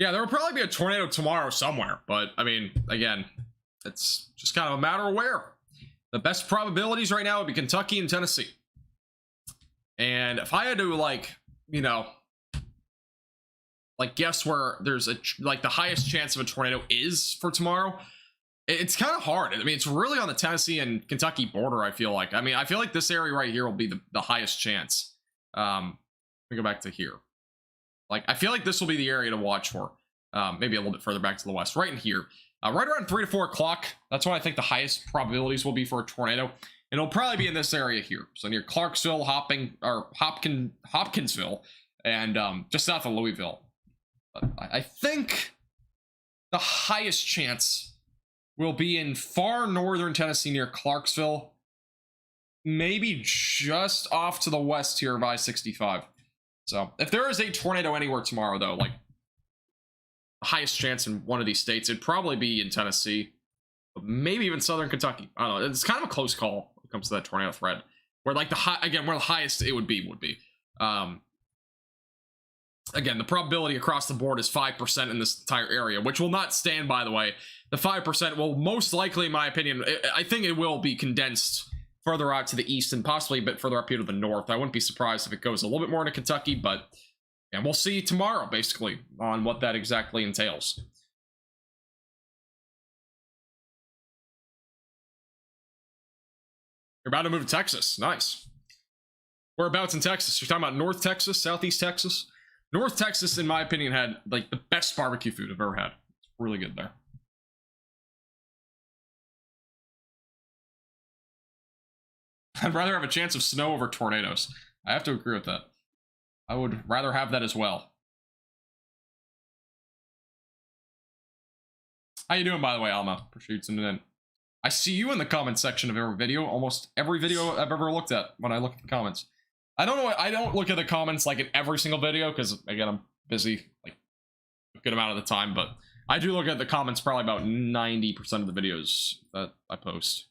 Yeah, there will probably be a tornado tomorrow somewhere, but I mean, again, it's just kind of a matter of where. The best probabilities right now would be Kentucky and Tennessee. And if I had to, like, you know, like guess where there's a like the highest chance of a tornado is for tomorrow, it's kind of hard. I mean, it's really on the Tennessee and Kentucky border, I feel like. I mean, I feel like this area right here will be the highest chance. Let me go back to here. Like, I feel like this will be the area to watch for. Maybe a little bit further back to the west. Right in here. Right around 3 to 4 o'clock. That's when I think the highest probabilities will be for a tornado. And it'll probably be in this area here. So near Clarksville, Hopkinsville, and just south of Louisville. But I think the highest chance will be in far northern Tennessee near Clarksville. maybe just off to the west here of I-65. So if there is a tornado anywhere tomorrow, though, like the highest chance in one of these states, it'd probably be in Tennessee, maybe even southern Kentucky. I don't know. It's kind of a close call when it comes to that tornado threat, where like where the highest it would be. Again, the probability across the board is 5% in this entire area, which will not stand, by the way. The 5% will most likely, in my opinion, I think it will be condensed further out to the east and possibly a bit further up here to the north. I wouldn't be surprised if it goes a little bit more into Kentucky, but yeah, we'll see tomorrow, basically, on what that exactly entails. You're about to move to Texas. Nice. Whereabouts in Texas? You're talking about North Texas, Southeast Texas? North Texas, in my opinion, had like the best barbecue food I've ever had. It's really good there. I'd rather have a chance of snow over tornadoes. I have to agree with that. I would rather have that as well. How you doing, by the way, Alma? Appreciate you tuning in. I see you in the comment section of every video, almost every video I've ever looked at when I look at the comments. I don't know. I don't look at the comments like in every single video because, again, I'm busy like a good amount of the time. But I do look at the comments probably about 90% of the videos that I post.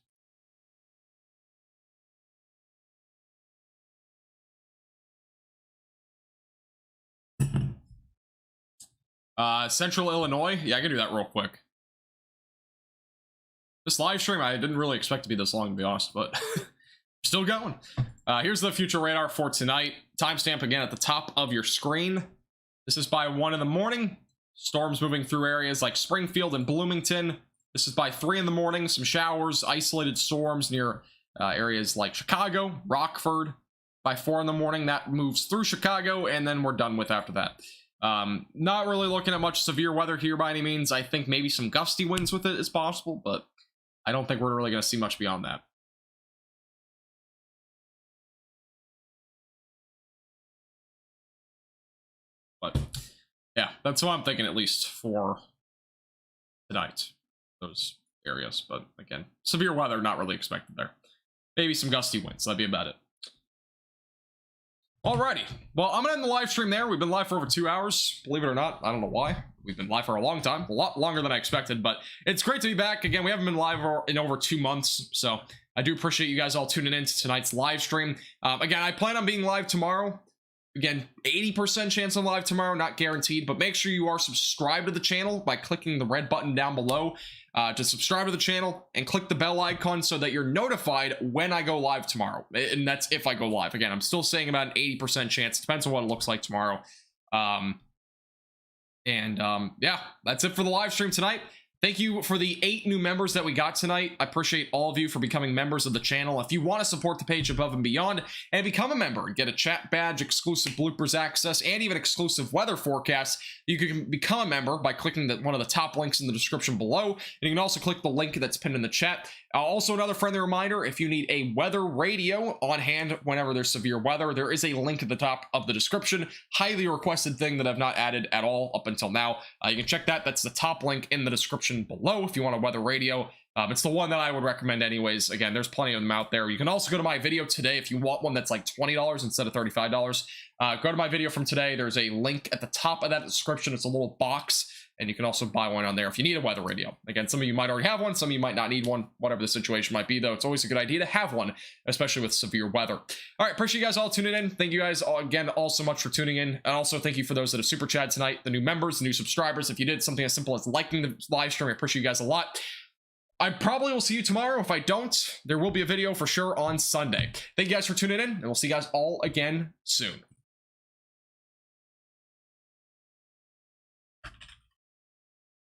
Central Illinois. Yeah, I can do that real quick. This live stream, I didn't really expect to be this long, to be honest, but still going. Here's the future radar for tonight. Timestamp again at the top of your screen. This is by 1 in the morning. Storms moving through areas like Springfield and Bloomington. This is by 3 in the morning. Some showers, isolated storms near areas like Chicago, Rockford. By 4 in the morning, that moves through Chicago, and then we're done with after that. Not really looking at much severe weather here by any means. I think maybe some gusty winds with it is possible, but I don't think we're really going to see much beyond that. But yeah, that's what I'm thinking, at least for tonight, those areas. But again, severe weather not really expected there. Maybe some gusty winds. That'd be about it. Alrighty. Well, I'm gonna end the live stream there. We've been live for over 2 hours. Believe it or not, I don't know why. We've been live for a long time, a lot longer than I expected, but it's great to be back. Again, we haven't been live in over 2 months, so I do appreciate you guys all tuning in to tonight's live stream. Again, I plan on being live tomorrow. Again, 80% chance I'm live tomorrow, not guaranteed, but make sure you are subscribed to the channel by clicking the red button down below to subscribe to the channel and click the bell icon so that you're notified when I go live tomorrow. And that's if I go live. Again, I'm still saying about an 80% chance. Depends on what it looks like tomorrow. Yeah, that's it for the live stream tonight. Thank you for the 8 new members that we got tonight. I appreciate all of you for becoming members of the channel. If you want to support the page above and beyond and become a member and get a chat badge, exclusive bloopers access, and even exclusive weather forecasts, you can become a member by clicking one of the top links in the description below. And you can also click the link that's pinned in the chat. Also, another friendly reminder, if you need a weather radio on hand whenever there's severe weather, there is a link at the top of the description. Highly requested thing that I've not added at all up until now. You can check that. That's the top link in the description below if you want a weather radio. It's the one that I would recommend anyways. Again, there's plenty of them out there. You can also go to my video today if you want one that's like $20 instead of $35. Go to my video from today. There's a link at the top of that description. It's a little box, and you can also buy one on there if you need a weather radio. Again, some of you might already have one. Some of you might not need one. Whatever the situation might be, though, it's always a good idea to have one, especially with severe weather. All right, appreciate you guys all tuning in. Thank you guys all so much for tuning in. And also thank you for those that have super chat tonight, the new members, the new subscribers. If you did something as simple as liking the live stream, I appreciate you guys a lot. I probably will see you tomorrow. If I don't, there will be a video for sure on Sunday. Thank you guys for tuning in, and we'll see you guys all again soon.